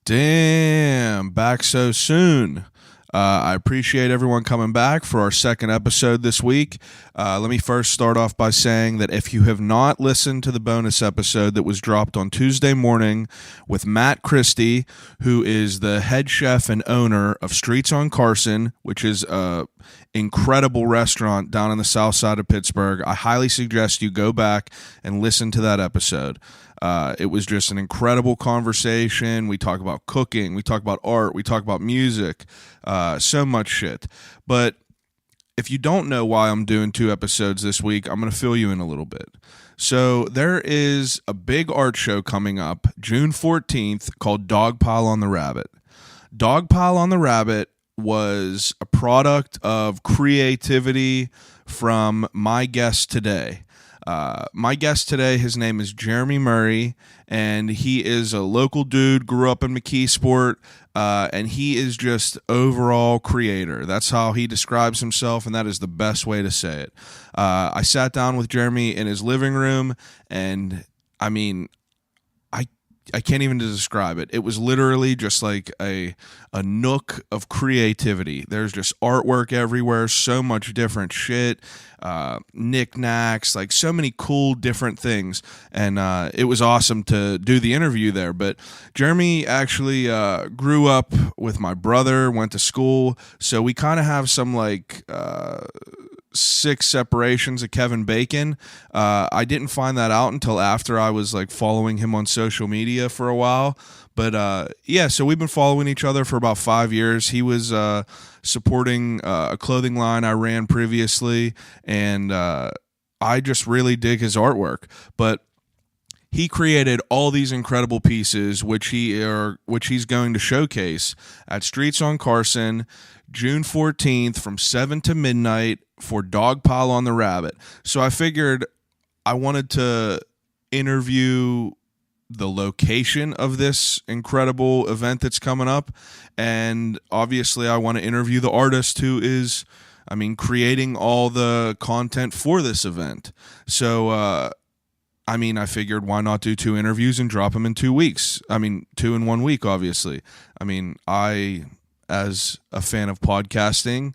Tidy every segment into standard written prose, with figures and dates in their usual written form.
Damn, back so soon. I appreciate everyone coming back for our second episode this week. Let me first start off by saying that if you have not listened to the bonus episode that was dropped on Tuesday morning with Matt Christie, who is the head chef and owner of Streets on Carson, which is a incredible restaurant down in the south side of Pittsburgh, I highly suggest you go back and listen to that episode. It was just an incredible conversation. We talk about cooking, we talk about art, we talk about music, so much shit. But if you don't know why I'm doing 2 episodes this week, I'm going to fill you in a little bit. So there is a big art show coming up June 14th called Dogpile on the Rabbit. Dogpile on the Rabbit was a product of creativity from my guest today. My guest today, his name is Jeremy Murray, and he is a local dude, grew up in McKeesport, and he is just overall creator. That's how he describes himself, and that is the best way to say it. I sat down with Jeremy in his living room, and I mean, I can't even describe it. It was literally just like a nook of creativity. There's just artwork everywhere, so much different shit, knickknacks, like so many cool different things. And it was awesome to do the interview there. But Jeremy actually grew up with my brother, went to school, so we kind of have some like 6 separations of Kevin Bacon. I didn't find that out until after I was like following him on social media for a while. But yeah, so we've been following each other for about 5 years. He was supporting a clothing line I ran previously, and I just really dig his artwork. But he created all these incredible pieces, which he's going to showcase at Streets on Carson, June 14th from 7 to midnight for Dogpile on the Rabbit. So I figured I wanted to interview the location of this incredible event that's coming up, and obviously I want to interview the artist who is, creating all the content for this event. So, I figured why not do 2 interviews and drop them in 2 weeks? 2 in 1 week, obviously. I, as a fan of podcasting,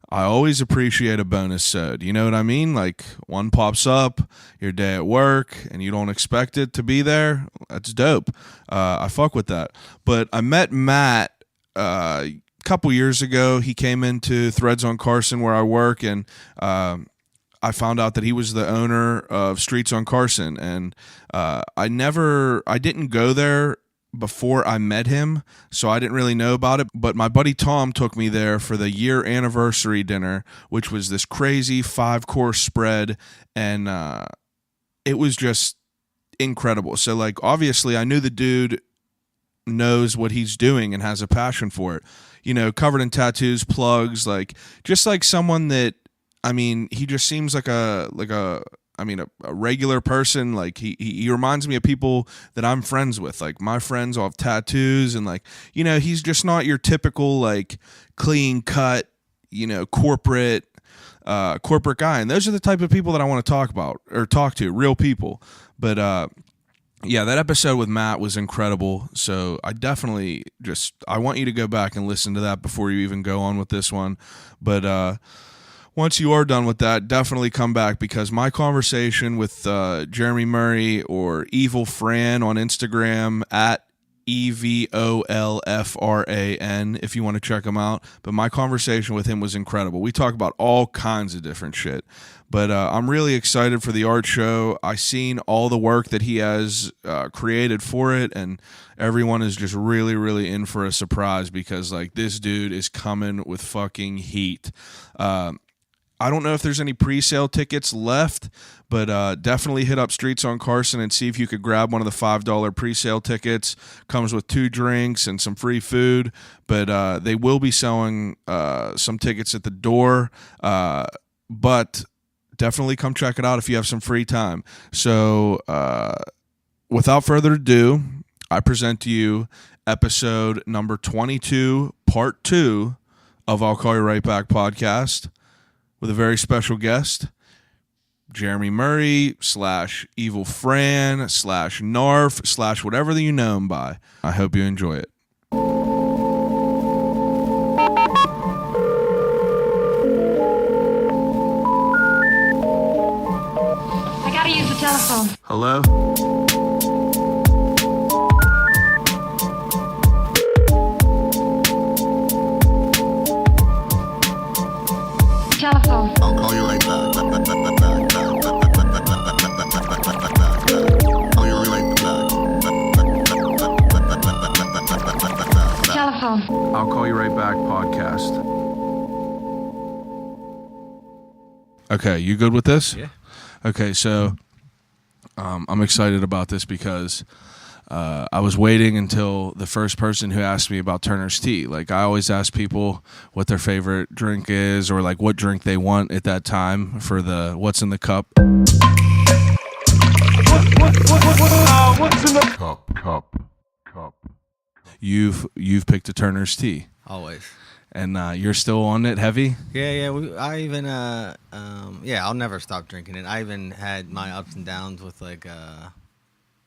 I always appreciate a bonus sode. You know what I mean? Like, one pops up, your day at work, and you don't expect it to be there. That's dope. I fuck with that. But I met Matt a couple years ago. He came into Threads on Carson where I work, and I found out that he was the owner of Streets on Carson. And I didn't go there before I met him, so I didn't really know about it, but my buddy Tom took me there for the year anniversary dinner, which was this crazy 5-course spread, and it was just incredible. So like, obviously I knew the dude knows what he's doing and has a passion for it, covered in tattoos, plugs, like just like someone that, he just seems like a regular person. Like he reminds me of people that I'm friends with. Like my friends all have tattoos, and like, he's just not your typical like clean cut, corporate guy. And those are the type of people that I want to talk to, real people. But yeah, that episode with Matt was incredible. So I definitely I want you to go back and listen to that before you even go on with this one. But once you are done with that, definitely come back, because my conversation with Jeremy Murray, or Evolfran on Instagram, at EVOLFRAN, if you want to check him out. But my conversation with him was incredible. We talk about all kinds of different shit. But I'm really excited for the art show. I seen all the work that he has created for it, and everyone is just really, really in for a surprise, because like this dude is coming with fucking heat. I don't know if there's any pre-sale tickets left, but definitely hit up Streets on Carson and see if you could grab one of the $5 pre-sale tickets. Comes with 2 drinks and some free food, but they will be selling some tickets at the door. But definitely come check it out if you have some free time. So without further ado, I present to you episode number 22, part 2 of I'll Call You Right Back podcast, with a very special guest, Jeremy Murray / Evolfran / Narf / whatever that you know him by. I hope you enjoy it. Telephone. Hello? Telephone. I'll call you right back. Call you right back. Telephone. I'll call you right back podcast. Okay, you good with this? Yeah. Okay, so I'm excited about this because I was waiting until the first person who asked me about Turner's tea. Like, I always ask people what their favorite drink is, or like what drink they want at that time for the what's in the cup. What's in the cup? You've picked a Turner's tea, Always. and you're still on it heavy. Yeah. I even I'll never stop drinking it. I even had my ups and downs with like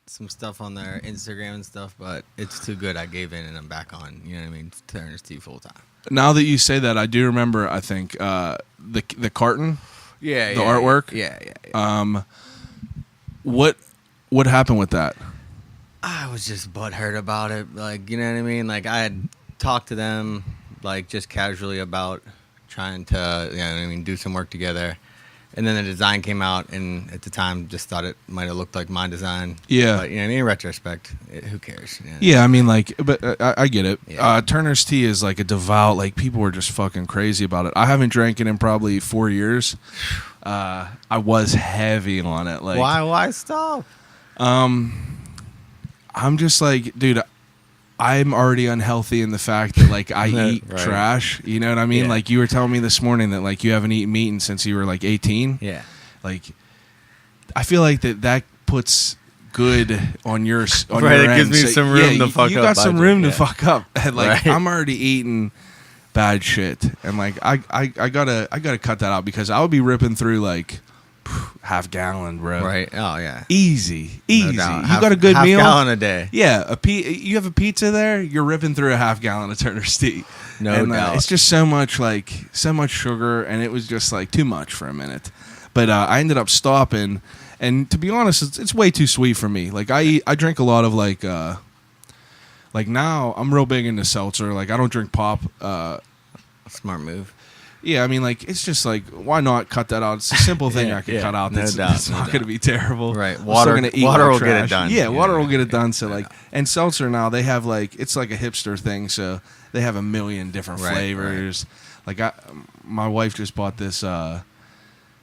some stuff on their Instagram and stuff, but it's too good. I gave in and I'm back on. You know what I mean? Turner's tea full time. Now that you say that, I do remember. I think the carton, the artwork. Yeah. What happened with that? I was just butthurt about it. Like, you know what I mean? Like, I had talked to them, like, just casually about trying to, you know what I mean, do some work together. And then the design came out, and at the time, just thought it might have looked like my design. Yeah. But, you know, in retrospect, who cares? You know? Yeah, I mean, like, but I get it. Yeah. Turner's tea is like a devout, like, people were just fucking crazy about it. I haven't drank it in probably 4 years. I was heavy on it. Like, Why stop? I'm just like, dude, I'm already unhealthy in the fact that, like, I eat Right. trash. You know what I mean? Yeah. Like, you were telling me this morning that, like, you haven't eaten meat since you were, like, 18. Yeah. Like, I feel like that puts good on your on Right, your it gives end. me some room to fuck up. You got some I room do, to yeah. fuck up, and like Right. I'm already eating bad shit, and like I gotta cut that out because I would be ripping through like half gallon, bro. Right. Oh, yeah. Easy. No doubt. You got a good half meal. Gallon a day. Yeah, you have a pizza there. You're ripping through a half gallon of Turner's tea. No and, doubt. It's just so much sugar, and it was just like too much for a minute. But I ended up stopping, and to be honest, it's way too sweet for me. Like I drink a lot of like now I'm real big into seltzer. Like I don't drink pop. Smart move. Yeah, I mean, like, it's just like, why not cut that out? It's a simple thing I can cut out. No That's doubt, it's no not doubt. going to be terrible. Right. I'm Water- still gonna eat water my will get it trash. done. Yeah, Yeah, water will get it right. done. So, like, and seltzer now, they have, like, it's like a hipster thing. So they have a million different Right, flavors. Like, my wife just bought this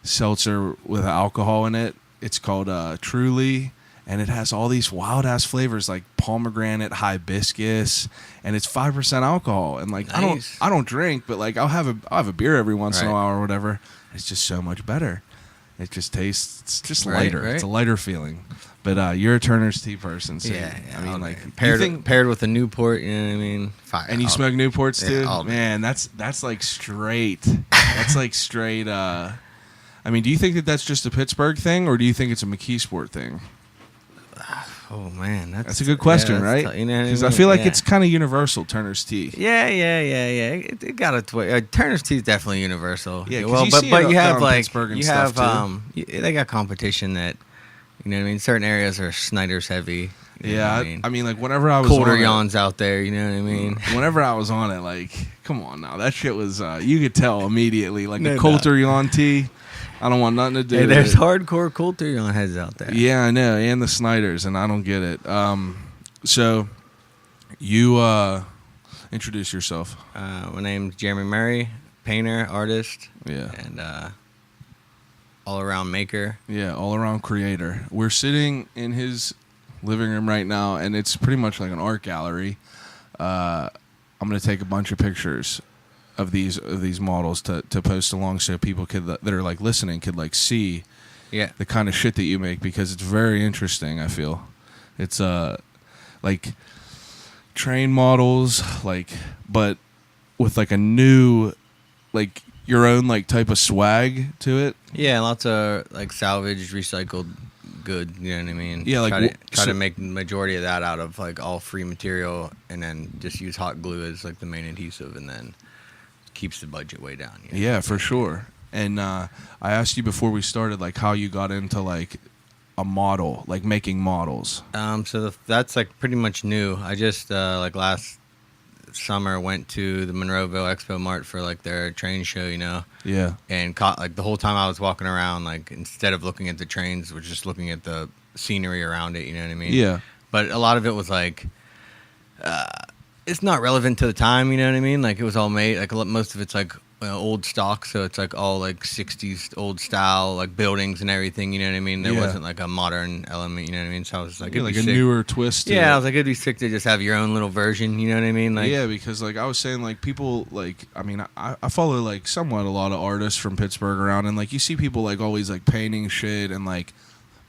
seltzer with alcohol in it. It's called Truly. And it has all these wild ass flavors like pomegranate, hibiscus, and it's 5% alcohol. And like Nice. I don't drink, but like I'll have a beer every once in a Right. while or whatever. It's just so much better. It just tastes it's just Right, lighter. right. It's a lighter feeling. But you're a Turner's tea person, so Yeah. I mean all like day. paired paired with a Newport, you know what I mean? Fire. and you All smoke Newports Yeah, too? all day. Man, that's like straight. That's like straight I mean, do you think that that's just a Pittsburgh thing or do you think it's a McKeesport thing? Oh man, That's a good question, yeah, right? that's you know what I Because I mean? feel like Yeah. it's kind of universal, Turner's tea. Yeah. It got a Turner's tea is definitely universal. Yeah, 'cause well, you but see but it you down have in like Pittsburgh and you stuff, have too. they got competition that you know what I mean. Certain areas are Snyder's heavy. You know Yeah, what I mean, like whenever I was Colder on it, yawns out there. You know what I mean? whenever I was on it, like, come on now, that shit was you could tell immediately, like No the doubt. Coulter Yawn tea. I don't want nothing to do. Hey, with there's it. hardcore Coulter yawn heads out there. Yeah, I know, and the Snyders, and I don't get it. So you introduce yourself. My name's Jeremy Murray, painter, artist, Yeah, and all around maker. yeah, all around creator. We're sitting in his living room right now, and it's pretty much like an art gallery. I'm gonna take a bunch of pictures of these models to post along so people that are like listening could like see Yeah. the kind of shit that you make because it's very interesting. I feel it's like train models, like, but with like a new, like your own like type of swag to it. Yeah, lots of like salvaged, recycled good. You know what I mean? Yeah, like, try so- to make the majority of that out of like all free material, and then just use hot glue as like the main adhesive, and then keeps the budget way down. You know? Yeah, for sure. And I asked you before we started like how you got into like a model, like making models? That's like pretty much new. I just like last summer went to the Monroeville Expo Mart for like their train show, Yeah. and caught like the whole time I was walking around, like instead of looking at the trains, was just looking at the scenery around it. You know what I mean? Yeah. But a lot of it was like, it's not relevant to the time. You know what I mean? Like it was all made like most of it's like old stock, so it's like all like 60s old style like buildings and everything. You know what I mean? There Yeah. wasn't like a modern element. You know what I mean? So I was like, Yeah, it'd like be a sick. newer twist. To Yeah, I it. was like, it'd be sick to just have your own little version. You know what I mean? Like, yeah, because like I was saying, like people like I mean I follow like somewhat a lot of artists from Pittsburgh around, and like you see people like always like painting shit and like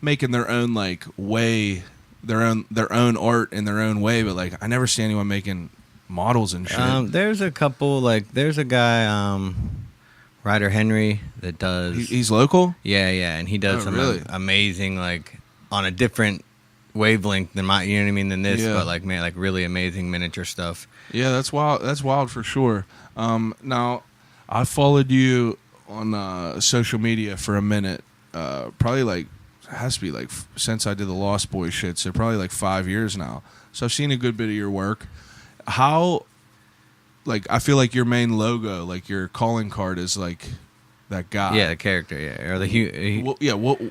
making their own like way, their own art in their own way, but like I never see anyone making models and shit. there's a couple like there's a guy, Ryder Henry, that does. He's local. Yeah, and he does Oh, some really? amazing like on a different wavelength than my, you know what I mean, than this, Yeah. but like man, like really amazing miniature stuff. Yeah, that's wild. That's wild for sure. Now, I followed you on social media for a minute. Probably like it has to be like since I did the Lost Boys shit. So probably like 5 years now. So I've seen a good bit of your work. How, like, I feel like your main logo, like your calling card, is like that guy. Yeah, the character, yeah, or the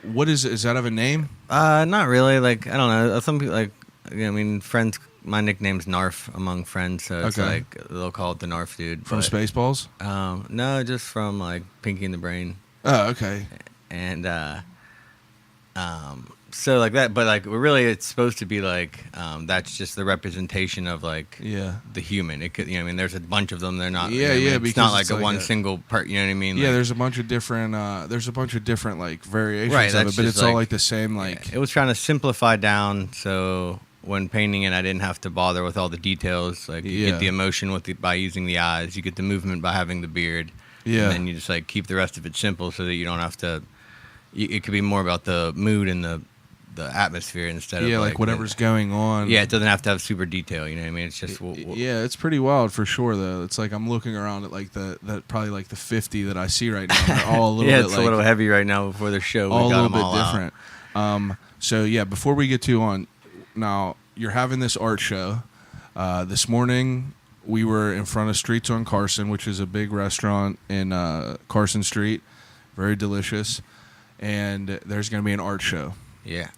What is that have a name? not really. Like I don't know. Some people like, I mean, friends. My nickname's Narf among friends, so it's Okay. like they'll call it the Narf dude. From but, Spaceballs? no, just from like Pinky and the Brain, Oh, okay. and so like that. But like really, it's supposed to be like that's just the representation of like Yeah. the human. It could, I mean, there's a bunch of them. They're not. Yeah, I mean, yeah, It's because not like it's a like one a- single part. You know what I mean? Yeah, Like, there's a bunch of different like variations Right, of that's it, but just it's all like- like the same like it was trying to simplify down, so when painting it, I didn't have to bother with all the details. Like you Yeah. get the emotion by using the eyes, you get the movement by having the beard, Yeah. and then you just like keep the rest of it simple, so that you don't have to. It could be more about the mood and the atmosphere instead of like whatever's going on. Yeah, it doesn't have to have super detail. You know what I mean? It's just Yeah, it's pretty wild for sure though. It's like I'm looking around at like that probably like the 50 that I see right now. They're all a little yeah, bit it's like a little heavy right now before the show. all We a got little them bit all out. different. So yeah, before we get too on, now you're having this art show. This morning we were in front of Streets on Carson, which is a big restaurant in Carson Street, very delicious, and there's going to be an art show. Yeah.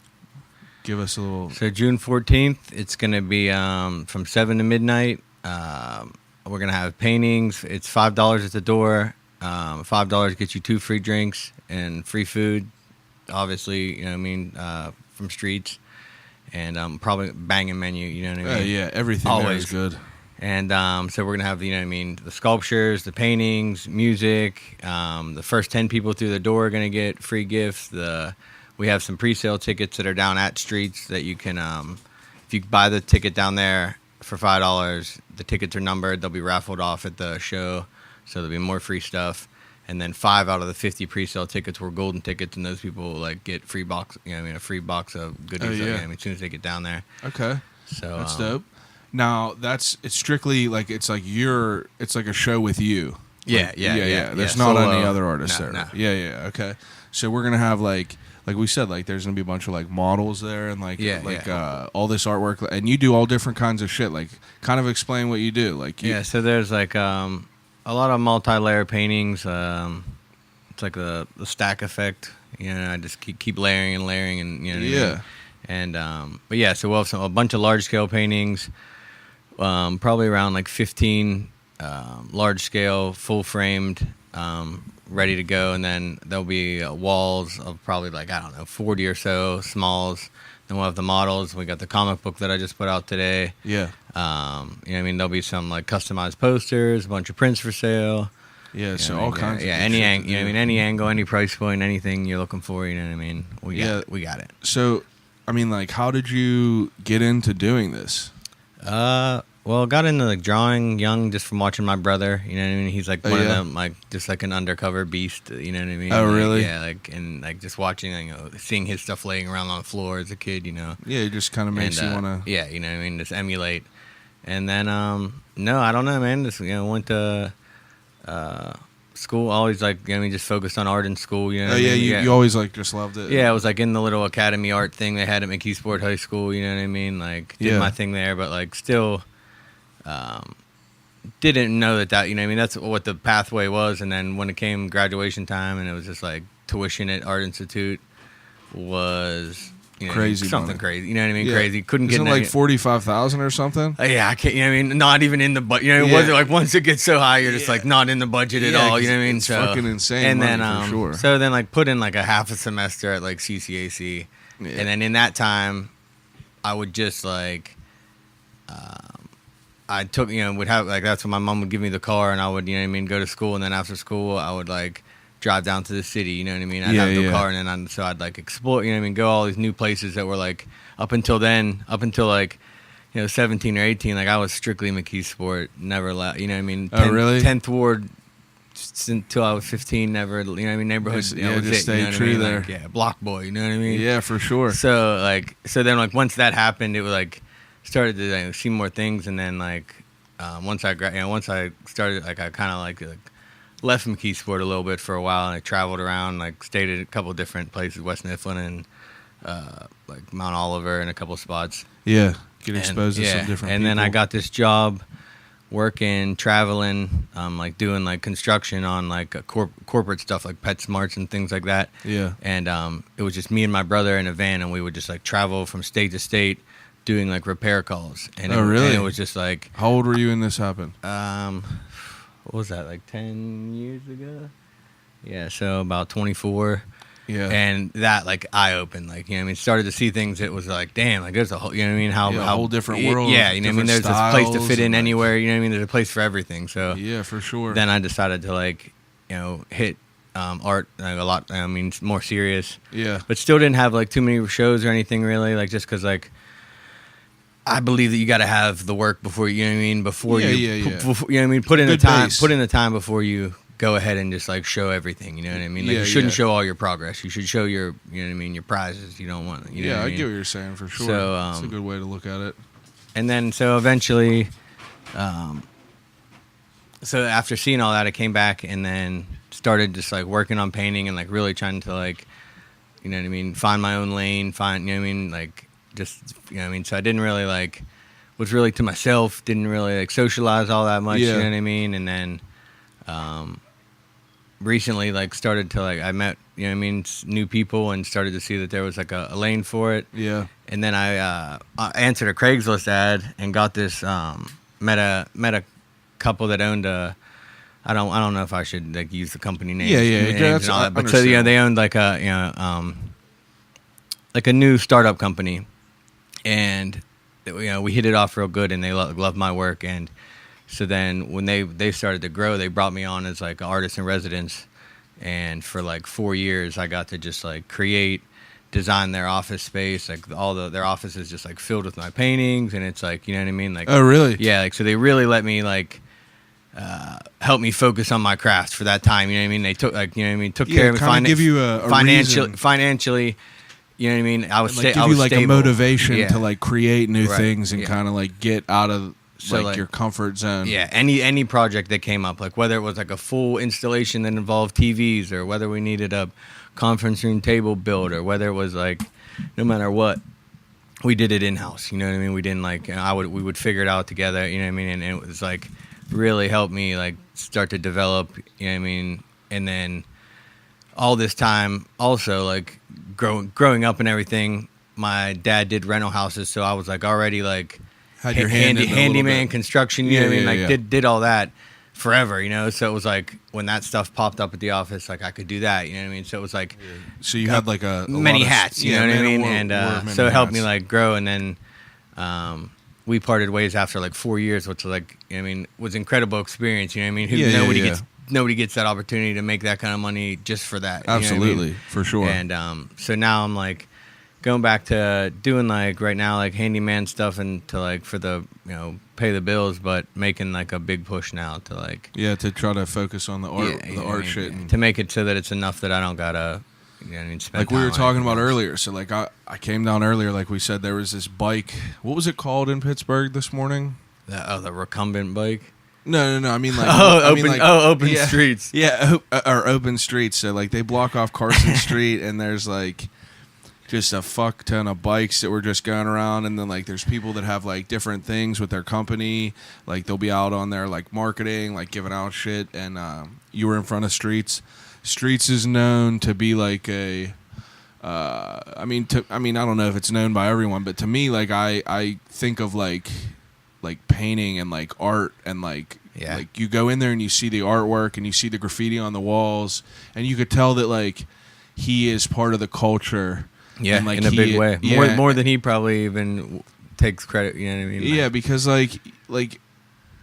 Give us a little. So June 14th, it's going to be from 7 to midnight. We're going to have paintings. It's $5 at the door. $5 gets you 2 free drinks and free food, obviously, you know what I mean, from Streets. And probably banging menu, you know what I mean? Yeah, everything there is Always. good. And so we're going to have, you know what I mean, the sculptures, the paintings, music. The first 10 people through the door are going to get free gifts. We have some pre-sale tickets that are down at Streets that you can, if you buy the ticket down there for $5, the tickets are numbered. They'll be raffled off at the show, so there'll be more free stuff. And then 5 out of the 50 pre-sale tickets were golden tickets, and those people like get free box, you know what I mean, a free box of goodies. Oh, yeah. You know what I mean, as soon as they get down there. Okay, So that's dope. Now it's strictly like it's like a show with you. Yeah, Like, yeah. There's not Solo. any other artists No, there. no. Yeah. Okay, so we're gonna have like we said, like there's gonna be a bunch of like models there and like all this artwork, and you do all different kinds of shit. Like, kind of explain what you do. Like, Yeah, so there's like a lot of multi-layer paintings. It's like the stack effect. You know, I just keep layering and layering, and you know. What I mean? And but yeah, so we'll have a bunch of large-scale paintings. Probably around like 15 large-scale, full-framed, ready to go, and then there'll be walls of probably like 40 or so smalls. Then we'll have the models. We got the comic book that I just put out today. Yeah. You know what I mean? There'll be some like customized posters, a bunch of prints for sale. Yeah. You So know all what I mean? kinds. Yeah, of any shit angle. to You know what I do. mean? Any angle, any price point, anything you're looking for. You know what I mean? We got it. So, I mean, like, how did you get into doing this? Well, I got into like drawing young just from watching my brother. You know what I mean? He's like one of yeah? them, like just like an undercover beast. You know what I mean? Oh, Like, really? Yeah, like and like just watching, seeing his stuff laying around on the floor as a kid. You know. Yeah, it just kind of makes And, you want to. Yeah, you know what I mean? Just emulate. And then, no, I don't know, man. Just, went to school. Always like, you know what I mean, just focused on art in school. You know Oh what I yeah, mean? you always like just loved it. Yeah, I was like in the little academy art thing they had at McKeesport High School. You know what I mean? Like did my thing there, but like still, didn't know that you know what I mean, that's what the pathway was. And then when it came graduation time, and it was just like tuition at Art Institute was, you know, crazy something money. crazy. You know what I mean? Yeah. Crazy. Couldn't Isn't get it like 45,000 or something? yeah, I can't. You know what I mean? Not even in the budget. You know, it wasn't like once it gets so high, you're just like not in the budget at all. You know what I mean? It's fucking insane. And money, then, for sure. so then like put in like a half a semester at like CCAC, and then in that time, I would just like, I took, you know, would have like, that's when my mom would give me the car, and I would, you know what I mean, go to school, and then after school I would like drive down to the city. You know what I mean? I'd have the car, and then so I'd like explore. You know what I mean? Go all these new places that were like up until like, you know, 17 or 18, like I was strictly McKeesport, never left. You know what I mean? Oh, really? 10th Ward until I was 15, never. You know what I mean? Neighborhood. Just, you know, was just it, stay you know what true I mean? there. Like, yeah, block boy. You know what I mean? Yeah, for sure. So like, so then like once that happened, it was like started to like, see more things, and then like once I started, like I kind of like left McKeesport a little bit for a while, and I traveled around, like stayed at a couple different places, West Mifflin and like Mount Oliver and a couple spots. Yeah, get exposed to some different and people. then I got this job working, traveling, like doing like construction on like corporate stuff like PetSmarts and things like that. Yeah. And it was just me and my brother in a van, and we would just like travel from state to state doing like repair calls. And really? And it was just like, How old were you when this happened? what was that, like 10 years ago? Yeah, so about 24. Yeah. And that like eye opened, like, you know what I mean, started to see things. It was like, damn, like there's a whole, you know what I mean, how a whole different world. Yeah, you know what I mean, there's different this place to styles fit in and, like, anywhere. You know what I mean, there's a place for everything. So Yeah, for sure. then I decided to like, you know, hit art like, a lot. I mean, more serious. Yeah. But still didn't have like too many shows or anything really. Like just because like I believe that you got to have the work before you know what I mean. Before you know what I mean. Put in the Good time. base. Put in the time before you go ahead and just like show everything. You know what I mean. Like Yeah, you shouldn't yeah. show all your progress. You should show your, you know what I mean, your prizes. You don't want. You know Yeah, what I I mean? get what you're saying for sure. So, It's a good way to look at it. And then so eventually, so after seeing all that, I came back and then started just like working on painting and like really trying to like, you know what I mean, find my own lane, find, you know what I mean, like just, you know what I mean. So I didn't really like, was really to myself, didn't really like socialize all that much, Yeah. you know what I mean. And then recently like started to like, I met, you know what I mean, new people and started to see that there was like a lane for it. Yeah. And then I answered a Craigslist ad and got this, met a couple that owned a, I don't know if I should like use the company name. Yeah, that's- and all I that. But so, you know, they owned like a, you know, like a new startup company, and you know, we hit it off real good, and they loved my work. And so then when they started to grow, they brought me on as like an artist in residence, and for like 4 years, I got to just like create, design their office space, like their office is just like filled with my paintings, and it's like, you know what I mean, like, Oh, really? yeah, like so they really let me like help me focus on my craft for that time. You know what I mean? They took like, you know what I mean, took care of me, kinda give you a reason. financially. You know what I mean? I was Like, I give you was like stable. a motivation Yeah. to like create new Right. things and Yeah. kind of like get out of So, like, your comfort zone. Yeah, any project that came up, like whether it was like a full installation that involved TVs, or whether we needed a conference room table built, or whether it was like, no matter what, we did it in house. You know what I mean? We didn't like, you know, we would figure it out together. You know what I mean? And it was like really helped me like start to develop. You know what I mean? And then all this time, also like growing up and everything, my dad did rental houses, so I was like already like Had your hand in it a little handyman bit. construction. You know what I mean? Yeah, Like yeah. did all that forever. You know, so it was like when that stuff popped up at the office, like I could do that. You know what I mean? So it was like So you had like a many lot of- hats. You yeah, know what I many- mean? wore- And wore many so it helped me hats. like grow. And then we parted ways after like 4 years, which was like, you know what I mean, was an incredible experience. You know what I mean? Yeah, Nobody gets that opportunity to make that kind of money just for that. You know what I mean? Absolutely, for sure. And so now I'm like going back to doing like right now like handyman stuff and to like for the, you know, pay the bills, but making like a big push now to like Yeah, to try to focus on the art, you know the what I art mean? shit. And, to make it so that it's enough that I don't gotta, you know what I mean, spend like we time were on talking anything about else. earlier. So like I came down earlier, like we said, there was this bike. What was it called in Pittsburgh this morning? The recumbent bike. No. I mean like open yeah, streets. Yeah, or open streets. So like they block off Carson Street, and there's like just a fuck ton of bikes that were just going around, and then like there's people that have like different things with their company. Like they'll be out on there like marketing, like giving out shit, and you were in front of Streets. Streets is known to be like a. I mean, I don't know if it's known by everyone, but to me, like I think of like painting and like art and like you go in there and you see the artwork and you see the graffiti on the walls, and you could tell that like he is part of the culture. Yeah, and, like, in a big way. Yeah, more than he probably even takes credit. You know what I mean? Yeah, because like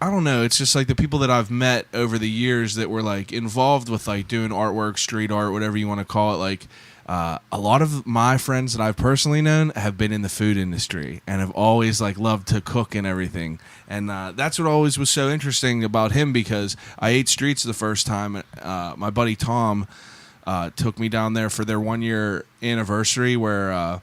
I don't know. It's just like the people that I've met over the years that were like involved with like doing artwork, street art, whatever you want to call it. Like a lot of my friends that I've personally known have been in the food industry and have always like loved to cook and everything. And that's what always was so interesting about him, because I ate Streets the first time. My buddy Tom took me down there for their 1 year anniversary, where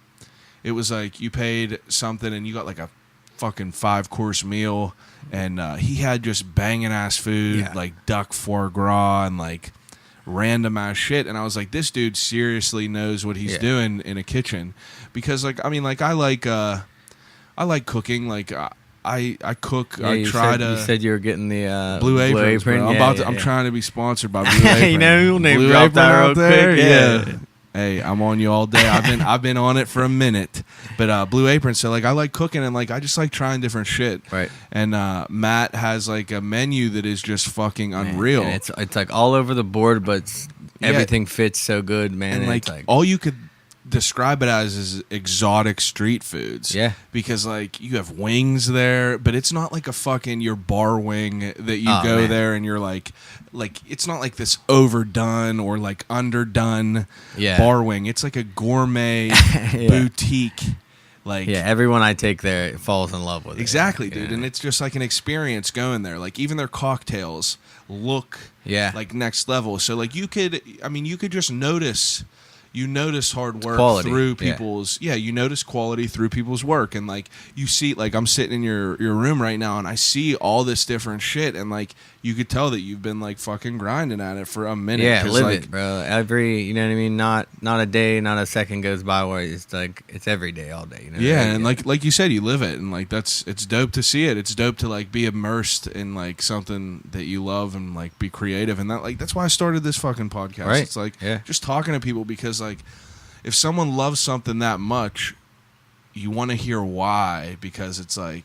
it was like you paid something and you got like a fucking 5-course meal, and he had just banging ass food, like duck foie gras and like random ass shit. And I was like, this dude seriously knows what he's doing in a kitchen, because like I mean like I like cooking. Like I cook. Yeah, I try to. You said you were getting the Blue Aprons, Apron. bro. I'm trying to be sponsored by Blue Apron. You know, you'll name Blue drop Apron that out real there. quick. Yeah. Hey, I'm on you all day. I've been on it for a minute, but Blue Apron. So like, I like cooking, and like, I just like trying different shit. Right. And Matt has like a menu that is just fucking unreal. And it's like all over the board, but everything fits so good, man. And like all you could describe it as is exotic street foods. Yeah. Because like you have wings there, but it's not like a fucking your bar wing that you go man. there and you're like it's not like this overdone or like underdone bar wing. It's like a gourmet boutique. Like everyone I take there falls in love with it. Exactly, dude. And it's just like an experience going there. Like even their cocktails look like next level. So like you could just notice. You notice hard work quality. Through people's you notice quality through people's work, and like you see, like I'm sitting in your room right now and I see all this different shit, and like you could tell that you've been like fucking grinding at it for a minute. Yeah, live like, it, bro. You know what I mean? Not a day, not a second goes by where it's like it's every day, all day. You know? Yeah, and like you said, you live it, and like it's dope to see it. It's dope to like be immersed in like something that you love and like be creative, and that's why I started this fucking podcast. Right. It's like just talking to people, because like if someone loves something that much, you want to hear why, because it's like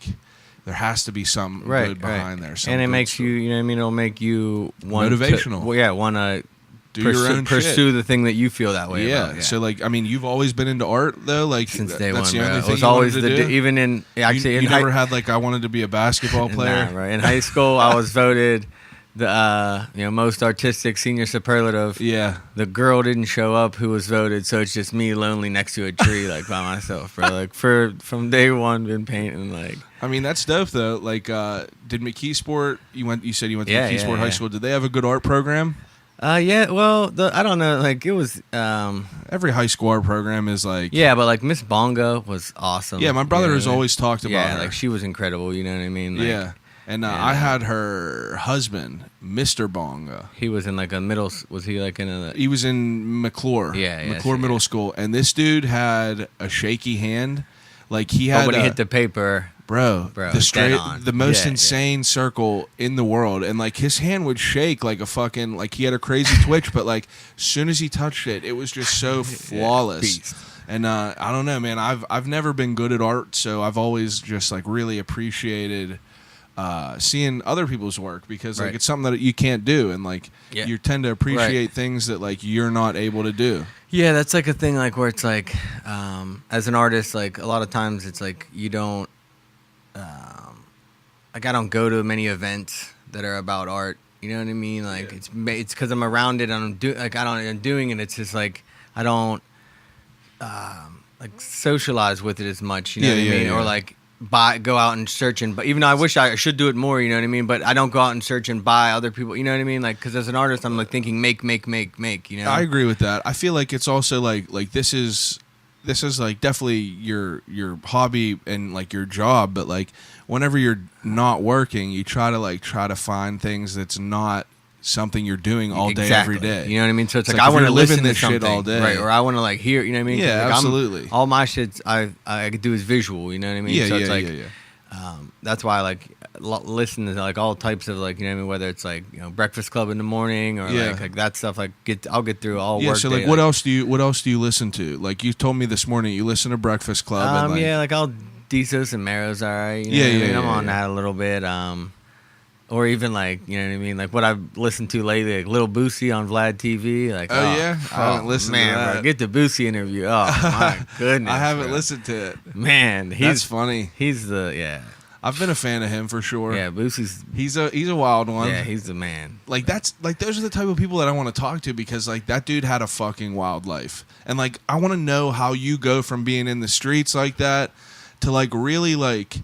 there has to be something good behind there. And it makes you know what I mean? It'll make you want motivational. Want to do your own pursue shit. the thing that you feel that way about. Yeah. So like, I mean, you've always been into art though. Like since day that's one, the only bro. thing It was you always wanted to do? even in actually you in never had like I wanted to be a basketball player. Nah, right. In high school, I was voted the most artistic senior superlative. Yeah. The girl didn't show up who was voted, so it's just me lonely next to a tree like by myself, bro. Like from day one been painting like. I mean that's dope though. Like did McKeesport you said you went to McKeesport High School. Did they have a good art program? Well, I don't know, like it was every high school art program is like but like Miss Bonga was awesome. Yeah, my brother has always talked about her. Like she was incredible, you know what I mean? Like, and I had her husband, Mr. Bonga. He was in like a middle. Was he like in a? He was in McClure. McClure Middle School, and this dude had a shaky hand. Like he had when he hit the paper, bro, the most insane circle in the world, and like his hand would shake like a fucking like he had a crazy twitch, but like as soon as he touched it, it was just so flawless. And I don't know, man. I've never been good at art, so I've always just like really appreciated seeing other people's work, because like it's something that you can't do, and like you tend to appreciate things that like you're not able to do. Yeah, that's like a thing like where it's like as an artist, like a lot of times it's like you don't like I don't go to many events that are about art. You know what I mean? Like it's because I'm around it and I'm doing it. It's just like I don't like socialize with it as much. You know what I mean? Or like go out and search but even though I wish I should do it more, you know what I mean, but I don't go out and search and buy other people, you know what I mean, like because as an artist I'm like thinking make, you know. I agree with that. I feel like it's also like this is like definitely your hobby and like your job, but like whenever you're not working, you try to find things that's not something you're doing all day every day. You know what I mean? So it's like if I want to you're living listen to this shit something, all day, right? Or I want to like hear. You know what I mean? 'Cause, Yeah, like, absolutely. all my shit I could do is visual. You know what I mean? Yeah, so yeah, it's like, yeah. that's why I like listen to like all types of like, you know what I mean, whether it's like, you know, Breakfast Club in the morning or Yeah. like that stuff. Like I'll get through all Yeah, work. so day, like what else do you listen to? Like you told me this morning you listen to Breakfast Club and like, yeah, like I'll Desos and Marrow's alright. You know Yeah, what I yeah, mean? I'm yeah, on yeah. that a little bit. Or even like, you know what I mean, like what I've listened to lately, like Lil Boosie on Vlad TV. Like, Oh, yeah? I haven't listened to man, that. bro, get the Boosie interview. Oh my goodness, I haven't bro. listened to it. Man, That's funny. He's the I've been a fan of him for sure. yeah. Boosie's He's a wild one. yeah. He's the man. Like that's like those are the type of people that I want to talk to because like that dude had a fucking wild life. And like I want to know how you go from being in the streets like that to like really like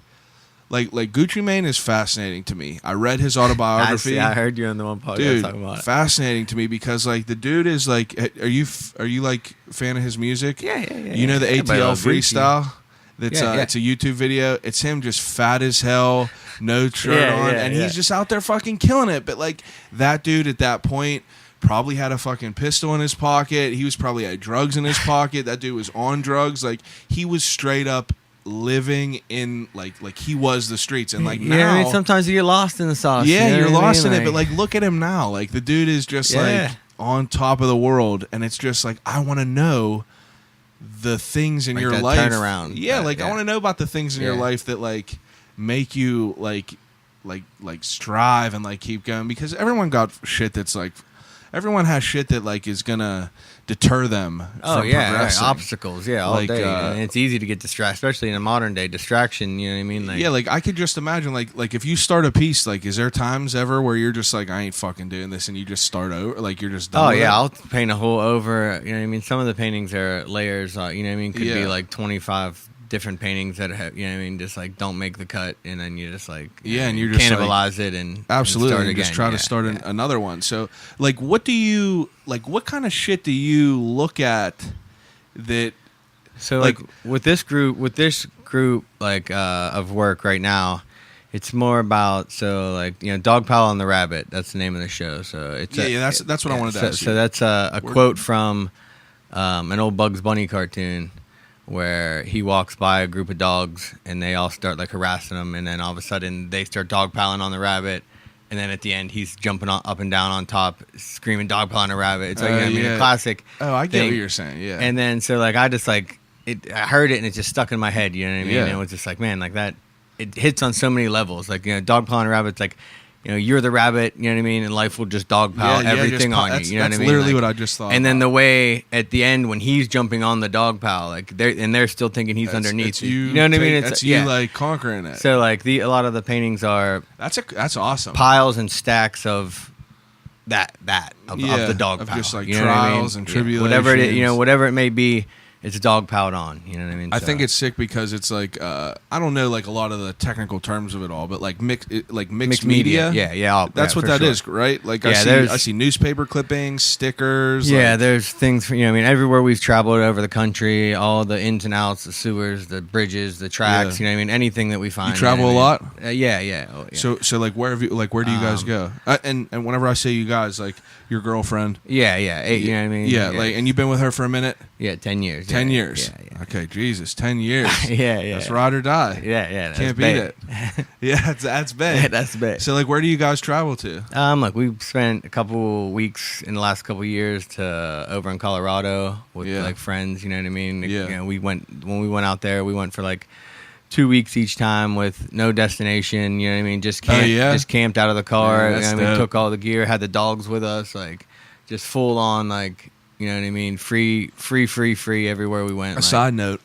Gucci Mane is fascinating to me. I read his autobiography. I heard you on the one podcast Dude, talking about it. fascinating to me because like the dude is like, are you like fan of his music? Yeah. You know the Everybody ATL loves Gucci. freestyle? That's Yeah, yeah. It's a YouTube video. It's him just fat as hell, no shirt Yeah, on, yeah, and yeah. he's just out there fucking killing it. But like that dude at that point probably had a fucking pistol in his pocket. He was probably had drugs in his pocket. That dude was on drugs. Like he was straight up living in like he was the streets and like You now know what I mean? Sometimes you get lost in the sauce. yeah, you know you're what I lost mean? in it, but like look at him now. Like the dude is just Yeah. like on top of the world, and it's just like I want to know the things in Like your that life. turnaround. Yeah, That- like I yeah. want to know about the things in your Yeah. life that like make you like strive and like keep going because everyone got shit that's like everyone has shit that like is gonna deter them Oh from yeah, right. progressing. Obstacles, yeah, all Like, day. And it's easy to get distracted, especially in a modern day distraction. You know what I mean? Like, Yeah, like I could just imagine, like if you start a piece, like is there times ever where you're just like I ain't fucking doing this, and you just start over, like you're just done oh with yeah, it? I'll paint a whole over. You know what I mean? Some of the paintings are layers. You know what I mean? Could be Yeah. like 25 different paintings that have, you know what I mean, just like don't make the cut, and then you just like Yeah, and you're just cannibalize it and Absolutely, start and again. just try to Yeah, start yeah. another one. So, like, what kind of shit do you look at that? So like- like with this group like of work right now, it's more about like, you know, Dog Pile on the Rabbit. That's the name of the show. So it's Yeah, that's what I wanted to ask you. So that's a Where- quote from an old Bugs Bunny cartoon where he walks by a group of dogs and they all start like harassing him, and then all of a sudden they start dogpiling on the rabbit, and then at the end he's jumping up and down on top screaming dogpile on a rabbit. It's like, you know what I mean, yeah. a classic. Oh, I get thing. what you're saying. Yeah, And then so like I just like it, I heard it and it just stuck in my head. You know what I mean? Yeah. And it was just like, man, like that. It hits on so many levels. Like, you know, dog piling rabbits. Like, you know, you're the rabbit. You know what I mean? And life will just dog pile everything just on you. that's, You know what I that's mean? literally Like, what I just thought. and then about. the way at the end when he's jumping on the dog pile, like they're still thinking he's underneath. It's you know what I mean? That's you like conquering it. So like a lot of the paintings are That's awesome. piles and stacks of of the dog of pile. just, like, You know what I mean? trials and Yeah. Whatever it is, tribulations. whatever it may be, it's dog piled on. You know what I mean? I So- think it's sick because it's like I don't know like a lot of the technical terms of it all, but like mixed media. Yeah. That's yeah, what for that sure. is, right? Like Yeah, I there's- see newspaper clippings, stickers. Yeah, like, there's things for, you know, I mean, everywhere we've traveled over the country, all the ins and outs, the sewers, the bridges, the tracks, Yeah. you know what I mean? Anything that we find. travel you know a what I lot? mean? Yeah. Oh, yeah. So like where do you guys go? And whenever I say you guys, like your girlfriend. yeah. You know what I mean? Yeah, like and you've been with her for a minute. yeah, 10 years. 10 yeah, years. Yeah. Okay, Jesus, 10 years. Yeah. That's ride or die. Yeah. That's Can't beat big. it. Yeah, that's big. Yeah, that's big. So like, where do you guys travel to? Like we've spent a couple weeks in the last couple years to over in Colorado with Yeah. like friends. You know what I mean? Yeah. You know, when we went out there, we went for like 2 weeks each time with no destination. You know what I mean? Just camped out of the car. Yeah, you know that's what I mean? dope. Took all the gear, had the dogs with us, like just full on, like, you know what I mean? Free everywhere we went. A like- side note,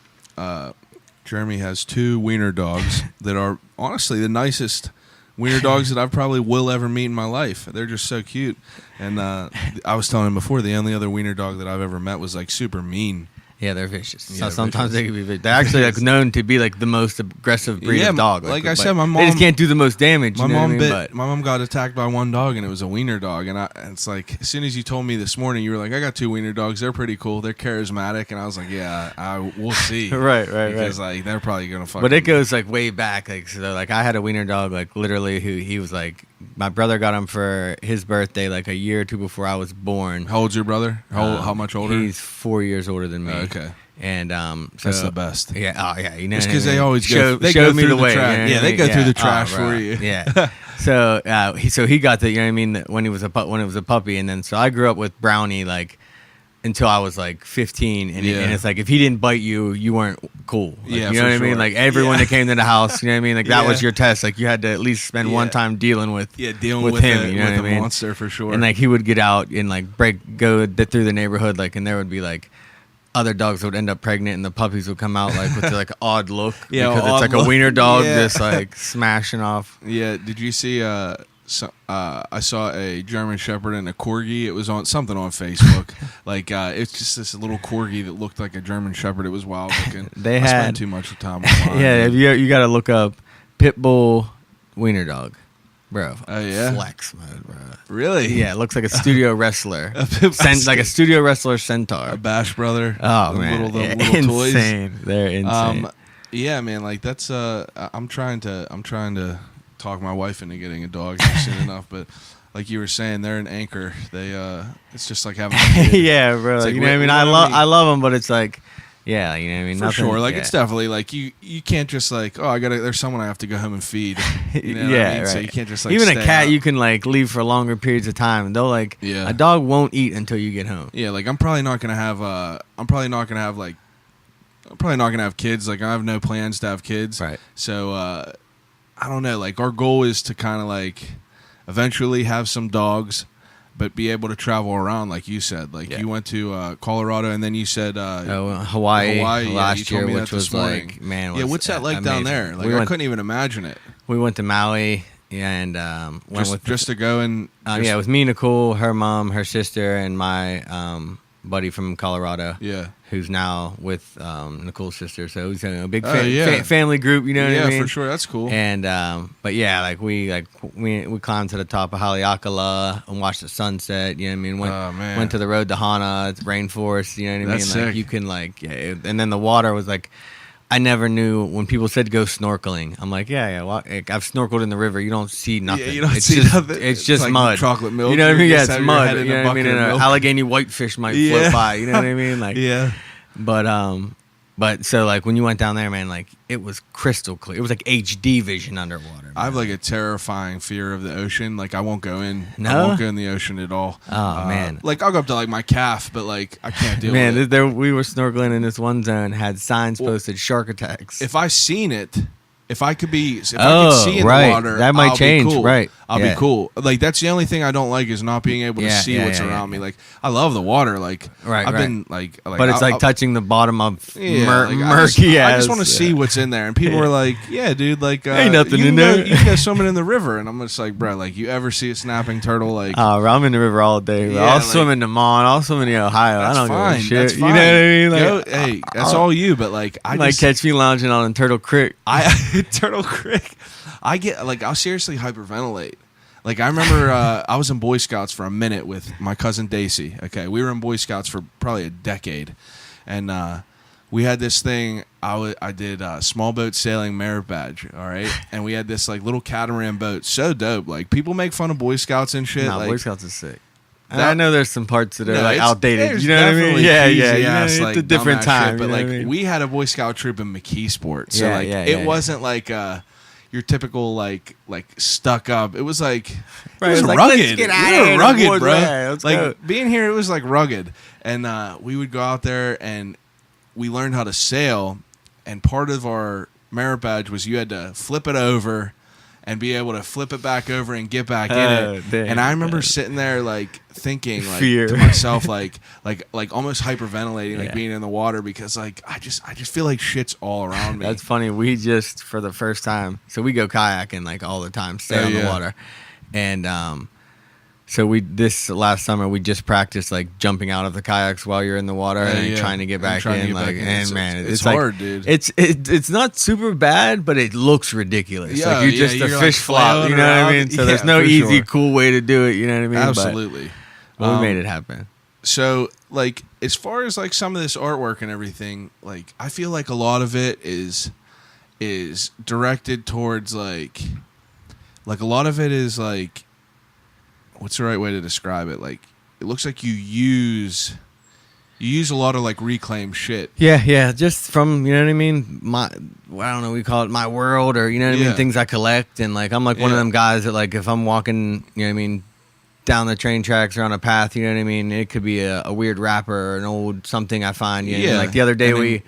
Jeremy has 2 wiener dogs that are honestly the nicest wiener dogs that I probably will ever meet in my life. They're just so cute. And I was telling him before, the only other wiener dog that I've ever met was like super mean. Yeah, they're vicious. Yeah, So sometimes vicious. they can be vicious. They're actually like known to be like the most aggressive breed Yeah, of dog. like I but said, my they just mom- can't do the most damage. My you know mom what I mean? bit. My mom got attacked by one dog, and it was a wiener dog. And it's like, as soon as you told me this morning, you were like, "I got 2 wiener dogs. They're pretty cool. They're charismatic." And I was like, "Yeah, we'll see." Right, Because like they're probably gonna fuck. But it goes like way back. Like so, like I had a wiener dog. Like literally, who he was like my brother got him for his birthday, like a year or two before I was born. How old's your brother? How much older? He's 4 years older than me. Okay. And so, That's the best. Yeah, oh yeah, you know. It's what I because they mean? always Showed go me through the way. trash. You know what Yeah, I they mean? go through the Oh, trash bro. for you. Yeah. So he got the, you know what I mean, when he was when it was a puppy, and then so I grew up with Brownie like until I was like 15, and, Yeah. and it's like if he didn't bite you, you weren't cool. Like, Yeah, you know for what I mean? sure. Like everyone Yeah. that came to the house, you know what I mean? Like that was Yeah. your test. Like you had to at least spend one Yeah. time dealing with Dealing with with him. it, You know with what I a mean? monster for sure. And like he would get out and like go through the neighborhood, like, and there would be like other dogs would end up pregnant, and the puppies would come out like with like an odd look Yeah, because odd it's like look. a wiener dog Yeah. just like smashing off. Yeah, did you see? I saw a German Shepherd and a corgi. It was on something on Facebook. Like it's just this little corgi that looked like a German Shepherd. It was wild looking. They I had- spent too much time online. Yeah, if you got to look up pit bull wiener dog, bro. Oh, yeah? Flex mode, bro. Really? Yeah, it looks like a studio wrestler, pit bull like a studio wrestler centaur. A Bash Brother. Oh the man, little, the yeah, little toys. insane. They're insane. Yeah, man. Like that's. I'm trying to talk my wife into getting a dog soon enough, but. Like you were saying, they're an anchor. They, it's just like having. A kid. Yeah, bro. It's Like, like, you know what I mean? what- I love them, but it's like, yeah, you know what I mean? For Nothing- sure, like yeah. it's definitely like you can't just like there's someone I have to go home and feed. You know what Yeah, I mean? So right. you can't just like even a stay cat out. you can like leave for longer periods of time, and they'll like Yeah. a dog won't eat until you get home. Yeah, like I'm probably not gonna have kids. Like I have no plans to have kids. Right. So I don't know. Like our goal is to kind of like eventually have some dogs, but be able to travel around, like you said. Like Yeah. you went to Colorado, and then you said Hawaii yeah, you last told year, me that which this was morning. like, man, Yeah, was what's that like down amazing. there? Like we I went, couldn't even imagine it. we went to Maui, and went with Just to go and yeah, with me, Nicole, her mom, her sister, and my buddy from Colorado. yeah. Who's now with Nicole's sister, so it was a big yeah. family group, you know what Yeah, I mean? for sure. That's cool. And but yeah, we climbed to the top of Haleakala and watched the sunset. You know what I mean? Oh, man. Went to the road to Hana, it's rainforest. You know what I That's mean? Like sick. you can and then the water was like. I never knew when people said go snorkeling. I'm like, yeah. Well, I've snorkeled in the river. You don't see nothing. Yeah, you don't it's see just, nothing. It's It's just like mud. chocolate milk. You know what I You mean? Yeah, just it's have your mud. head in You a know what I mean? bucket of And an milk. Allegheny whitefish might Yeah. float by. You know what I mean? Like, Yeah. But so like when you went down there, man, like it was crystal clear. It was like HD vision underwater. Man. I have like a terrifying fear of the ocean. Like I won't go in. I No? won't go in the ocean at all. Oh, man. Like I'll go up to like my calf, but like I can't deal Man, with it. there we were snorkeling in this one zone, had signs posted shark attacks. If I seen it, if I could see in right. the water, That might I'll change, Be cool. right. I'll Yeah. be cool. Like that's the only thing I don't like is not being able to Yeah, see yeah, what's yeah, around yeah. me. Like I love the water. Like Right, I've right. been like but it's like touching the bottom of Yeah, like, murky I ass. just want to see what's in there, and people were like, "Yeah, dude, like Ain't nothing you in can go- there." You can go swimming in the river," and I'm just like, "Bro, like you ever see a snapping turtle? Like, Oh, bro, I'm in the river all day. Bro. Yeah, I'll like- swim in the Mon. I'll swim in the Ohio. that's I don't fine. give a shit. That's fine. You know what I mean? Like, hey, that's all you. But like, I you might just catch me lounging on Turtle Creek. Turtle Creek. I get like I'll seriously hyperventilate. Like I remember I was in Boy Scouts for a minute with my cousin Daisy. Okay, we were in Boy Scouts for probably a decade, and we had this thing. I did small boat sailing merit badge. All right, and we had this like little catamaran boat. So dope. Like people make fun of Boy Scouts and shit. Nah, like, Boy Scouts is sick. And that- I know there's some parts that are No, like it's- outdated. there's You know what I mean? definitely Yeah, cheesy yeah. You know, ass, it's like, a different dumbass time. shit, but you know like what I mean? we had a Boy Scout troop in McKeesport, so Yeah, like yeah, it yeah. wasn't like your typical like stuck up. It was like Right, it was it's like, rugged. let's get outta We here were in the rugged, woods, bro. yeah, let's like go. being here, it was like rugged, and we would go out there and we learned how to sail. And part of our merit badge was you had to flip it over and be able to flip it back over and get back in it. Damn, And I remember man. sitting there like thinking like Fear. to myself like almost hyperventilating, like Yeah. being in the water because like I just feel like shit's all around me. That's funny. We just for the first time, so we go kayaking like all the time, stay Oh, on the yeah. water, and So this last summer we just practiced like jumping out of the kayaks while you're in the water and trying to get back in. It's like, hard, dude. It's not super bad, but it looks ridiculous. Yeah, like you're just a fish flop. You know what I mean? So there's no easy, cool way to do it. You know what I mean? Absolutely. But we made it happen. So, like, as far as like some of this artwork and everything, like, I feel like a lot of it is directed towards like a lot of it is like, what's the right way to describe it? Like, it looks like you use a lot of like reclaimed shit. Yeah, just from, you know what I mean, I don't know, we call it my world, or you know what I mean, things I collect. And like I'm like one of them guys that like if I'm walking, you know what I mean, down the train tracks or on a path, you know what I mean, it could be a weird rapper or an old something I find. You know what I mean? Like the other day we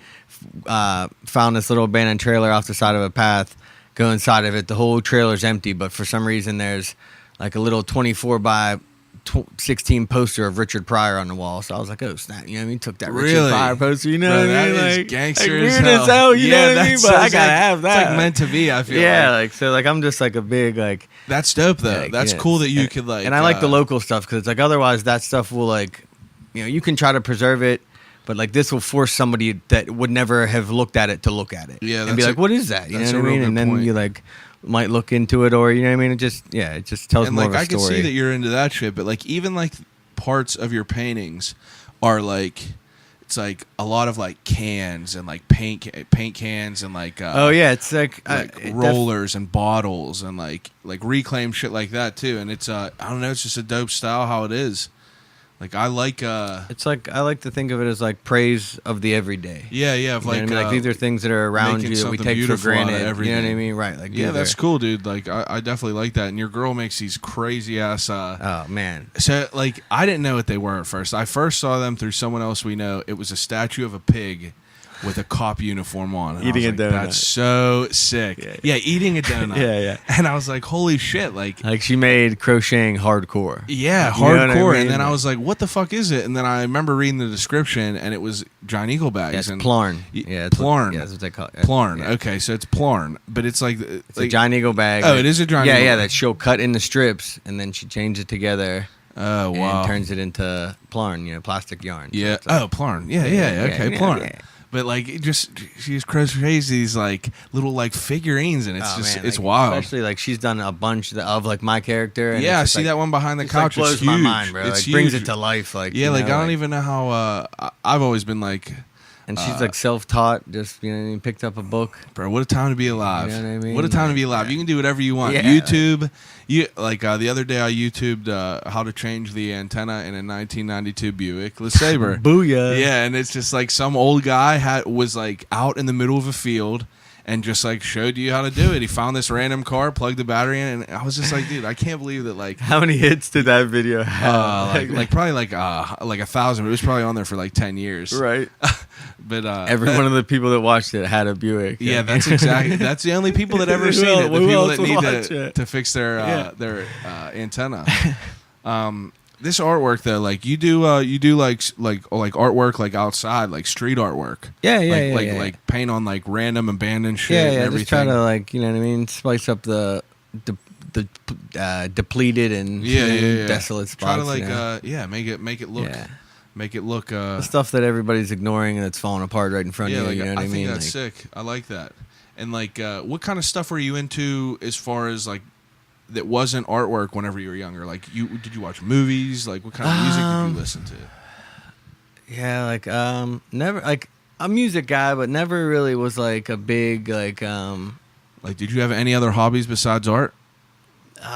found this little abandoned trailer off the side of a path. Go inside of it, the whole trailer's empty, but for some reason there's like a little 24 by 16 poster of Richard Pryor on the wall. So I was like, oh snap, you know what I mean? Took that Richard Pryor poster, you know what I mean? That is like gangster like, as weird hell. You know what I mean? But I gotta have that. It's like meant to be, I feel like so like I'm just like a big like. That's dope though. Like, that's cool that you could like. And I like the local stuff because it's like otherwise that stuff will like, you know, you can try to preserve it, but like this will force somebody that would never have looked at it to look at it. Yeah, and be like, what is that? You know what I mean? And then you like might look into it, or you know what I mean? It just tells and more like of a I story. can see that you're into that shit, but like even like parts of your paintings are like, it's like a lot of like cans and like paint cans and like it's like rollers and bottles and like reclaimed shit like that too. And it's I don't know, it's just a dope style how it is. Like I like it's like I like to think of it as like praise of the everyday. Of you know what I mean? Like these are things that are around you that we take for granted. You know what I mean? Right? Like that's cool, dude. Like I definitely like that. And your girl makes these crazy ass. Oh man! So like I didn't know what they were at first. I first saw them through someone else we know. It was a statue of a pig with a cop uniform on. And eating I a was donut. That's so sick. Yeah, eating a donut. yeah. And I was like, holy shit! Like she made crocheting hardcore. Yeah, you know hardcore. what I mean? And then I was like, what the fuck is it? And then I remember reading the description, and it was giant eagle bags. It's and plarn. Plarn. That's what they call it. Plarn. Yeah. Okay, so it's plarn, but it's like it's a giant eagle bag. Oh, it is a giant eagle bag. That she'll cut into strips, and then she changes it together. Oh, wow. And turns it into plarn, plastic yarn. Yeah. So like, plarn. Yeah. Okay, plarn. Yeah. But like, she just crochets these like little like figurines, and it's it's like, wild. Especially like she's done a bunch of like my character. And I see that one behind the couch. Like, blows it's huge. my mind, bro. It's like, brings it to life. Like I don't even know how. I've always been like. And she's like self-taught, just picked up a book. Bro, what a time to be alive! You know what I mean? What a time to be alive! You can do whatever you want. Yeah, YouTube, the other day I YouTubed how to change the antenna in a 1992 Buick LeSabre. Booyah! Yeah, and it's just like some old guy was like out in the middle of a field and just like showed you how to do it. He found this random car, plugged the battery in, and I was just like, dude, I can't believe that. Like, how many hits did that video have? Probably like 1,000. But it was probably on there for like 10 years, right? But every one of the people that watched it had a Buick. Yeah, that's the only people that ever seen it. The people that need to fix their antenna. This artwork though, like you do like artwork like outside, like street artwork. Like paint on like random abandoned shit. Yeah, and everything. Just try to like you know what I mean, spice up the depleted and desolate spots. Try to like make it look. Yeah. Make it look the stuff that everybody's ignoring and that's falling apart right in front of you. You know what I mean? I think that's sick. I like that. And like, what kind of stuff were you into as far as like that wasn't artwork whenever you were younger? Like, did you watch movies? Like, what kind of music did you listen to? Yeah, like never like a music guy, but never really was like a big like. Did you have any other hobbies besides art?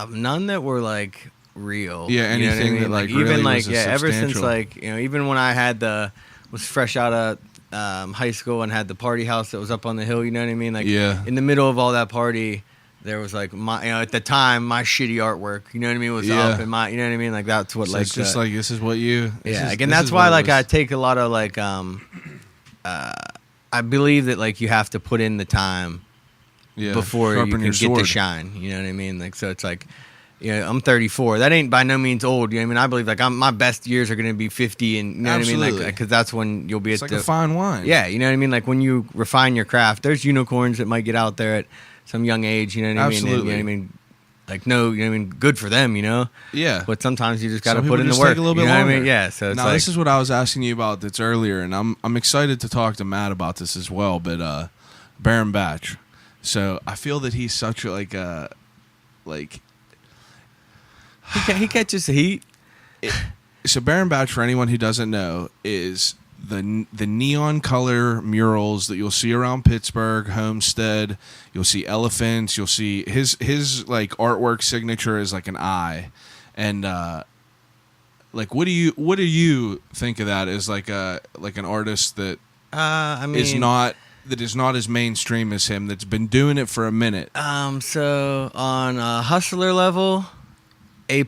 None that were like. Real, anything that like even really like was ever since like even when I was fresh out of high school and had the party house that was up on the hill, you know what I mean? Like in the middle of all that party, there was like my at the time my shitty artbelieve you know what I mean was up and my you know what I mean like that's what so like it's just like this is what you and that's why like I take a lot of like I believe that like you have to put in the time before you can get to shine, you know what I mean? Like so it's like. Yeah, I'm 34. That ain't by no means old. You know what I mean? I believe like my best years are going to be 50, and you know what I mean? Like because that's when you'll be it's like a fine wine. Yeah, you know what I mean? Like when you refine your craft, there's unicorns that might get out there at some young age. You know what I mean? And, you know what I mean? Like, no, you know what I mean, good for them, you know. Yeah. But sometimes you just got to Some put people in the just work. take a little bit you know longer. what I mean? Yeah. So it's Now, like, this is what I was asking you about that's earlier, and I'm excited to talk to Matt about this as well. But Baron Batch, so I feel that he's such a like he catches the heat. So Baron Batch, for anyone who doesn't know, is the neon color murals that you'll see around Pittsburgh, Homestead. You'll see elephants. You'll see his like artwork signature is like an eye, and like what do you think of that as like an artist that I mean, is not as mainstream as him, that's been doing it for a minute? So on a hustler level, A+.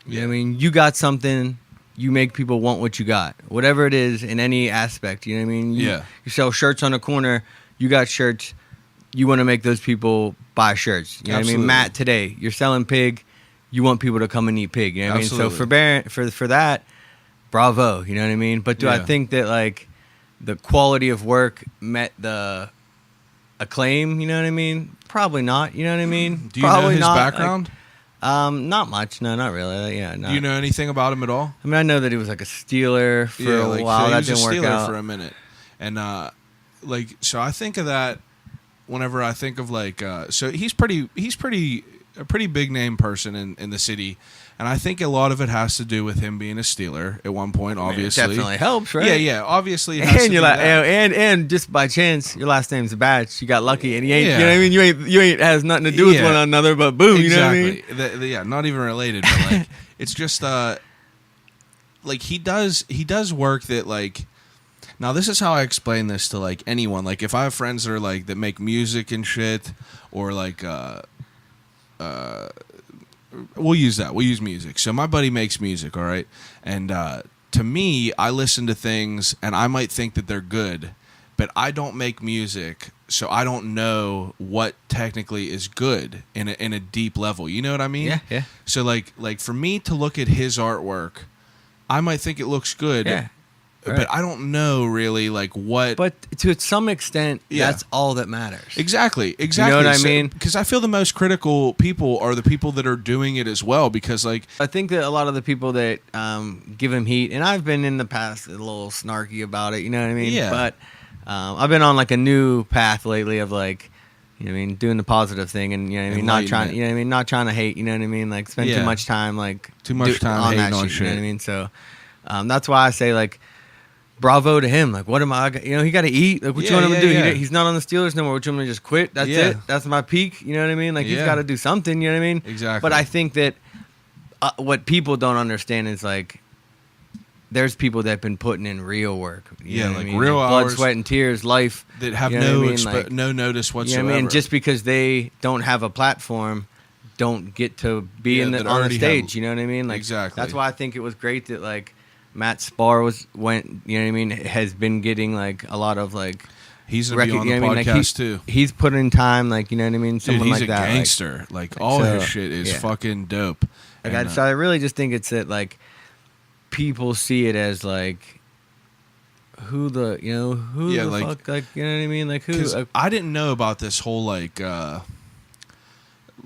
Yeah. I mean, you got something, you make people want what you got, whatever it is in any aspect. You know what I mean? You sell shirts on the corner. You got shirts. You want to make those people buy shirts. You know what I mean? Matt, today you're selling pig. You want people to come and eat pig. You know what I mean? So for Baron, for that, bravo. You know what I mean? But do I think that like the quality of work met the acclaim? You know what I mean? Probably not. You know what I mean? Do you know his background? Not much. No, not really. Yeah. No. Do you know anything about him at all? I mean, I know that he was like a Steeler for a while. So that he was didn't a work Steeler out for a minute, and so I think of that whenever I think of like, so he's a pretty big name person in the city, and I think a lot of it has to do with him being a Steeler at one point. Obviously, it definitely helps, right? Yeah. Obviously, it has And to be that. and just by chance, your last name's Batch. You got lucky, and he ain't. You know what I mean? You ain't has nothing to do with one another, but boom. Exactly. You know what I mean? Yeah, not even related, but like it's just like he does work that like. Now this is how I explain this to like anyone. Like if I have friends that are like that make music and shit, or like we'll use that. We'll use music. So my buddy makes music, all right? And to me, I listen to things and I might think that they're good, but I don't make music, so I don't know what technically is good in a deep level. You know what I mean? Yeah. So like for me to look at his artwork, I might think it looks good. Yeah. But I don't know really like what. But to some extent, that's all that matters. Exactly. You know what I mean? Because I feel the most critical people are the people that are doing it as well. Because like I think that a lot of the people that give him heat, and I've been in the past a little snarky about it. You know what I mean? Yeah. But I've been on like a new path lately of like, you know what I mean, doing the positive thing, and you know what I mean, not trying, you know what I mean, not trying to hate. You know what I mean? Like spend too much time like time hating that on shit. You know shit. what I mean? So that's why I say like. Bravo to him. Like, what am I? You know, he got to eat. Like, what you want him to do? Yeah. He's not on the Steelers no more. What you want him to just quit? That's it. That's my peak. You know what I mean? Like, he's got to do something. You know what I mean? Exactly. But I think that what people don't understand is like, there's people that've been putting in real work. You know what like I mean? real blood, hours sweat, and tears, life that have you know no what I mean? Like, no notice whatsoever. You know what I mean? Just because they don't have a platform, don't get to be on the stage. You know what I mean? Like, exactly. That's why I think it was great that like. Matt Spar went, you know what I mean, has been getting like a lot of like he's gonna be on the podcast too. He's put in time, like, you know what I mean, someone he's like that. He's a gangster. Like all his shit is fucking dope. Like so I really just think it's that like people see it as like who the like, fuck, like, you know what I mean, like who. I didn't know about this whole like I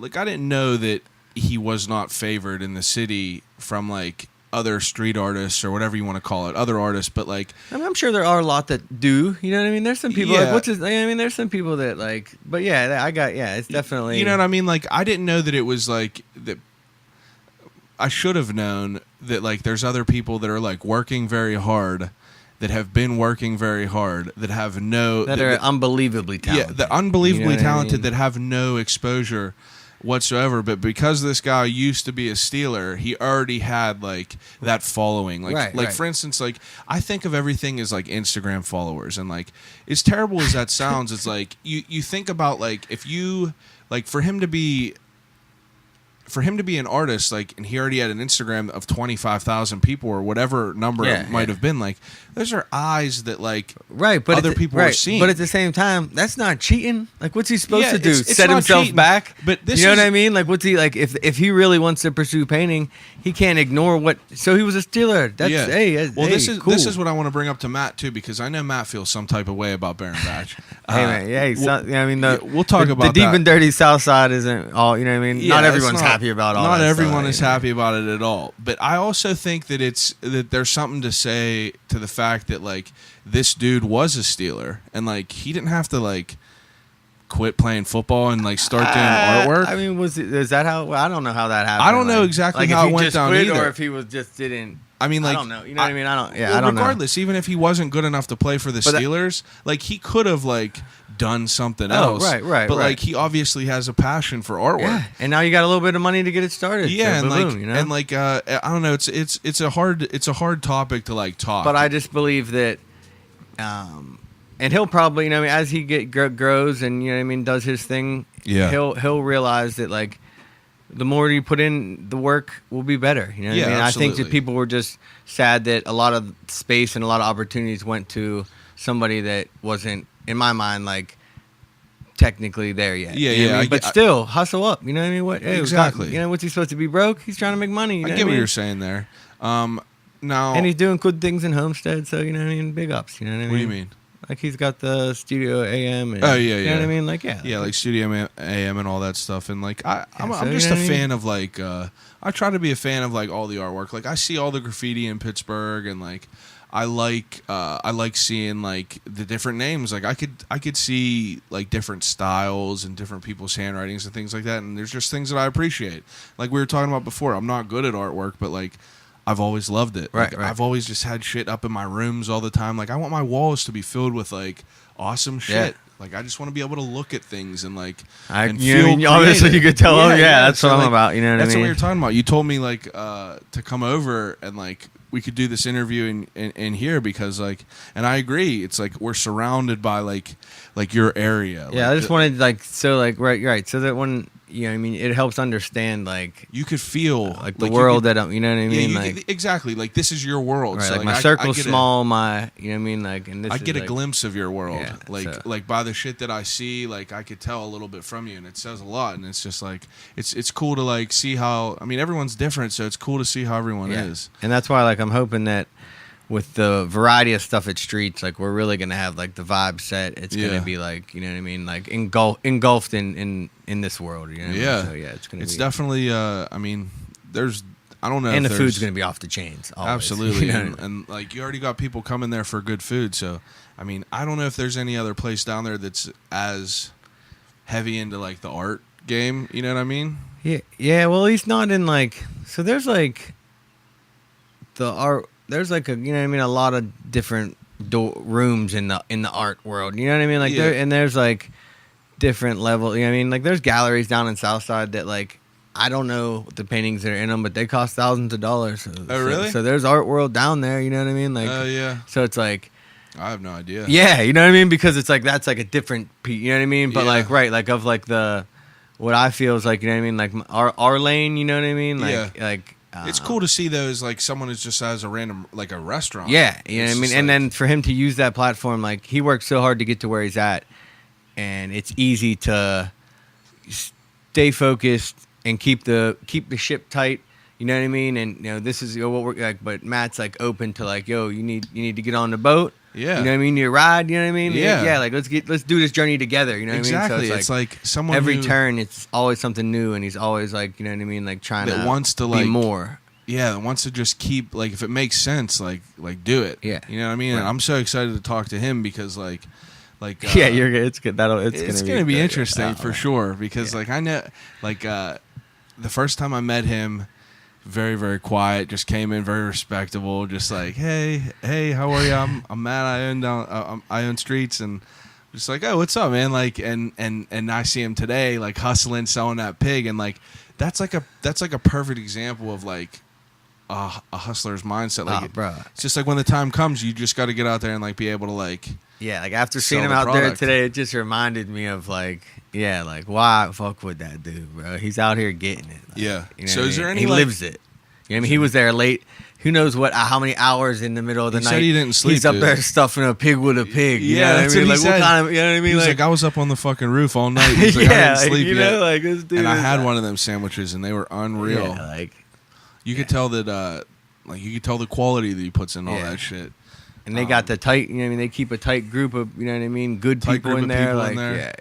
didn't know that he was not favored in the city from like other street artists or whatever you want to call it, other artists, but like I mean, I'm sure there are a lot that do. You know what I mean? There's some people like what's his? I mean, there's some people that like, but it's definitely. You know what I mean? Like I didn't know that it was like that. I should have known that like there's other people that are like working very hard, that have been working very hard, that have that are unbelievably talented. Yeah, that unbelievably talented, I mean? that have no exposure whatsoever, but because this guy used to be a Steeler, he already had like that following. Like for instance, like I think of everything as like Instagram followers, and like as terrible as that sounds, it's like you think about like if you like for him to be for him to be an artist, like, and he already had an Instagram of 25,000 people or whatever number it might have been. Like, those are eyes that like right, but other people are seeing. But at the same time, that's not cheating. Like, what's he supposed to do? It's Set not himself cheating, back? But this you know is, what I mean? Like, what's he like? If he really wants to pursue painting, he can't ignore what. So he was a Steeler. That's Well, hey, cool. this is what I want to bring up to Matt too, because I know Matt feels some type of way about Baron Batch. Hey man, I mean, we'll talk about the deep that. and dirty South Side isn't all. You know what I mean? Yeah, not it's everyone's happy about all. Not that everyone stuff, is happy about it at all. But I also think that there's something to say to the fact that like this dude was a Steeler and like he didn't have to like quit playing football and like start doing artwork. I mean, is that how? I don't know how that happened. I don't know exactly how it went down either. Or if he was just didn't. I mean, like, I don't know. You know what I mean? I don't. Yeah, well, I don't regardless, even if he wasn't good enough to play for the Steelers, like he could have like done something else. Right. But like he obviously has a passion for artwork. Yeah, and now you got a little bit of money to get it started. Yeah, so and boom, you know? I don't know. It's a hard topic to like talk. But I just believe that, and he'll probably, you know, what I mean, as he grows and you know, what I mean, does his thing. Yeah. He'll realize that like the more you put in, the work will be better. You know what I mean? Absolutely. I think that people were just sad that a lot of space and a lot of opportunities went to somebody that wasn't, in my mind, like technically there yet. Yeah, you know what I mean? But still, hustle up. You know what I mean? Exactly. You know, what's he supposed to be broke? He's trying to make money. You know I get what what you're saying there. Now, and he's doing good things in Homestead, so you know what I mean? Big ups. You know what I mean? What do you mean? Like he's got the Studio AM. And, You know what I mean? Like like Studio AM and all that stuff. And like I'm so, just you a know what I fan of like I try to be a fan of like all the artwork. Like I see all the graffiti in Pittsburgh, and like I like seeing like the different names. Like I could see like different styles and different people's handwritings and things like that. And there's just things that I appreciate. Like we were talking about before, I'm not good at artwork, but like I've always loved it. Right, Like, right. I've always just had shit up in my rooms all the time. Like I want my walls to be filled with like awesome shit. Like I just want to be able to look at things and like and you know what I feel mean? Obviously, you creative. could tell. That's So, what I'm like, about. You know what I That's mean? what you're talking about. You told me like to come over and like we could do this interview in here because like, and I agree. It's like we're surrounded by like your area. Yeah, like, I just wanted like so like right so that when you know what I mean it helps understand like you could feel like the you world could- that I'm, you know what I mean you like could- exactly like this is your world. right, So, like my I circle's get small, my you know what I mean like and this I is get a like, glimpse of your world, Yeah, so- like by the shit that I see, like I could tell a little bit from you, and it says a lot. And it's just like it's cool to like see how. I mean, everyone's different, so it's cool to see how everyone is. And that's why like I'm hoping that with the variety of stuff at Streets, like we're really gonna have like the vibe set. It's Yeah. gonna be like you know what I mean, like engulfed in this world. You know what I mean? Yeah. So, it's gonna It's be definitely. I mean, there's. I don't know. and if the there's- food's gonna be off the chains. Always. Absolutely, You know? and like you already got people coming there for good food. So I mean, I don't know if there's any other place down there that's as heavy into like the art game. You know what I mean? Yeah. Well, he's not in like. So there's like the art. There's like a you know what I mean a lot of different rooms in the art world. You know what I mean? Like Yeah. there's like different level. You know what I mean? Like there's galleries down in Southside that like. I don't know the paintings that are in them, but they cost thousands of dollars. Oh, really? So there's art world down there. You know what I mean? Like, Oh yeah. so it's like, I have no idea. yeah, you know what I mean? Because it's like that's like a different, you know what I mean? But Yeah. like, right, like of like the, what I feel is like, you know what I mean? Like our lane, you know what I mean? Like, Yeah. like. It's cool to see those like someone who just has a random like a restaurant. Yeah, you know It's what I mean? just And like- then for him to use that platform, like he worked so hard to get to where he's at, and it's easy to stay focused and keep the ship tight. You know what I mean? And you know this is what we're like. But Matt's like open to like, yo, you need to get on the boat. Yeah. You know what I mean? You ride. You know what I mean? Yeah. Yeah. Like let's do this journey together. You know what exactly. I mean? So it's like someone every who, turn, it's always something new, and he's always like, you know what I mean? Like trying that to wants to be like more. Yeah, that wants to just keep like if it makes sense, like do it. Yeah. You know what I mean? And Right. I'm so excited to talk to him because like Yeah, you're good. It's good. it's gonna be interesting for Oh. sure because like I know like the first time I met him, very very quiet, just came in very respectable, just like hey how are you? I'm Matt. I own Streets and just like oh what's up man like and I see him today like hustling selling that pig and like that's like a perfect example of like a hustler's mindset. Like, bro. it's just like when the time comes, you just got to get out there and like be able to like. Yeah, like after Sell seeing him the out there product. today, it just reminded me of like, yeah, like why fuck with that dude, bro? He's out here getting it. Like, Yeah. You know So what is I there mean? any, He like- lives it. You know what I mean? He was there late. Who knows how many hours in the middle of the He night? said he didn't sleep, He's up dude. there stuffing a pig with a pig. You Yeah, know that's what I mean? what Like he said. what kind of, you know what I mean? He was like, I was up on the fucking roof all night. He's like, I yeah, didn't sleep you yet. know, like this dude. And I is had like- one of them sandwiches, and they were unreal. Yeah, like, You could tell that, like, you could tell the quality that he puts in all Yeah. that shit. and they got the tight. You know what I mean? They keep a tight group of, you know what I mean? Good Tight people group in of there. people Like, in there.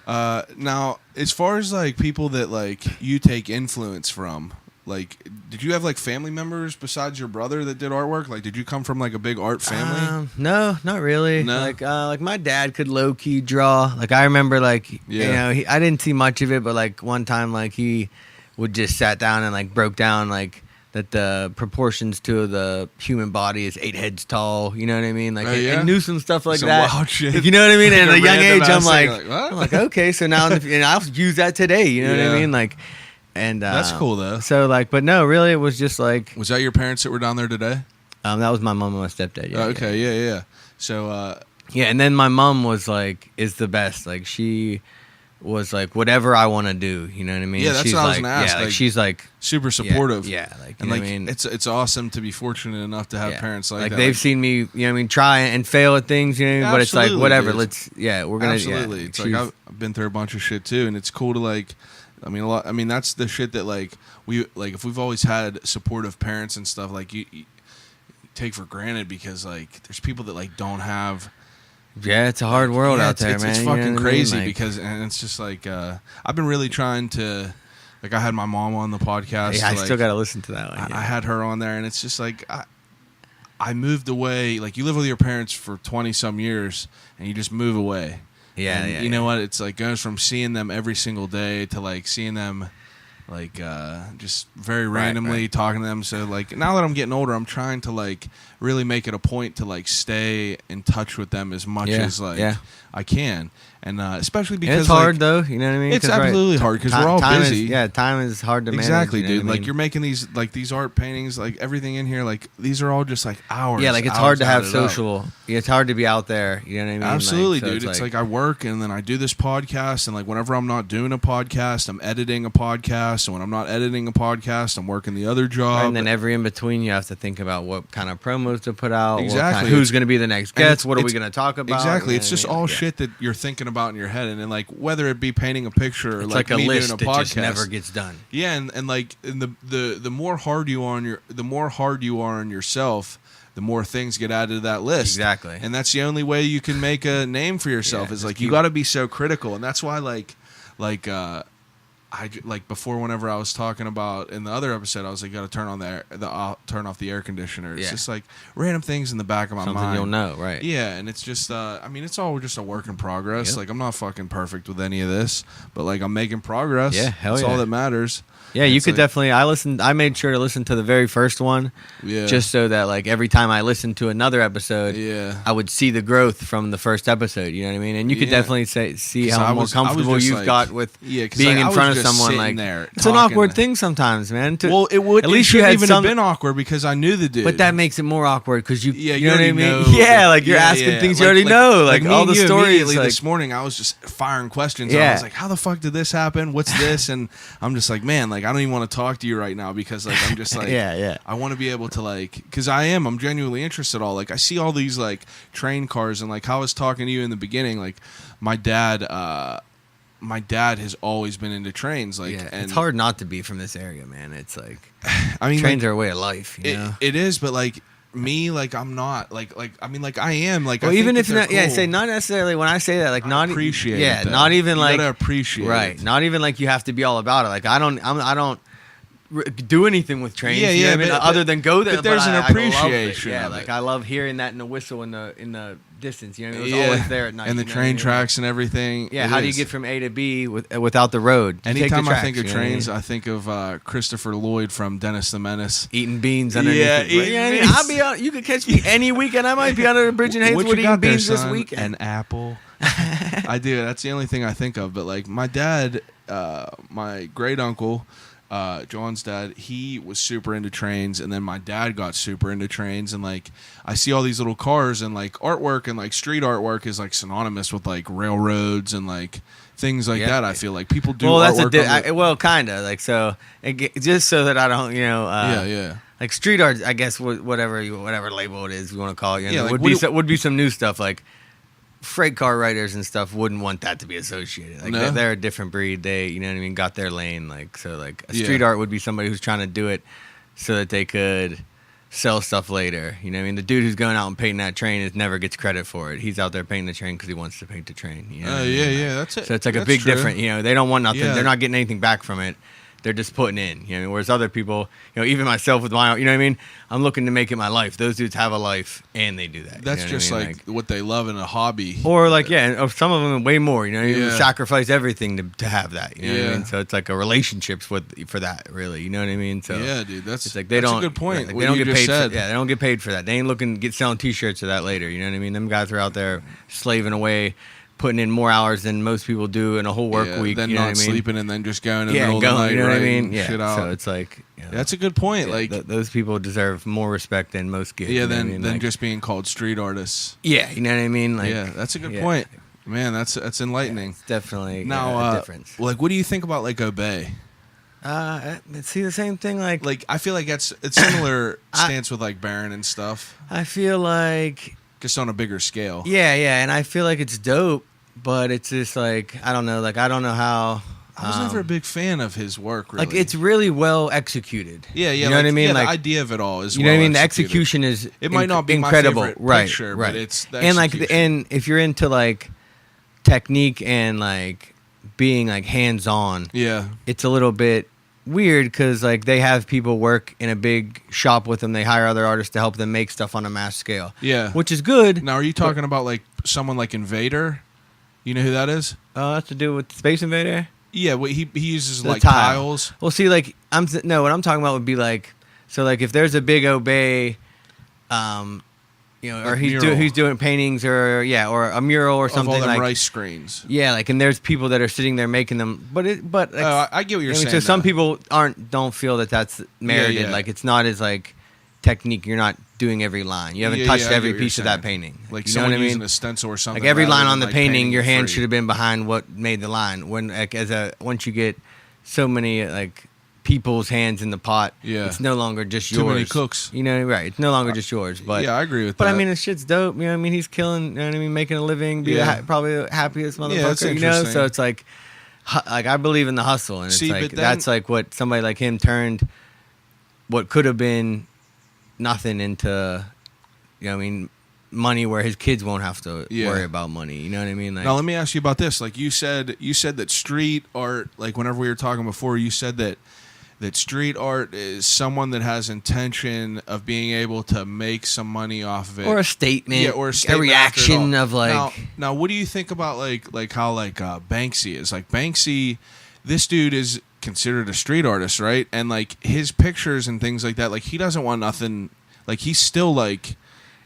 yeah. Now, as far as like people that like you take influence from, like, did you have like family members besides your brother that did artwork? Like, did you come from like a big art family? No, not really. No? Like my dad could low key draw. Like I remember, like you Yeah. know, I didn't see much of it, but like one time, like he would just sat down and like broke down like that the proportions to the human body is 8 heads tall. You know what I mean? Like Oh, yeah? and knew some stuff like Some that. wild shit. Like, you know what I mean? Like And a at a young random age, ass I'm thing, like, what? I'm like, okay, so now and I'll use that today. You know what Yeah. I mean? Like, and That's cool though. So like, but no, really, it was just like Was that your parents that were down there today? that was my mom and my stepdad. Yeah, Oh, okay, yeah. So, Yeah, and then my mom was like, is the best. Like she was like, whatever I want to do. You know what I mean? Yeah, that's she's what I was like, gonna ask, Yeah, like, like, she's like, super supportive. Yeah, like, you and know like what I mean? it's awesome to be fortunate enough to have Yeah. parents like that. they've seen me, you know what I mean, try and fail at things, you know what I mean? But it's like, Absolutely, whatever, dude. we're gonna, Absolutely. yeah. It's like I've been through a bunch of shit too, and it's cool to like. I mean, that's the shit that like we like. If we've always had supportive parents and stuff, like you take for granted because like there's people that like don't have. yeah, it's a hard world Yeah, out there, it's man. you know fucking what I mean? crazy Like, because and it's just like I've been really trying to. Like I had my mom on the podcast. yeah, I like, still gotta listen to that one. I Yeah. had her on there, and it's just like I moved away. Like you live with your parents for 20 some years, and you just move away. Yeah, And yeah. you know what? It's like goes from seeing them every single day to like seeing them like just very randomly right. talking to them. So like now that I'm getting older, I'm trying to like really make it a point to like stay in touch with them as much Yeah, as like yeah. I can, and especially And because it's hard like, though, you know what I mean? It's 'Cause, right, absolutely hard because we're all time busy. Time is hard to manage. Exactly, you know dude. what I Like mean? you're making these art paintings, like everything in here, like these are all just like hours. Yeah, like it's hours hard to have added up. social. Yeah, it's hard to be out there. You know what I mean? Absolutely, Like, so dude. It's like I work and then I do this podcast, and like whenever I'm not doing a podcast, I'm editing a podcast, and when I'm not editing a podcast, I'm working the other job. and then every in between, you have to think about what kind of promos to put out. Exactly. Who's going to be the next And guest? What are we it's- going to talk about? Exactly. You It's know just what I mean? all Yeah. shit that you're thinking about in your head, and then like whether it be painting a picture or It's like like a me list doing a that podcast, just never gets done. Yeah, and like and the more hard you are on yourself, the more things get added to that list. Exactly. And that's the only way you can make a name for yourself Yeah, is just like you keep- got to be so critical, and that's why like before whenever I was talking about in the other episode, I was like, got to turn on turn off the air conditioner. It's Yeah. just like random things in the back of my Something mind. you'll know, right? Yeah, and it's just I mean, it's all just a work in progress. Yep. Like I'm not fucking perfect with any of this, but like I'm making progress. Yeah, hell That's yeah. all that matters. Yeah, you It's could like- definitely. I made sure to listen to the very first one, Yeah. just so that like every time I listened to another episode, Yeah. I would see the growth from the first episode. You know what I mean? And you could Yeah. definitely see 'Cause how I more was- I was comfortable just you've like- got with Yeah, 'cause being I in was front of just someone. sitting Like there it's an talking. awkward thing sometimes, man. Well, it would. At least it you had even some. have been awkward because I knew the dude. But that makes it more awkward because you, Yeah, you know what I already mean? know Yeah, the- like you're yeah, asking yeah. things you already know, like me all and the you stories. immediately Like, this morning, I was just firing questions. Yeah. I was like, "How the fuck did this happen? What's this?" And I'm just like, "Man, like I don't even want to talk to you right now because like I'm just like, yeah. I want to be able to like, because I'm genuinely interested. All like I see all these like train cars and like how I was talking to you in the beginning. Like my dad has always been into trains. Like, Yeah, and it's hard not to be from this area, man. It's like I mean, trains like, are a way of life. You know? it is, but like me, like I'm not like I mean, like I am. Like, Well, I even think if that not, they're yeah, cool. say not necessarily. When I say that, like I not appreciate yeah, it, though. not even You like gotta appreciate right, it. not even like you have to be all about it. Like I don't do anything with trains. Yeah, you know yeah, what I mean? but- other than go there. but there's an I love it. appreciation Yeah, of like it. I love hearing that in the whistle in the distance. You know, it was Yeah. always there at night. and the you know train what I mean? tracks and everything. Yeah, it how do you is. get from A to B without the road? You take the Anytime I tracks, think of you know what I trains, mean? I think of Christopher Lloyd from Dennis the Menace. Eating beans underneath. Yeah, it. eating Yeah, beans. I'll be out. You could catch me any weekend. I might be under a bridge in What Hazelwood you eating got there, beans this son? weekend. An apple. I do. That's the only thing I think of. But like my dad, my great uncle, John's dad, he was super into trains, and then my dad got super into trains, and like I see all these little cars, and like artwork and like street artwork is like synonymous with like railroads and like things like that. I feel like people do. Well, that's artwork well, kind of like so. Just so that I don't, yeah. like street art, I guess whatever label it is you want to call it. Yeah, like, would be some new stuff like freight car writers and stuff wouldn't want that to be associated. Like No? they're a different breed. They, you know what I mean, got their lane. Like so, like a street art would be somebody who's trying to do it so that they could sell stuff later. You know what I mean? The dude who's going out and painting that train never gets credit for it. He's out there painting the train because he wants to paint the train. You know what I mean? Yeah, that's it. So it's like That's a big true. difference. You know, they don't want nothing. Yeah. They're not getting anything back from it. They're just putting in. You know what I mean? Whereas other people, you know, even myself with my, you know what I mean? I'm looking to make it my life. Those dudes have a life and they do that. That's you know just what I mean? like what they love in a hobby. Or like, yeah, or some of them way more. You know, you Yeah. sacrifice everything to have that. You know what I Yeah. mean? So it's like a relationships for that, really. You know what I mean? So Yeah, dude, that's it's like they that's don't. a good point. Like, what they don't you get just paid. said. They don't get paid for that. They ain't looking to get selling T-shirts for that later. You know what I mean? Them guys are out there slaving away, putting in more hours than most people do in a whole work week. Then you know not what I mean? sleeping and then just going in the Yeah, middle of the night, you know what I writing mean? Yeah. shit out. So it's like That's a good point. yeah, like those people deserve more respect than most get. yeah, you know what I than mean? than Like, just being called street artists. yeah, you know what I mean? Like, Yeah, that's a good yeah. point. Man, that's enlightening. It's definitely Now, a difference. like, what do you think about like Obey? See the same thing. Like, I feel like it's similar stance with like Baron and stuff, I feel like just on a bigger scale. yeah, and I feel like it's dope, but it's just like I don't know how. I was never a big fan of his work. Really, Like it's really well executed. yeah, you know like, what I mean. Yeah, Like the idea of it all is you know what I well mean. The executed. execution is It might not be incredible, my favorite right? picture, right. but it's the and like execution. and if you're into like technique and like being like hands on, Yeah, it's a little bit weird because like they have people work in a big shop with them. They hire other artists to help them make stuff on a mass scale. yeah. Which is good. Now, are you talking about like someone like Invader? You know who that is? That's to do with Space Invader. Yeah, well, he uses The like tile. tiles. Well, see, like what I'm talking about would be like, so like if there's a big Obey, or Like he's mural. doing paintings or a mural or Of something all them like rice screens. yeah, like and there's people that are sitting there making them, but like, I get what you're I mean, saying. so some though. people don't feel that that's merited. yeah. Like it's not as like technique. You're not doing every line. You haven't Yeah, touched yeah, I get every what you're piece of that saying. painting. Like you know someone what I using mean? a stencil or something. Like every rather line than, on the like, painting, your it hand free. should have been behind what made the line. When like once you get so many like people's hands in the pot, Yeah. it's no longer just Too yours. many cooks. You know, right? It's no longer just yours. But yeah, I agree with but that. I mean, the shit's dope. You know what I mean? He's killing. You know what I mean? Making a living. Yeah. Probably the happiest motherfucker. Yeah, that's you know, interesting. so it's like I believe in the hustle, and it's See, like but then- that's like what somebody like him turned what could have been nothing into. You know what I mean? Money where his kids won't have to Yeah. worry about money. You know what I mean? Like, Now let me ask you about this. Like you said that street art. Like whenever we were talking before, you said that street art is someone that has intention of being able to make some money off of it, or a statement, yeah, or a statement after it reaction all. of like. Now, what do you think about like how Banksy is? Like Banksy, this dude is considered a street artist, right? And like his pictures and things like that. Like he doesn't want nothing. Like he's still like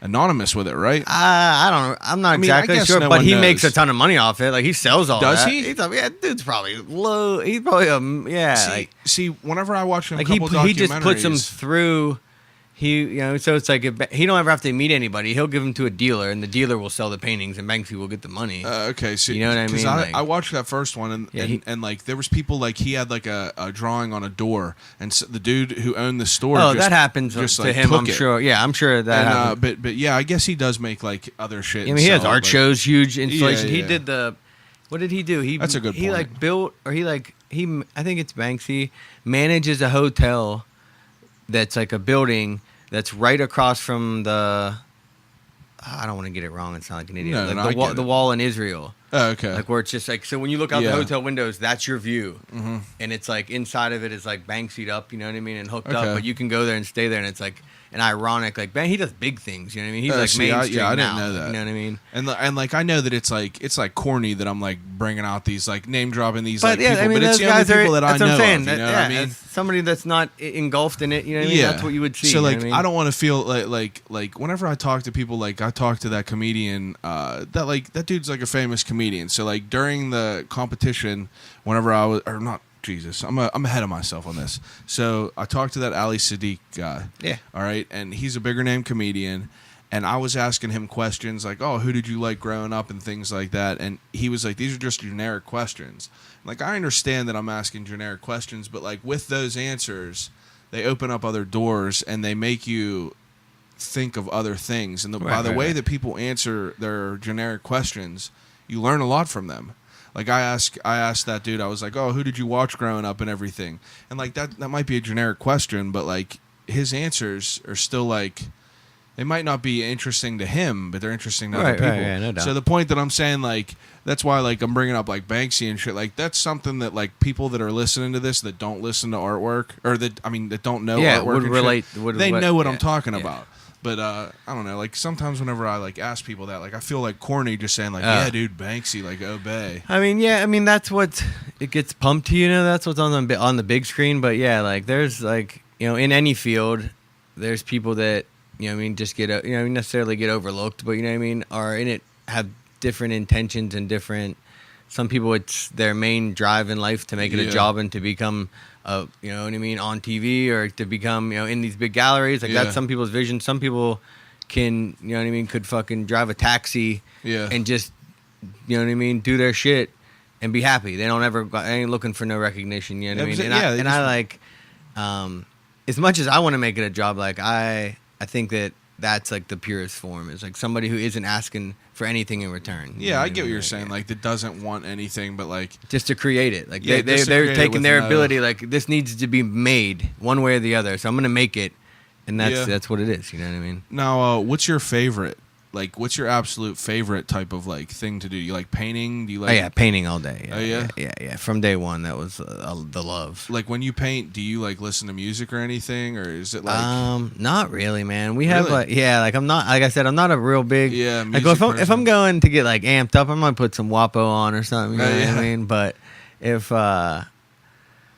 anonymous with it, right? I don't know. I'm not I mean, I exactly guess sure, no but one he knows. makes a ton of money off it. Like he sells all Does that. he? Yeah, dude's probably low. He's probably See, whenever I watch him, like couple he just puts them documentaries- through. So it's like he don't ever have to meet anybody. He'll give them to a dealer, and the dealer will sell the paintings, and Banksy will get the money. Okay, so You know what I 'cause mean? Like- I watched that first one, and Yeah, and like there was people like he had like a drawing on a door, and so the dude who owned the store. Oh, just, that happens just, to like, him. took I'm it. sure. Yeah, I'm sure that And, happens. but yeah, I guess he does make like other shit. I and mean, he has sell it, art but- shows, huge installation. yeah. He did the. What did he do? That's a good He point. like built, or he I think it's Banksy manages a hotel that's like a building that's right across from the. I don't want to get it wrong. It's not like an idiot. No, like no, the I wall, get the it. wall in Israel. Oh, okay. Like where it's just like so when you look out Yeah. the hotel windows, that's your view, Mhm. and it's like inside of it is like Banksy'd up, you know what I mean, and hooked up. Okay. But you can go there and stay there, and it's like an ironic like he does big things, you know what I mean? He's Oh, like see, mainstream I didn't now, know that. You know what I mean? And like I know that it's like corny that I'm like bringing out these like name dropping these But like yeah, people, I mean, but it's those the only guys are. people that I That's know what I'm saying. of. You know yeah, what I mean? as somebody that's not engulfed in it, you know what I mean? Yeah. That's what you would see. So you know like what I I mean? don't want to feel like whenever I talk to people, like I talk to that comedian, that dude's like a famous comedian. So like during the competition, whenever I was or not Jesus, I'm ahead of myself on this. So I talked to that Ali Sadiq guy. Yeah. All right, and he's a bigger name comedian. And I was asking him questions like, oh, who did you like growing up and things like that. And he was like, these are just generic questions. Like, I understand that I'm asking generic questions, but like with those answers, they open up other doors and they make you think of other things. And by the way that people answer their generic questions, you learn a lot from them. Like I asked that dude, I was like, oh, who did you watch growing up and everything? And like that might be a generic question, but like his answers are still like, they might not be interesting to him, but they're interesting to other people. Right, yeah, no doubt. So the point that I'm saying, like, that's why, like, I'm bringing up, like, Banksy and shit. Like, that's something that, like, people that are listening to this that don't listen to artwork, or that don't know artwork would and relate. shit, they know what I'm talking about. But, I don't know, like, sometimes whenever I, like, ask people that, like, I feel like corny just saying, like, yeah, dude, Banksy, like, obey. I mean, that's what, it gets pumped to, that's what's on the big screen. But, yeah, like, there's, like, in any field, there's people that, just get, necessarily get overlooked, but, are in it, have different intentions and different, some people it's their main drive in life to make it a job and to become, on TV or to become, in these big galleries. Like, that's some people's vision. Some people can, could fucking drive a taxi and just, do their shit and be happy. They ain't looking for no recognition, you know what I mean? And I like, as much as I want to make it a job, like, I think that's like the purest form. It's like somebody who isn't asking for anything in return. Yeah, I get what you're saying. Like, that doesn't want anything, but like just to create it. Like they're taking their ability. Like, this needs to be made one way or the other. So I'm gonna make it, and that's what it is. You know what I mean? Now, what's your favorite? Like, what's your absolute favorite type of like thing to do? You like painting? Do you like? Oh yeah, painting all day. Yeah, yeah. From day one, that was the love. Like, when you paint, do you like listen to music or anything, or is it like? Not really, man. We have I'm not, like I said, I'm not a real big music like if I'm going to get like amped up, I might put some WAPO on or something. You know what I mean? But if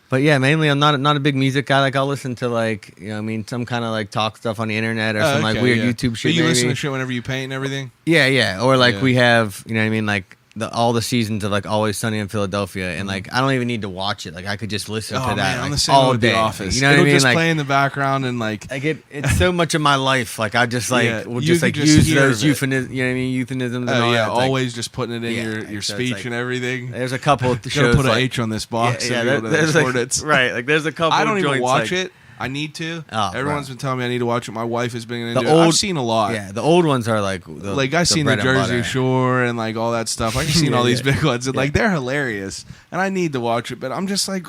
But yeah, mainly I'm not a big music guy. Like, I'll listen to like, some kind of like talk stuff on the internet or some like weird YouTube shit. But you maybe. Listen to shit whenever you paint and everything? Yeah. Or like we have, like all the seasons of like Always Sunny in Philadelphia, and like I don't even need to watch it. Like, I could just listen to that man, like, I'm the same all with day. The Office. You know what I mean? Just like, play in the background and like it's so much of my life. Like, I just like will just like use those euphemisms. You know what I mean? Euphemisms. And all that. Always just putting it in your speech like, and everything. There's a couple of Gotta shows. put an H on this box. There's like, right. Like, there's a couple. I don't of even watch like, it. I need to. Oh, everyone's been telling me I need to watch it. My wife has been into it. I've seen a lot. Yeah, the old ones are like I've seen the Jersey Shore and like all that stuff. I've seen all these big ones and like they're hilarious. And I need to watch it, but I'm just like,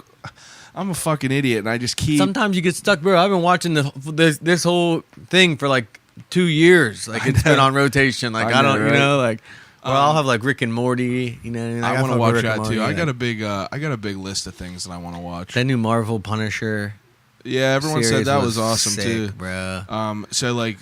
I'm a fucking idiot, and I just keep. Sometimes you get stuck, bro. I've been watching this whole thing for like 2 years. Like, it's been on rotation. Like, I don't, like. Well, I'll have like Rick and Morty. You know what I mean? Like, I want to watch that Morty, too. I got a big list of things that I want to watch. That new Marvel Punisher. Yeah, everyone said that was awesome sick, too, bro. So like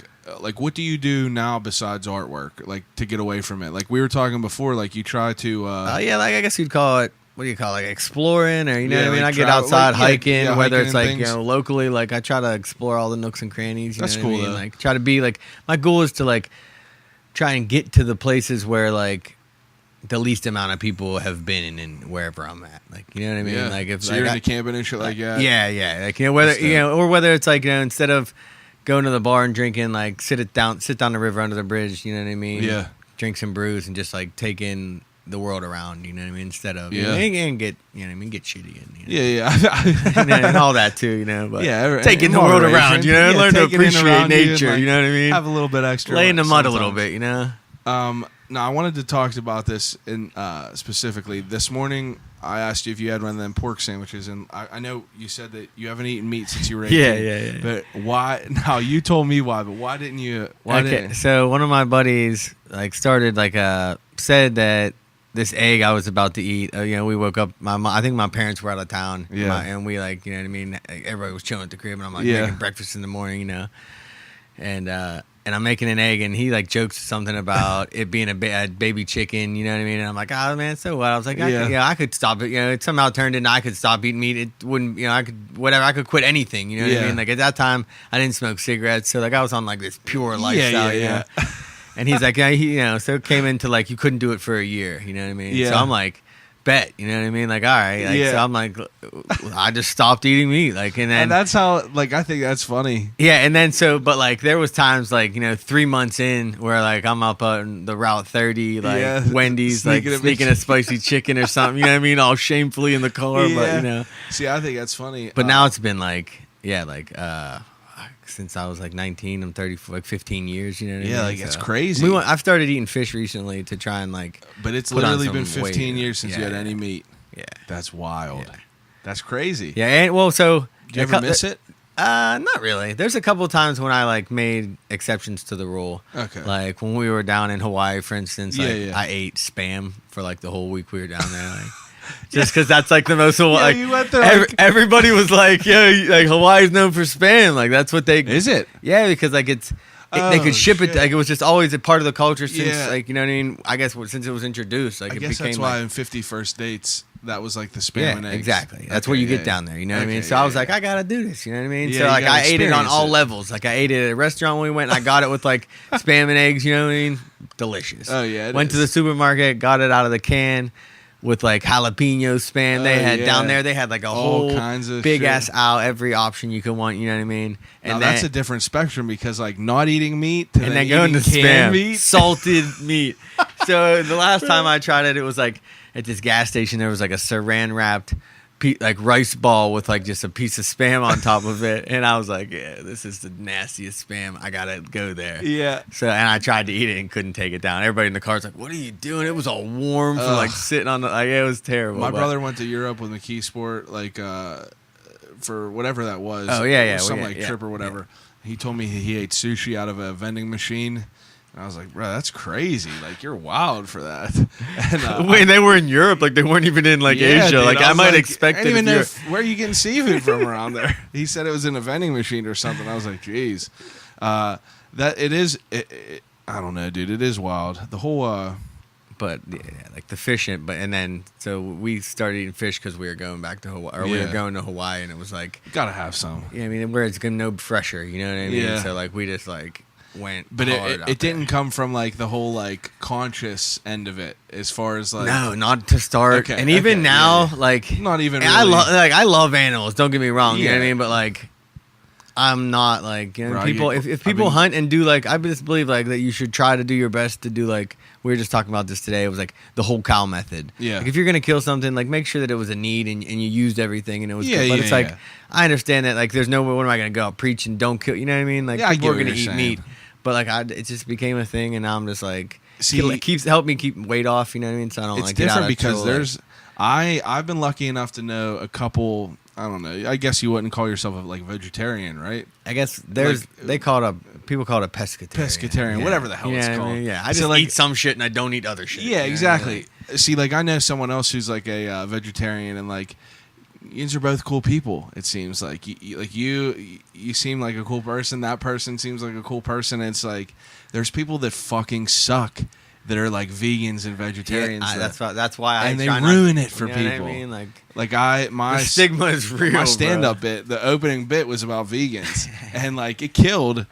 what do you do now besides artwork, like to get away from it? Like we were talking before, like you try to. Like I guess you'd call it. What do you call it? Like exploring, or what I mean? I get outside hiking, whether it's like locally. Like, I try to explore all the nooks and crannies. That's cool. What I mean? Like, try to be like, my goal is to like try and get to the places where like the least amount of people have been and wherever I'm at. Like, you know what I mean? Yeah. Like, if so you're into camping and shit like that. Yeah. Like, whether or whether it's like, instead of going to the bar and drinking, like sit down the river under the bridge. You know what I mean? Yeah. Drink some brews and just like take in the world around. You know what I mean? Instead of and get get shitty and and all that too. But taking the world around. Learn to appreciate nature. Like, you know what I mean? Have a little bit extra. Lay in the mud a little bit. No, I wanted to talk about this in specifically. This morning, I asked you if you had one of them pork sandwiches, and I know you said that you haven't eaten meat since you were 18. Yeah. But why? Now, you told me why, but why didn't you? So one of my buddies started said that this egg I was about to eat. We woke up. I think my parents were out of town. Yeah. And we everybody was chilling at the crib, and I'm making breakfast in the morning. And I'm making an egg, and he jokes something about it being a baby chicken, you know what I mean? And I'm like, oh man, so what? I was like, I could stop it. It somehow turned into I could stop eating meat. It wouldn't, I could quit anything, you know what I mean? Like, at that time, I didn't smoke cigarettes, so I was on this pure lifestyle, you know? And he's like, so it came into you couldn't do it for a year, you know what I mean? Yeah. So I'm bet. You know what I mean? Like, all right. Like, Yeah. So I'm like, I just stopped eating meat. Like, and then And that's how, like, I think that's funny. yeah, and then but like there was times like 3 months in where like I'm up on the Route 30, like Yeah, Wendy's, sneaking like a sneaking a spicy chicken or something. You know what I mean? All shamefully in the car, Yeah. but See, I think that's funny. But now it's been like since I was like 19, I'm 30 for like 15 years. You know what I mean? like, it's crazy. I've started eating fish recently to try and like. But it's put on literally been some 15 weight. years since you Yeah, had yeah. any meat. Yeah. That's wild. Yeah. That's crazy. Yeah, and well, so Do you ever miss it? Not really. There's a couple of times when I like made exceptions to the rule. Okay. Like when we were down in Hawaii, for instance, like Yeah. I ate Spam for like the whole week we were down there. Like, just because that's like the most like you went there, like- everybody was like, yeah, like Hawaii's known for Spam. Like that's what they Is it? Yeah, because like they Oh, could ship it. shit. Like it was just always a part of the culture since Yeah. like you know what I mean. I guess since it was introduced, like I it guess became that's why like, in 50 First Dates, that was like the spam yeah, and eggs. exactly. That's Okay, what you get yeah. down there. You know what I mean? Okay, So yeah, I was like, yeah. I gotta do this. You know what I mean? Yeah, so you like gotta I ate it on experience all it. levels. Like I ate it at a restaurant when we went. And I got it with like spam and eggs. You know what I mean? Delicious. Oh, yeah, it Went to is. the supermarket, got it out of the can with like jalapeno spam. They Oh, had down yeah. there. They had like a All whole kinds of big shit. ass aisle, every option you could want. You know what I mean? Now And that's a then, different spectrum because like not eating meat to and then then going to eating canned spam, meat. salted meat. So the last time I tried it, it was like at this gas station. There was like a saran wrapped, like rice ball with like just a piece of spam on top of it, and I was like, yeah, this is the nastiest spam. I gotta go there. Yeah. So and I tried to eat it and couldn't take it down. Everybody in the car's like, "What are you doing?" It was all warm from like Ugh. sitting on the. Like it was terrible. My but- brother went to Europe with McKee Sport, like for whatever that was. Oh, yeah, It yeah, was some well, like yeah, trip or whatever. He told me he ate sushi out of a vending machine. And I was like, bro, that's crazy. Like, you're wild for that. And, Wait, they were in Europe, like they weren't even in like yeah, Asia. dude, Like I was might like, expect I it. didn't even if know you're- where are you getting seafood from around there. He said it was in a vending machine or something. I was like, geez. That it is, I don't know, dude. It is wild. The whole, But yeah, like the fish, and then so we started eating fish because we were going back to Hawaii, or we Yeah. were going to Hawaii, and it was like, gotta have some. yeah, I mean, where it's gonna no fresher, you know what I mean? Yeah. So like we just like went, But hard it out didn't there. come from like the whole like conscious end of it as far as like No, not to start. Okay, and even okay, now, yeah, yeah. like Not even and I really. I love animals. Don't get me wrong. You know what I Yeah. mean? But like, I'm not like, you know, Bro, people. you- If I people mean- hunt and do like, I just believe like that you should try to do your best to do like we were just talking about this today. It was like the whole cow method. Yeah. Like if you're gonna kill something, like make sure that it was a need and you used everything and it was Yeah, good. But yeah, it's like yeah. I understand that like there's no way. When am I gonna go out preach and don't kill? You know what I mean? Like Yeah, I people get are what gonna you're eat saying. meat, but like it just became a thing, and now I'm just like. See- it keeps help me keep weight off. You know what I mean? So I don't It's like get out different of because trouble, like- there's I've been lucky enough to know a couple. I don't know. I guess you wouldn't call yourself a like vegetarian, right? I guess there's Like, they call it people call it a pescatarian. Pescatarian, whatever the hell You it's know what I called. mean? Yeah, I So, just like- eat some shit and I don't eat other shit. Yeah, you know what I mean? exactly. Like, See, like I know someone else who's like a vegetarian, and like you are both cool people. It seems like you seem like a cool person. That person seems like a cool person. It's like there's people that fucking suck that are like vegans and vegetarians. that's why I and they try not- ruin it for you know what people. I mean? Like Like my the stigma is real. my bro. stand-up bit, the opening bit was about vegans, and like it killed.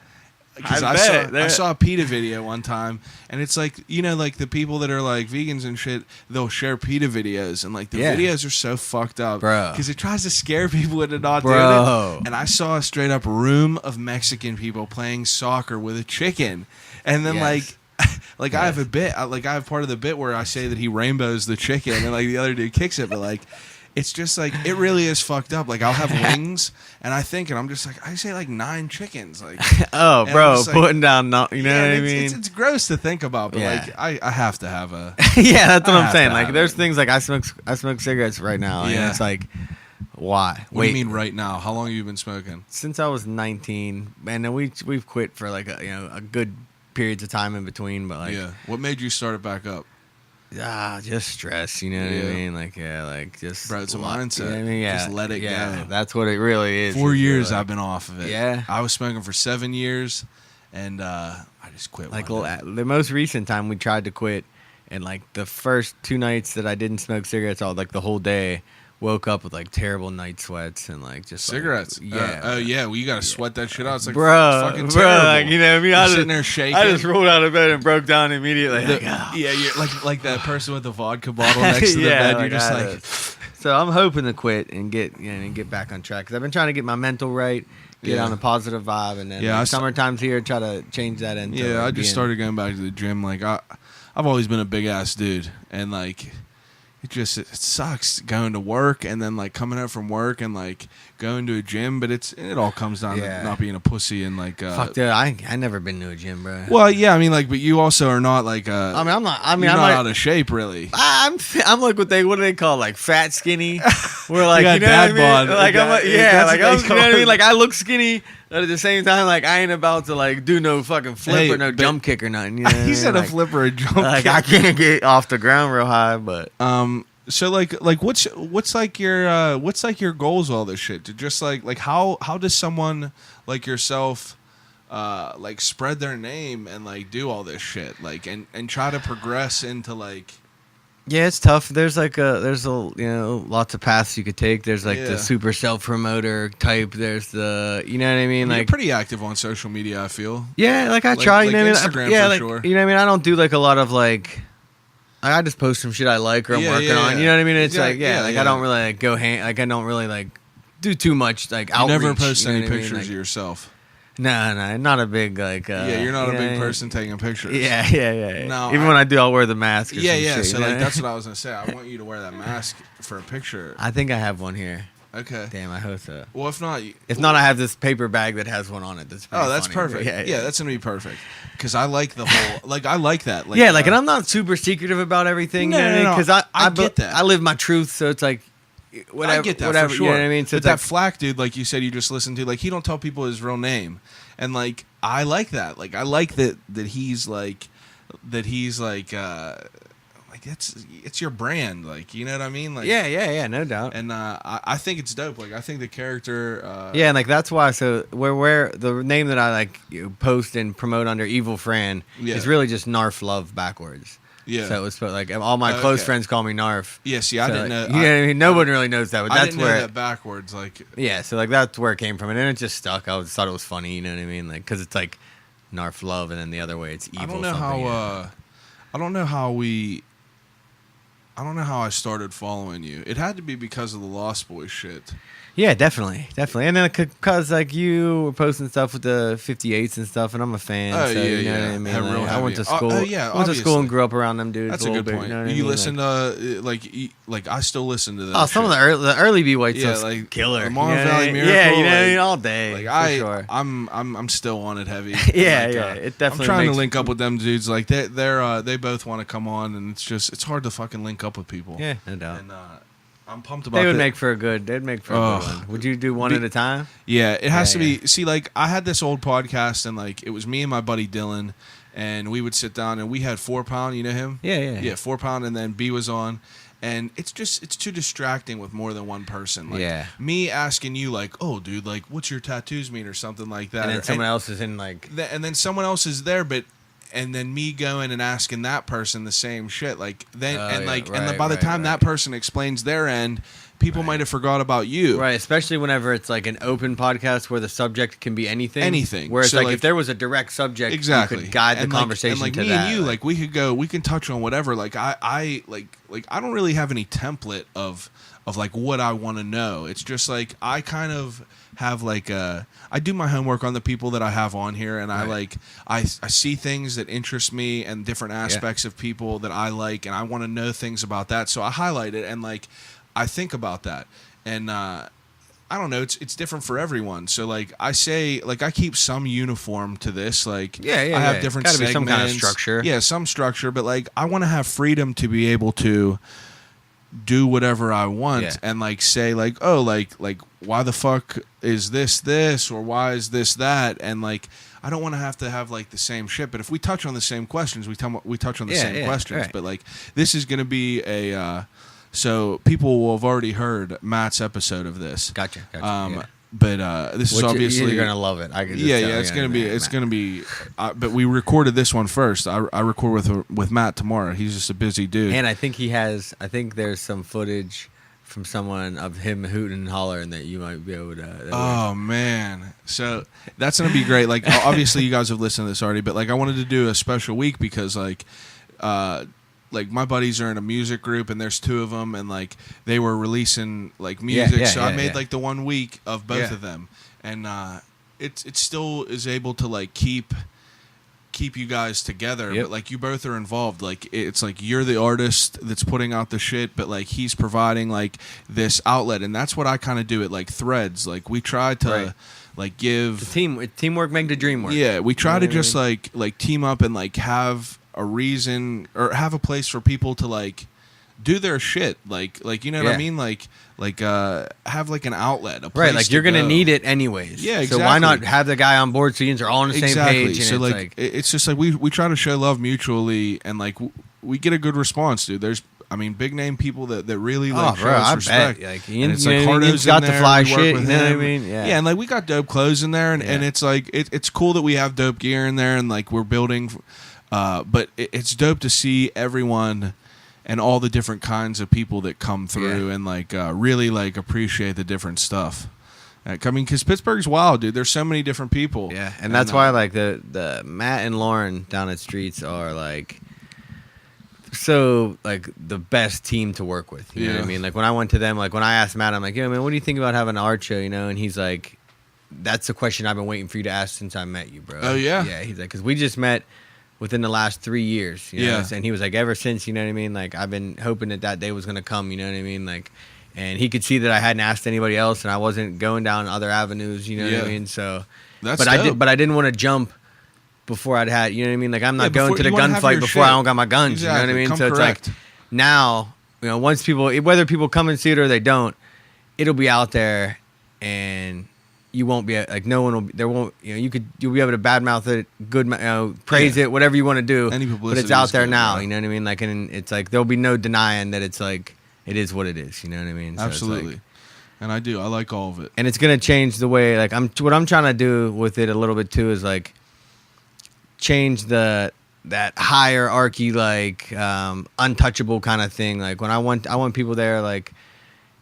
Because I I bet. saw a PETA video one time, and it's like, you know, like the people that are like vegans and shit, they'll share PETA videos, and like the Yeah. videos are so fucked up, Bro. because it tries to scare people into not Bro. doing it. And I saw a straight up room of Mexican people playing soccer with a chicken, and then Yes. like I have a bit, I have part of the bit where I say that he rainbows the chicken, and like the other dude kicks it, but like. It's just like it really is fucked up. Like I'll have wings, and I'm just like I say like 9 chickens. Like Oh, And bro, I'm just like- putting down. You know yeah, what I and mean? it's gross to think about, but Yeah. like I have to have a yeah, that's what I I'm have saying. to Like, have there's it. things like I smoke cigarettes right now, Yeah. and it's like, why? What do you mean right now? How long have you been smoking? Since I was 19, and then we've quit for like a good periods of time in between, but like Yeah. What made you start it back up? just stress. You know what Yeah. I mean? Like like just Bro, it's a luck, mindset. You know what I mean? Yeah, Just let it yeah, go. That's what it really is. 4 It's years like- I've been off of it. Yeah. I was smoking for 7 years, and I just quit. Like one day. the most recent time we tried to quit, and like the first 2 nights that I didn't smoke cigarettes all like the whole day woke up with like terrible night sweats and like just Cigarettes. Like, yeah. Oh yeah. Well, you gotta sweat that shit out. It's like Bro, fucking terrible. like, you know what I mean? You're I sitting just, there shaking. I just rolled out of bed and broke down immediately. The- like, oh. Yeah, you're like that person with the vodka bottle next to the Yeah, bed. You're just I like, So I'm hoping to quit and get back on track because I've been trying to get my mental right, get Yeah. on a positive vibe, and then Yeah, I summertime's here, try to change that into. yeah. I like, just being- started going back to the gym. Like I've always been a big ass dude, and like it sucks going to work and then like coming out from work and like going to a gym, but it all comes down Yeah. to not being a pussy and like Fuck, dude, I never been to a gym, bro. well, yeah, I mean like, but you also are not like I mean, I'm not. I mean, you're I'm not like, out of shape really. I'm like what do they call like fat skinny? Where like You got you know dad what I mean? bod. Like I'm like, yeah, That's like what I'm, they you know what I call mean? it. Like I look skinny, but at the same time, like I ain't about to like do no fucking flip Hey, or no but- jump kick or nothing. You know what I He mean? said like, a flip or a jump Like kick. I can't get off the ground real high, but So like what's like your goals with all this shit? To just like how does someone like yourself like spread their name and like do all this shit like and try to progress into like yeah, it's tough. There's a lots of paths you could take. There's like Yeah. the super self promoter type. There's the you know what I mean? you're Like pretty active on social media, I feel. yeah, like I like- try. You like know what I Instagram mean? Yeah, for like sure. you know what I mean. I don't do like a lot of like. I just post some shit I like or I'm Yeah, working yeah, on. yeah. You know what I mean? It's like Yeah, like yeah. I don't really like go like I don't really like do too much like You outreach. never post you know any what I mean? pictures Like, of yourself. Nah, not a big like. Yeah, you're not you a know big what I mean? person taking pictures. Yeah. No, Even when I do, I'll wear the mask. Or Yeah, some yeah. shit, So you know like what I that's mean? what I was gonna say. I want you to wear that mask for a picture. I think I have one here. Okay. Damn, I hope so. Well, if not, If not, I have this paper bag that has one on it. That's pretty oh, that's funny. perfect. Yeah, that's gonna be perfect. Because I like the whole, like, I like that. Like, yeah, like, and I'm not super secretive about everything. No, you know what I no, mean? no. Because I get that. I live my truth, so it's like whatever. I get that whatever, for sure. You know what I mean? So but it's that like, Flack dude, like you said, you just listened to, like, he don't tell people his real name, and like I like that. Like I like that he's like it's your brand. Like you know what I mean? Like yeah, no doubt. And I think it's dope. Like I think the character. Yeah, and like that's why. So where the name that I like post and promote under Evolfran Yeah. is really just Narf Love backwards. Yeah. So it was like all my close Okay. friends call me Narf. Yeah. See, I So, didn't know. You know what I mean? Nobody really knows that, but I that's didn't know where. that backwards. Like Yeah, so like that's where it came from, and then it just stuck. I thought it was funny, you know what I mean? Like because it's like Narf Love, and then the other way it's evil. I don't know something, how. yeah. I don't know how we. I don't know how I started following you. It had to be because of the Lost Boys shit. Yeah, definitely. And then because like you were posting stuff with the 58s and stuff, and I'm a fan. Oh, so, yeah, you know yeah. what I mean? Have real Like, I went to heavy- school. yeah, I went to school obviously. and grew up around them dudes. That's a a little good bit, point. You, know what I You mean? listen to like I still listen to that. Oh, some of shit. the early B White Yeah, stuff's like killer. the Mars you know what I Valley mean? Miracle, Yeah, you know what I like- mean? All day. Like for sure. I'm still on it heavy. Yeah, Like, yeah, it definitely I'm trying makes- to link up with them dudes. Like they both want to come on, and it's hard to fucking link up with people. Yeah, no doubt. And I'm pumped about. They'd that. make for a good one. Would you do one Be- at a time? Yeah, it has Yeah, to be. See, like I had this old podcast, and like it was me and my buddy Dylan, and we would sit down, and we had 4 Pound. You know him? Yeah. 4 Pound, and then B was on, and it's too distracting with more than one person. Like, Yeah. Me asking you like, oh, dude, like, what's your tattoos mean or something like that, And then or- someone else is in like. and then someone else is there, but. And then me going and asking that person the same shit, like then Oh, and yeah, like and right, then by the right, time right. that person explains their end, people might have forgot about you. Right, especially whenever it's like an open podcast where the subject can be anything. Anything. Whereas So, like like- if there was a direct subject, Exactly. you could guide the And, conversation and like to me that. and you, like we can touch on whatever. Like I don't really have any template of like what I want to know. It's just like I kind of have like I do my homework on the people that I have on here, and I see things that interest me and different aspects of people that I like, and I want to know things about that. So I highlight it and like I think about that, and I don't know. It's different for everyone. So like I say, like I keep some uniform to this. Like Yeah, I have yeah. different Gotta be segments. some kind of structure. Yeah, some structure. But like I want to have freedom to be able to do whatever I want Yeah. and like say like, oh, like why the fuck is this or why is this that, and like I don't want to have like the same shit. But if we touch on the same questions, we touch on the Yeah, same yeah, questions. right. But like this is going to be a. So people will have already heard Matt's episode of this. Gotcha. Um, yeah. But this is obviously you're gonna love it. I can just yeah, tell yeah. you, It's gonna be. man. It's gonna be. But we recorded this one first. I record with Matt tomorrow. He's just a busy dude. And I think he has. I think there's some footage from someone of him hooting and hollering that you might be able to. Oh man, so that's gonna be great. Like obviously you guys have listened to this already, but like I wanted to do a special week because like my buddies are in a music group and there's 2 of them and like they were releasing like music, so I made like the 1 week of both of them, and it still is able to like keep you guys together, but like you both are involved. Like it's like you're the artist that's putting out the shit, but like he's providing like this outlet, and that's what I kind of do at like Threads. Like we try to like give teamwork make the dream work. Yeah, we try to just like team up and like have a reason or have a place for people to like do their shit. Like you know what I mean? Like have like an outlet, a place right? Like you're gonna need it anyways. Yeah, exactly. So why not have the guy on board so you guys are all on the same page? And so like it's just like we try to show love mutually, and like we get a good response, dude. There's big name people that really like show us respect. Bet. Like and it's like Hardo's got in the there, fly we work shit. with You know what I him. mean? Yeah, and like we got dope clothes in there, and it's like it's cool that we have dope gear in there, and like we're building. But it's dope to see everyone and all the different kinds of people that come through and like really like appreciate the different stuff. I mean, because Pittsburgh's wild, dude. There's so many different people. Yeah, and that's why like the Matt and Lauren down at Streets are like so like the best team to work with. You know what I mean? Like when I went to them, like when I asked Matt, I'm like, yo, man, what do you think about having an art show? You know, and he's like, that's the question I've been waiting for you to ask since I met you, bro. Oh yeah, yeah. He's like, because we just met within the last 3 years. You know? And he was like, ever since, you know what I mean? Like I've been hoping that day was gonna come. You know what I mean? Like, and he could see that I hadn't asked anybody else, and I wasn't going down other avenues. You know what I mean? So, that's dope. I didn't want to jump before I'd had. You know what I mean? Like I'm not going to the gunfight before I don't got my guns. Exactly. You know what I mean? Come so correct. It's like now, you know, once people, whether people come and see it or they don't, it'll be out there, and you won't be like no one will. There won't. You know, you'll be able to badmouth it, praise it, whatever you want to do. But it's out there now. Right? You know what I mean? Like, and it's like there'll be no denying that it's like it is what it is. You know what I mean? So absolutely. Like, and I do. I like all of it. And it's gonna change the way. Like what I'm trying to do with it a little bit too is like change that hierarchy, like untouchable kind of thing. Like when I want people there, like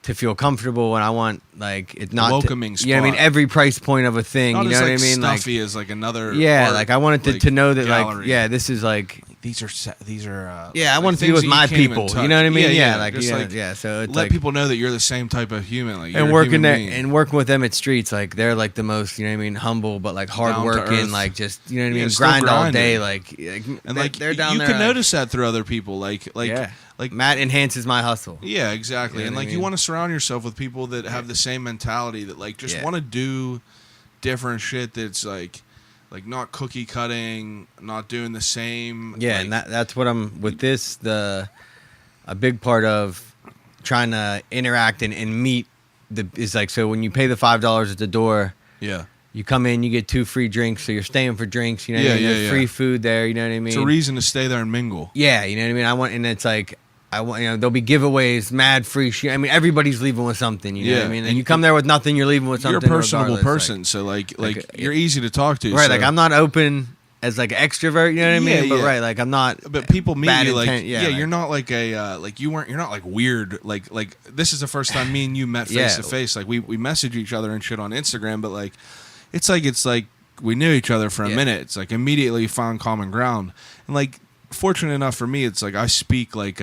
to feel comfortable, and I want like it's not welcoming spot. You know what I mean? Every price point of a thing. Not you know as, what like, I mean? Stuffy like as like another. Yeah, art, like I wanted to know that gallery. like this is like these are. Yeah, I like want to be with my people. You know what I mean? Yeah, like yeah. So it's let like, people know that you're the same type of human. Like and working there and working with them at Streets, like they're like the most, you know what I mean, humble but like hard working, like just you know what I mean, grind all day, like and like they're down there. You can notice that through other people, like Matt enhances my hustle. Yeah, exactly. You know and like you want to surround yourself with people that have the same mentality, that like just want to do different shit. That's like not cookie cutting, not doing the same. Yeah, like, and that's what I'm with this. A big part of trying to interact and meet is like, so when you pay the $5 at the door, you come in, you get 2 free drinks, so you're staying for drinks. You know, there's free food there. You know what I mean? It's a reason to stay there and mingle. Yeah, you know what I mean. And it's like. There'll be giveaways, mad free shit. I mean, everybody's leaving with something. You know what I mean? And you come there with nothing, you're leaving with something. You're a personable person, like, so like you're easy to talk to. Right, so. like I'm not open as like an extrovert. You know what I mean? But right, like I'm not. But people meet you like intent, you're not like a you're not like weird. Like this is the first time me and you met face to face. Like we message each other and shit on Instagram, but like it's like we knew each other for a minute. It's like immediately found common ground, and like fortunate enough for me, it's like I speak like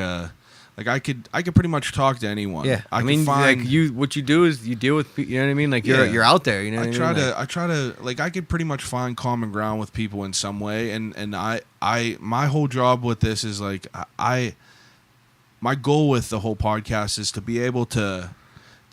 I could pretty much talk to anyone. Yeah, I mean, like what you do is you deal with, you know what I mean? Like you're out there, you know. I try to like I could pretty much find common ground with people in some way, and I my whole job with this is like my goal with the whole podcast is to be able to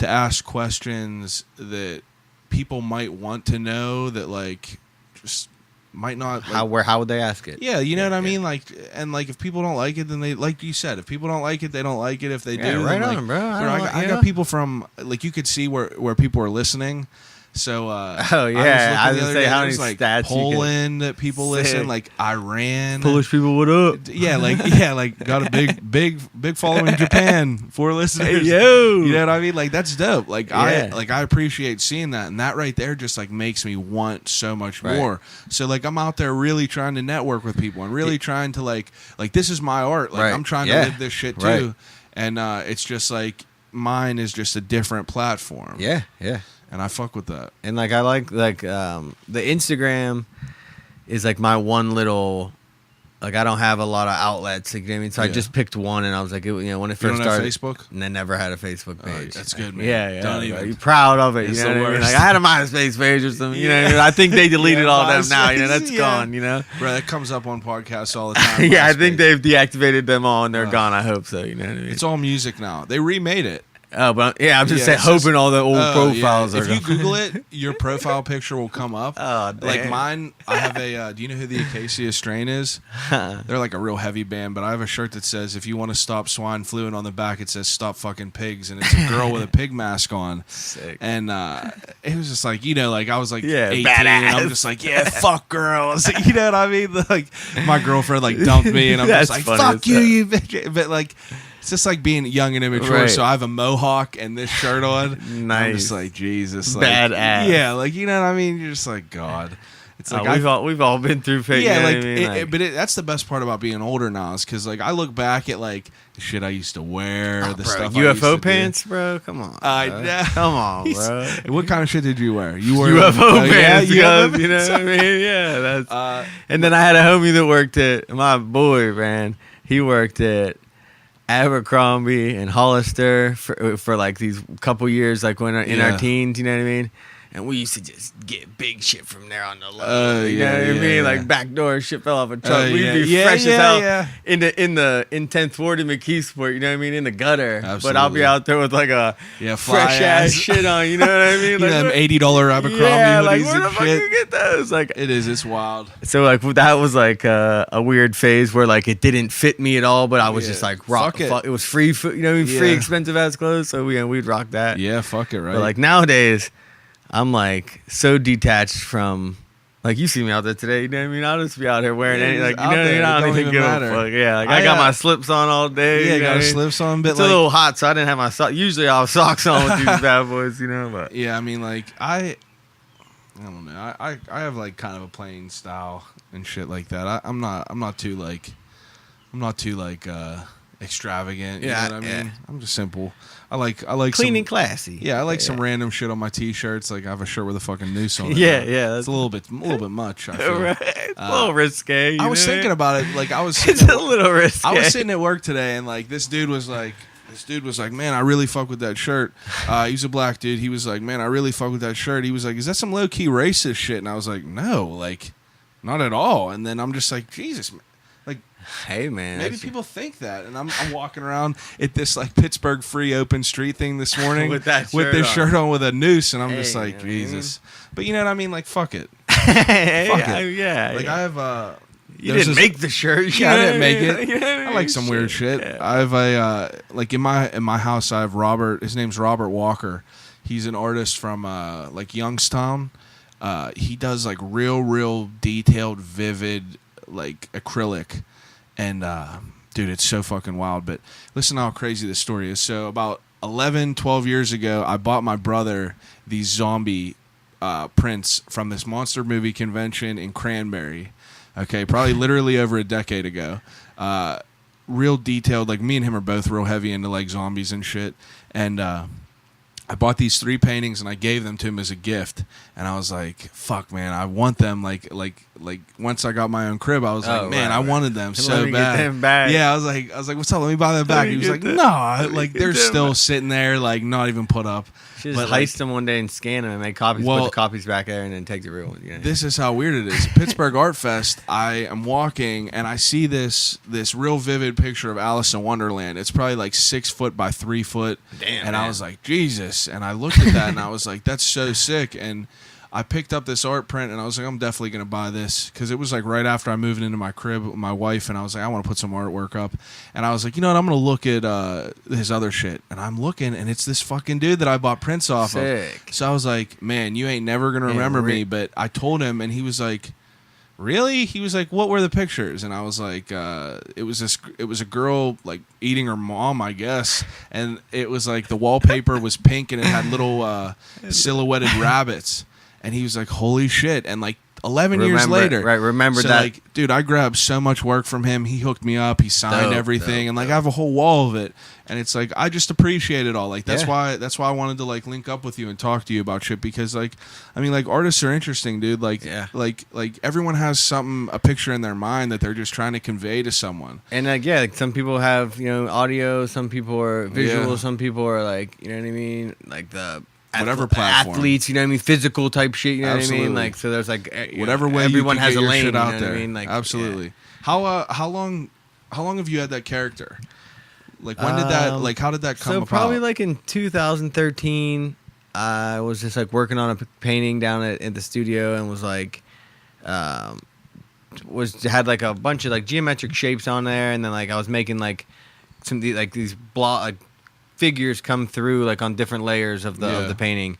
ask questions that people might want to know that like just might not how would they ask it? Yeah, you know what I mean? Like, and like if people don't like it, then they, like you said, if people don't like it, they don't like it. If they do, right then, on, like, bro. I got people from like you could see where people are listening. So oh yeah, I was gonna say how many like stats Poland that people listen, like Iran, Polish people, what up? Yeah, like got a big following in Japan, 4 listeners. Hey, yo, you know what I mean? Like that's dope. Like I appreciate seeing that, and that right there just like makes me want so much more. So like I'm out there really trying to network with people and really trying to like this is my art. Like I'm trying to live this shit too, and it's just like mine is just a different platform. Yeah, yeah. And I fuck with that. And like I like the Instagram is like my one little, like I don't have a lot of outlets. Like, you know what I mean? So I Yeah. just picked one, and I was like, when it You first don't have started, Facebook? and I never had a Facebook page. That's good, man. Yeah, yeah. Don't like, even. you proud of it? It's You know the what I mean? worst. Like I had a MySpace page or something. You know what I mean? I think they deleted Yeah, all them now. You know, MySpace, that's yeah. gone. You know. Bro, that comes up on podcasts all the time. Yeah, I MySpace. think they've deactivated them all, and they're gone. I hope so. You know what I mean? It's all music now. They remade it. Oh, but yeah, I'm just Yeah, saying, it's just- hoping all the old profiles yeah. are If you gone. Google it, your profile picture will come up. Oh, Like damn. mine, I have a. Do you know who the Acacia Strain is? They're like a real heavy band, but I have a shirt that says, "If you want to stop swine flu," and on the back it says, "Stop fucking pigs," and it's a girl with a pig mask on. Sick. And it was just like, like I was like Yeah, 18, and I'm badass. just like, yeah, fuck girls. You know what I mean? Like my girlfriend like dumped me, and I'm just That's like, funny fuck as you, hell. you bitch. But like, it's just like being young and immature. Right. So I have a mohawk and this shirt on. I'm Nice. just like, Jesus, like, Badass. Yeah, like you know what I mean. You're just like, God. It's like we've all been through fake. yeah, you know like, what I mean? but that's the best part about being older now is because like I look back at like the shit I used to wear, the bro, stuff I used to UFO do. pants, bro. Come on, I bro. know. Come on, bro. Hey, what kind of shit did you wear? You wore UFO yeah, pants, UFO you know pants. what I mean? Yeah, that's. And And then I had a homie that worked at my boy, man. He worked at Abercrombie and Hollister for like these couple years, like when in Yeah. our teens. You know what I mean? And we used to just get big shit from there on the low. you yeah, know what I yeah, mean? yeah. Like backdoor shit fell off a truck. We'd yeah. be Yeah, fresh yeah, as hell yeah. in 10th Ward in McKeesport. You know what I mean? In the gutter. But I'll Absolutely. be out there with like a Yeah, fly fresh ass. ass shit on. You know what I mean? You Like, know them what- $80 Abercrombie yeah, hoodies like where the and fuck shit. you get those? Like It is. It's wild. so like that was like a weird phase where like it didn't fit me at all, but I was Yeah. just like rock. Fuck it. It was free, you know, what I mean? Free Yeah. expensive ass clothes. So we'd rock that. Yeah, fuck it, right? But like nowadays, I'm like so detached from. Like you see me out there today, you know what I mean? I'll just be out here wearing Yeah, any, just like you out know what I mean? there. I It don't don't even even give matter. a fuck. Yeah, like I I got my slips on all day. yeah, you know got what I a mean? slips on, but It's like a little hot, so I didn't have my socks. Usually I'll have socks on with these bad boys, you know. But yeah, I mean, like I don't know. I have like kind of a plain style and shit like that. I'm not too extravagant. You Yeah, know what I yeah. mean? I'm just simple. I like clean some, and classy. yeah, I like some random shit on my t-shirts. Like I have a shirt with a fucking noose on it. Yeah, yeah, It's a little bit much. I feel. Right. It's a little risque. you I was know? thinking about it. Like I was. It's sitting a little risque. I was sitting at work today, and like this dude was like, man, I really fuck with that shirt. He's a black dude. He was like, man, I really fuck with that shirt. He was like, is that some low key racist shit? And I was like, no, like, not at all. And then I'm just like, Jesus, man. Like, Hey man, maybe that's- people think that. And I'm walking around at this like Pittsburgh free open street thing this morning With that with shirt this on. shirt on with a noose, and I'm Hey, just like, man. Jesus. But you know what I mean? Like, fuck it. Hey, Fuck it. yeah. Like yeah. I have You there's didn't this- make the shirt. Yeah, I you know didn't what make mean? it. You know what I mean? like some weird shit. Yeah. I have a like in my house. I have Robert. His name's Robert Walker. He's an artist from like Youngstown. He does like real detailed, vivid like acrylic, and dude, it's so fucking wild. But listen to how crazy this story is. So about 11, 12 years ago, I bought my brother these zombie prints from this monster movie convention in Cranberry. Okay, probably literally over a decade ago. Real detailed, like me and him are both real heavy into like zombies and shit. And I bought these 3 paintings and I gave them to him as a gift. And I was like, "Fuck, man, I want them." Like once I got my own crib, I was like, Oh, "Man, right, I right. wanted them Let so me get bad." them back. Yeah, I was like, "What's up? Let me buy them back." me He was get like, them- "No, me like get they're them still back." sitting there, like not even put up." Should just But, like, heist them one day and scan them and make copies. Well, put the copies back there and then take the real ones. You know? This is how weird it is. Pittsburgh Art Fest, I am walking and I see this real vivid picture of Alice in Wonderland. It's probably like 6 foot by 3 foot. Damn, and I man. was like, Jesus. And I looked at that and I was like, that's so sick. And I picked up this art print and I was like, I'm definitely going to buy this. Because it was like right after I moved into my crib with my wife. And I was like, I want to put some artwork up. And I was like, you know what? I'm going to look at his other shit. And I'm looking and it's this fucking dude that I bought prints off Sick. of. So I was like, man, you ain't never going to remember me. But I told him and he was like, really? He was like, what were the pictures? And I was like, it was a girl like eating her mom, I guess. And it was like the wallpaper was pink and it had little silhouetted rabbits. And he was like, holy shit. And like 11 years later. Right, remember so that. Like, dude, I grabbed so much work from him. He hooked me up. He signed everything, and like I have a whole wall of it. And it's like I just appreciate it all. Like that's why I wanted to like link up with you and talk to you about shit, because like I mean like artists are interesting, dude. Like like everyone has a picture in their mind that they're just trying to convey to someone. And like like some people have, you know, audio, some people are visual, some people are like, you know what I mean, like the whatever platform. Athletes, you know what I mean, physical type shit, you know Absolutely. what I mean? Like so there's like whatever way everyone you can has get a your lane, shit out you know there. what I mean? Like Absolutely. How long have you had that character? Like when did that like how did that come about? So probably like in 2013, I was just like working on a painting down at the studio and was like had like a bunch of like geometric shapes on there, and then like I was making like some like these figures come through like on different layers of the painting,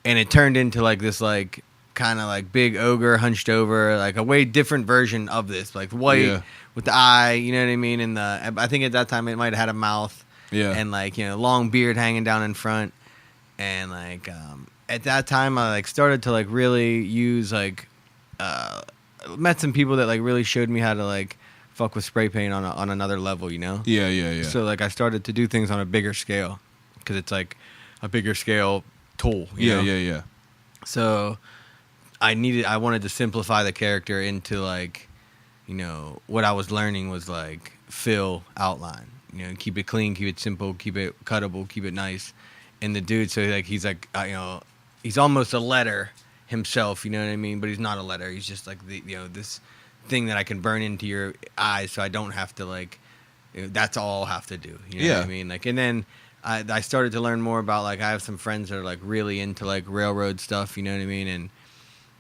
and it turned into like this like kind of like big ogre hunched over, like a way different version of this, like white with the eye, you know what I mean? And I think at that time it might have had a mouth, and like, you know, long beard hanging down in front, and like at that time I like started to like really use like met some people that like really showed me how to like fuck with spray paint on another level, you know? Yeah. So like I started to do things on a bigger scale, because it's like a bigger scale tool. You know? Yeah. So I wanted to simplify the character into like, you know, what I was learning was like fill, outline, you know, keep it clean, keep it simple, keep it cuttable, keep it nice. And the dude, so like he's like, you know, he's almost a letter himself, you know what I mean? But he's not a letter. He's just like the, you know, this thing that I can burn into your eyes, so I don't have to like, you know, that's all I'll have to do. You know what I mean? Like, and then I started to learn more about like I have some friends that are like really into like railroad stuff, you know what I mean? And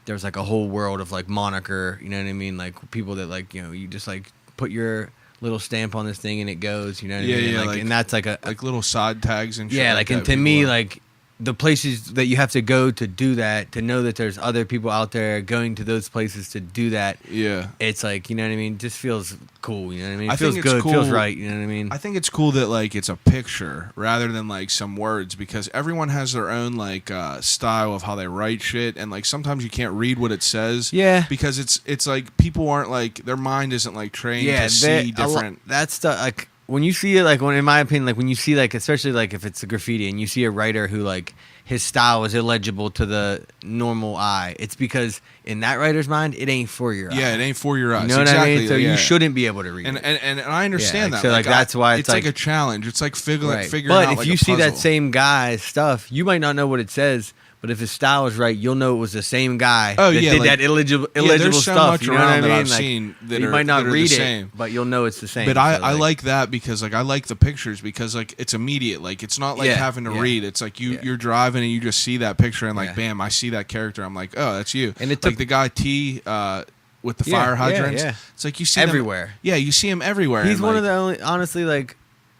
there's like a whole world of like moniker, you know what I mean? Like people that like, you know, you just like put your little stamp on this thing and it goes, you know what I mean? Like, and that's like like little side tags and shit. Yeah, like and to me, like the places that you have to go to do that, to know that there's other people out there going to those places to do that. Yeah. It's like, you know what I mean? It just feels cool, you know what I mean? It feels good, feels right, you know what I mean? I think it's cool that like it's a picture rather than like some words, because everyone has their own like style of how they write shit, and like sometimes you can't read what it says. Yeah. Because it's like people aren't like, their mind isn't like trained to see different. That's the like when you see it, like when, in my opinion, like when you see like, especially like if it's a graffiti and you see a writer who like his style is illegible to the normal eye, it's because in that writer's mind it ain't for your eye. Yeah, it ain't for your eyes. You know what I mean? So you shouldn't be able to read and, it. And I understand that. So like that's why it's like a challenge. It's like figuring out. But if you see that same guy's stuff, you might not know what it says. But if his style is right, you'll know it was the same guy that did that illegible there's so stuff. Much you know what I mean? That I've like, seen that you are, might not that read the it, same. but you'll know it's the same. But I like that because like I like the pictures, because like it's immediate. Like it's not like having to read. It's like you're driving and you just see that picture and like bam, I see that character. I'm like, oh, that's you. And it like the guy T with the fire hydrants. It's like you see everywhere. You see him everywhere. He's one of the only, honestly, like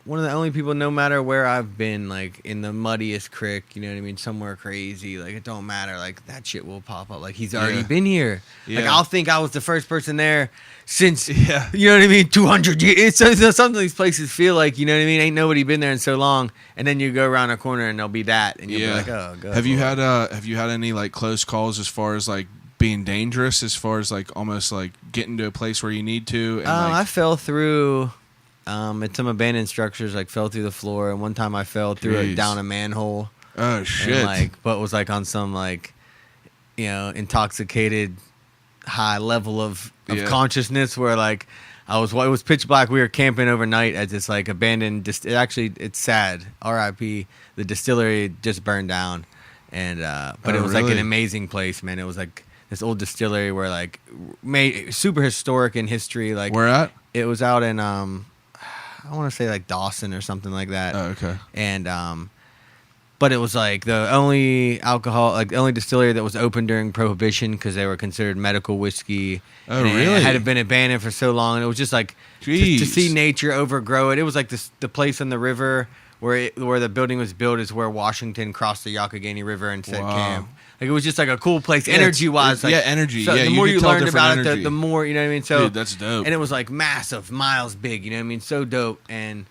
one of the only people, no matter where I've been, like in the muddiest creek, you know what I mean, somewhere crazy, like it don't matter, like that shit will pop up. Like he's already been here. Like I'll think I was the first person there since, you know what I mean, 200 years. Some of these places feel like, you know what I mean, ain't nobody been there in so long, and then you go around a corner and there'll be that, and you'll be like, oh god. Have you had any like close calls as far as like being dangerous, as far as like almost like getting to a place where you need to? And I fell through. At some abandoned structures, like fell through the floor, and one time I fell through down a manhole. Oh shit! And, like, but was like on some like, you know, intoxicated high level of consciousness, where like it was pitch black. We were camping overnight at this like abandoned. It's sad. R.I.P. The distillery just burned down, and but it was like an amazing place, man. It was like this old distillery where like made super historic in history. Like where at? It was out in I want to say like Dawson or something like that. Oh, okay. And but it was like the only only distillery that was open during Prohibition, because they were considered medical whiskey. Oh, really? It had been abandoned for so long, and it was just like to see nature overgrow it. It was like the place on the river where the building was built is where Washington crossed the Youghiogheny River and set camp. Like it was just like a cool place, energy wise. Like, energy. So the more you learned about it, the more, you know what I mean. So, dude, that's dope. And it was like massive, miles big. You know what I mean? So dope. And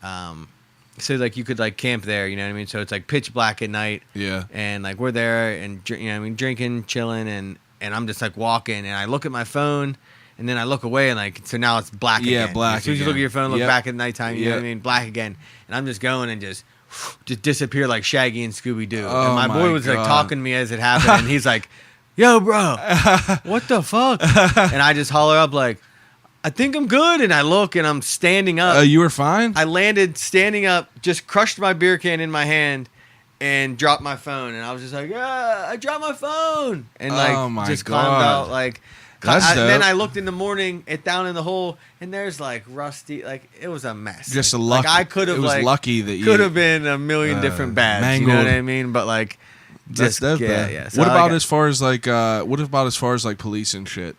so like you could like camp there. You know what I mean? So it's like pitch black at night. Yeah. And like we're there, and you know what I mean, drinking, chilling, and and I'm just like walking, and I look at my phone, and then I look away, and like so now it's black again. Yeah, black As soon as you look at again. your phone, look Yep. back at nighttime. You know what I Yep. mean? Black again, and I'm just going and just disappear like Shaggy and Scooby Doo. Oh, and my boy my was like God. talking to me as it happened, and he's like, "Yo, bro, what the fuck?" And I just holler up like, "I think I'm good," and I look, and I'm standing up. You were fine? I landed standing up, just crushed my beer can in my hand, and dropped my phone. And I was just like, I dropped my phone. And like, Oh my just God. climbed out. Like, That's dope. then I looked in the morning, down in the hole, and there's like rusty. Like, it was a mess. Just like, a luck. Like, I could have It was like lucky that you could have been a million different bads. You know what mangled. I mean? But like, That's just dope, yeah, though. yeah. So What I about got- as far as like police and shit?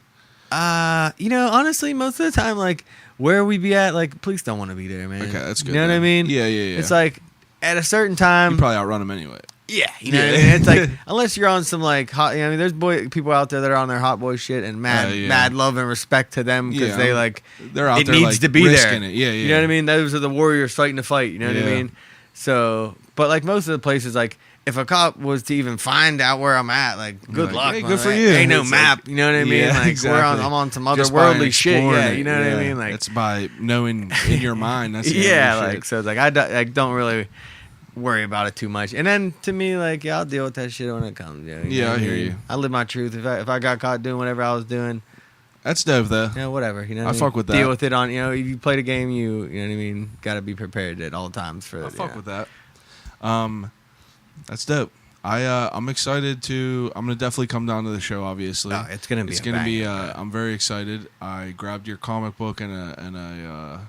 You know, honestly, most of the time, like where we be at, like police don't want to be there, man. Okay, that's good. You know what I then. mean? Yeah. It's like at a certain time. You probably outrun them anyway. Yeah, you know Yeah. what I mean? It's like unless you're on some like hot, you know, I mean, there's people out there that are on their hot boy shit, and mad love and respect to them because Yeah, they like They're out it there needs like to be there. risking it. Yeah. You know what I mean? Those are the warriors fighting the fight. You know what I Yeah. mean? So, but like most of the places, like if a cop was to even find out where I'm at, like good Like, luck. hey, man. good for There you. Ain't no It's map. like- You know what I mean? Yeah, Like exactly. I'm on some Just by otherworldly shit. exploring Yeah, it, you know what I yeah. mean? Like It's by knowing in your mind. That's the yeah, only like shit. so it's like I don't really worry about it too much. And then to me, like I'll deal with that shit when it comes. You know Yeah, what I hear mean? you. I live my truth. If I got caught doing whatever I was doing, That's dope though. you know, whatever. You know, I what mean? fuck with that. Deal with it on. You know, if you play the game, you know what I mean. Got to be prepared at all times for. I fuck with that. That's dope. I'm excited to. I'm gonna definitely come down to the show. Obviously, Oh, it's gonna be. It's a gonna be. banger, bro. I'm very excited. I grabbed your comic book and a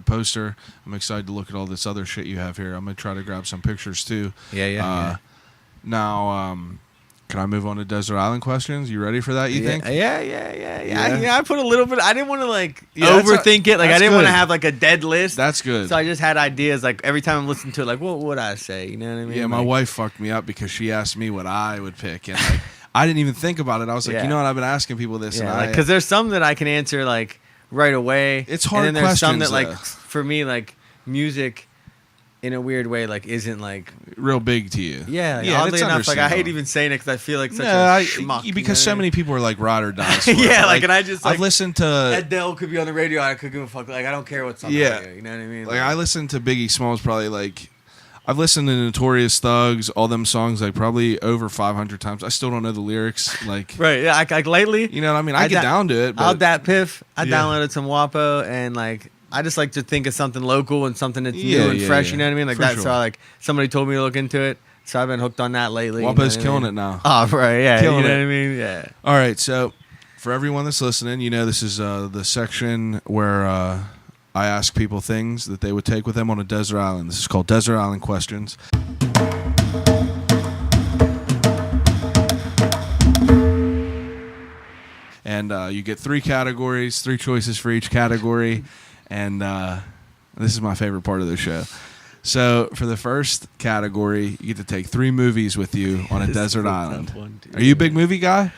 poster. I'm excited to look at all this other shit you have here. I'm gonna try to grab some pictures too. Yeah. Now, can I move on to Desert Island questions? You ready for that? You think? Yeah. Yeah? I put a little bit. I didn't want to like Yeah, that's overthink it. Like I that's didn't want to good. have like a dead list. That's good. So I just had ideas. Like every time I'm listening to it, like what would I say? You know what I mean? Yeah, my Like, wife fucked me up because she asked me what I would pick, and like I didn't even think about it. I was like, Yeah. you know what? I've been asking people this, Yeah, and because there's some that I can answer like right away. It's hard And then there's some that questions, like though. for me like music, in a weird way, like isn't like real big to you. yeah. Like, yeah, oddly it's enough, like I hate understandable. even saying it because I feel like such Yeah, a schmuck. you know because so what I mean? many people are like ride or die. for it. Yeah, like, and I just like I've listened to Adele could be on the radio. I could give a fuck. Like I don't care what's on Yeah. the radio. You know what I mean? like I listened to Biggie Smalls probably like I've listened to Notorious Thugs, all them songs like probably over 500 times. I still don't know the lyrics. Like right. Yeah. Like lately, you know what I mean? I get down to it. I'll But dat piff. I Yeah. downloaded some WAPO and like I just like to think of something local and something that's Yeah, new and yeah, fresh. yeah. You know what I mean? Like For that. sure. So I, like somebody told me to look into it. So I've been hooked on that lately. you know WAPO's what I killing mean? it now. Oh, right. Yeah. Killing you know it. what I mean? Yeah. All right, so for everyone that's listening, you know this is the section where I ask people things that they would take with them on a desert island. This is called Desert Island Questions. And you get 3 categories, 3 choices for each category, and this is my favorite part of the show. So for the first category, you get to take 3 movies with you on a desert island. Are you a big movie guy?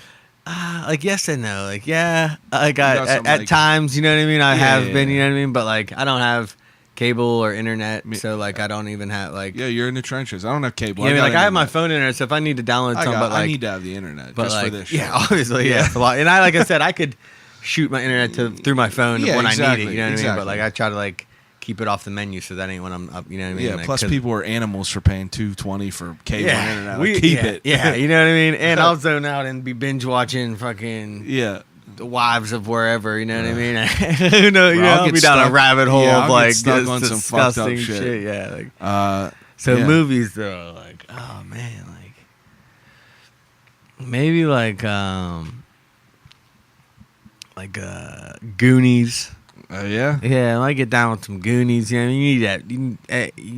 Like yes and no. Like yeah. Like got at some, like- times, you know what I mean. I Yeah, have been. yeah. You know what I mean. But like I don't have cable or internet, Me- so like I don't even have like. Yeah, you're in the trenches. I don't have cable. You know what I mean? got Like I have my internet. phone internet, so if I need to download something, but like I need to have the internet but just like, for this. yeah, shit. obviously, yeah. So, and I, like I said, I could shoot my internet through my phone Yeah, when I exactly, need it. You know what I mean? exactly. But like, I try to like keep it off the menu so that ain't when I'm up. You know what I mean? Yeah. Like, Plus, 'cause- people are animals for paying $220 for cable and internet. Like, we keep yeah, it. Yeah, you know what I mean. And I'll zone out and be binge watching fucking yeah. the wives of wherever. You know what I mean? Who knows? You Bro, know, I'll I'll get be down stuck- a rabbit hole yeah, of I'll get like stuck this on some fucked up disgusting shit. Yeah. Like, so Yeah. movies though, like oh man, like maybe like Goonies. Yeah. Yeah, I might get down with some Goonies. You know, you need that. You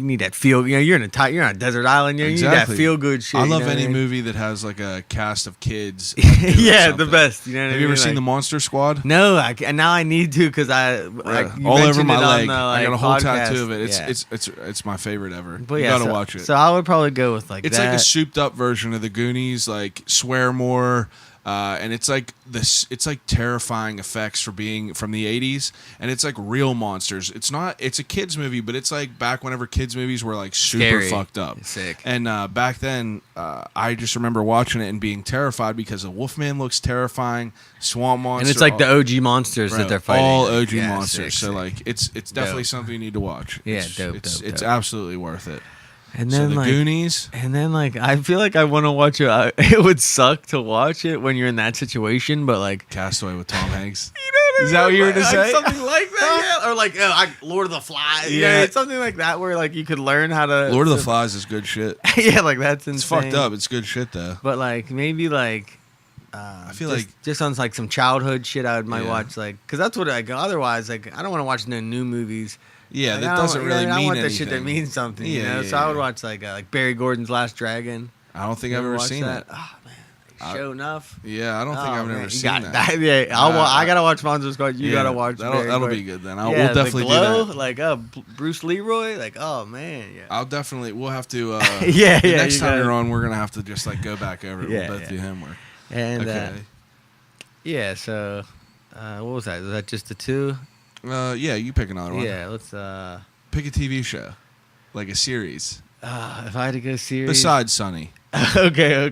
need that feel. You know, you're you're on a desert island. You know, you need Exactly. that feel good shit. I you love know what any mean? movie that has like a cast of kids. like, doing Yeah, the something. best. You know what I Have mean? you ever seen Like- The Monster Squad? No, and now I need to because you all over mentioned my it on leg. the, I got a like, whole podcast. tattoo of it. Yeah. It's my favorite ever. But you yeah, gotta so, watch it. So I would probably go with like It's that. like a souped up version of the Goonies, like swear more, and it's like this. It's like terrifying effects for being from the '80s, and it's like real monsters. It's not. It's a kids movie, but it's like back whenever kids movies were like super Scary. fucked up. Sick. And back then, I just remember watching it and being terrified because the Wolfman looks terrifying. Swamp monster, And it's like the OG monsters that they're fighting. all OG Yeah, monsters. sick, So sick. like it's definitely Dope. something you need to watch. Yeah, it's, dope, It's, dope, it's dope. absolutely worth it. And So then the like, Goonies. and then like, I feel like I want to watch it. It would suck to watch it when you're in that situation, but like, Castaway with Tom Hanks. you know what I Is that what you were mean? to Like say? something like that, yeah. Or like Lord of the Flies. Yeah. Yeah, it's something like that where like you could learn how to. Lord of the Flies is good shit. Yeah, like that's insane. It's fucked up. It's good shit though. But like maybe like. I feel just, like just on like some childhood shit I might Yeah. watch like because that's what I go. Otherwise, like I don't want to watch no new movies. yeah, Like, that I don't- doesn't really I mean want anything. that shit that means something. You Yeah, know, yeah, so I would yeah. watch like Barry Gordon's Last Dragon. I don't think You I've ever watched seen that? it. Oh man, I- show enough. Yeah, I don't think Oh, I've man, never you seen got that. Yeah, I gotta watch Monster Squad. You Yeah, gotta watch. Barry That'll Gordon. be good then. Yeah, We'll definitely the Glow, do that. like Bruce Leroy. Like oh man, yeah. I'll definitely. We'll have to. Yeah, the yeah, next you time gotta- you're on, we're gonna have to just like go back over it. Yeah, We'll both yeah. do homework. And Okay. yeah, so what was that? Was that just the two? Yeah, you pick another one. Yeah, let's Pick a TV show, like a series. if I had to go serious. Besides Sunny. okay.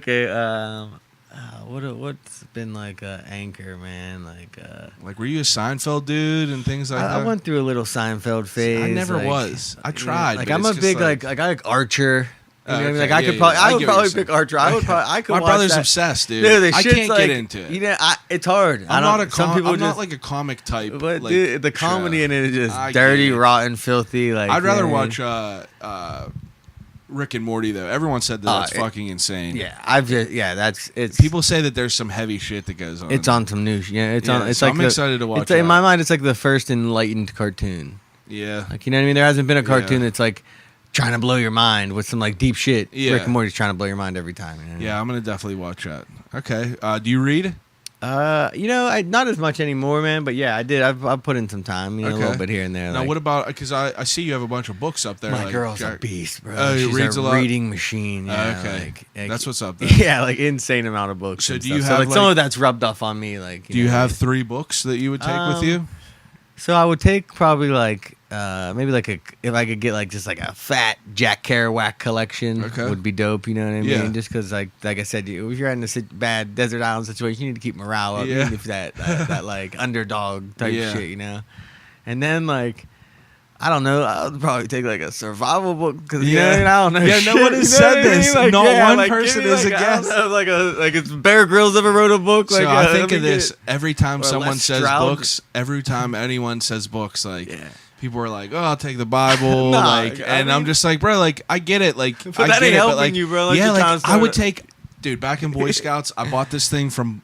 What's been like Anchor, man? Like, were you a Seinfeld dude and things like I that? went through a little Seinfeld phase. I never like, was. I yeah, tried. Like but I'm it's a just big like I like Archer. You know what I mean? Okay, Like I yeah, could yeah, probably, yeah. I I would get what probably you're pick Archer. I could. My watch brother's that. obsessed, dude. Dude, the I shit's can't like, get into it. You know, it's hard. I'm not a some people I'm just, not like a comic type. but like, dude, the comedy show. in it is just I get dirty, it. rotten, filthy. Like I'd rather you know what watch Rick and Morty though. Everyone said that that's fucking insane. I mean? Yeah, that's it's People say that there's some heavy shit that goes on. It's on some new. Yeah, it's Yeah, on. It's so like I'm excited to watch It's, in that. my mind, it's like the first enlightened cartoon. Yeah. Like you know what I mean? There hasn't been a cartoon Yeah. that's like trying to blow your mind with some like deep shit. Yeah. Rick and Morty's trying to blow your mind every time. You know? Yeah, I'm gonna definitely watch that. Okay. Do you read? You know, not as much anymore, man. But yeah, I did. I've put in some time, you know, a little Okay. bit here and there. Now, like, what about? Because I see you have a bunch of books up there. my like girl's a Jack- beast, bro. Oh, he She's reads a a lot? reading machine. Yeah, Okay. like, That's what's up there. Yeah, like insane amount of books. So and do you stuff. have, like some like- of that's rubbed off on me? Like, Do you know, have like- 3 books that you would take with you? So I would take probably like maybe like if I could get like just like a fat Jack Kerouac collection Okay. would be dope. You know what I mean? Yeah. Just because like I said, if you're in a bad desert island situation, you need to keep morale up. Yeah. Even if that like underdog type Yeah. shit, you know. And then like. I don't know. I would probably take like a survival book because you know what I mean? I don't know. Yeah, shit, no one you has know said what I mean? this. Like, Not yeah, one like, person give me, is a like, I don't guest. know, like it's Bear Grylls ever wrote a book. Like So I let think me of get this it. every time Or someone Les says Stroud. books. Every time anyone says books, like Yeah. people are like, "Oh, I'll take the Bible," Nah, like, I and I'm mean- just like, "Bro, like, I get it, like, But I that get ain't it, helping but like, you, bro. Like, yeah, you're like, trying to I would start take, dude, back in Boy Scouts, I bought this thing from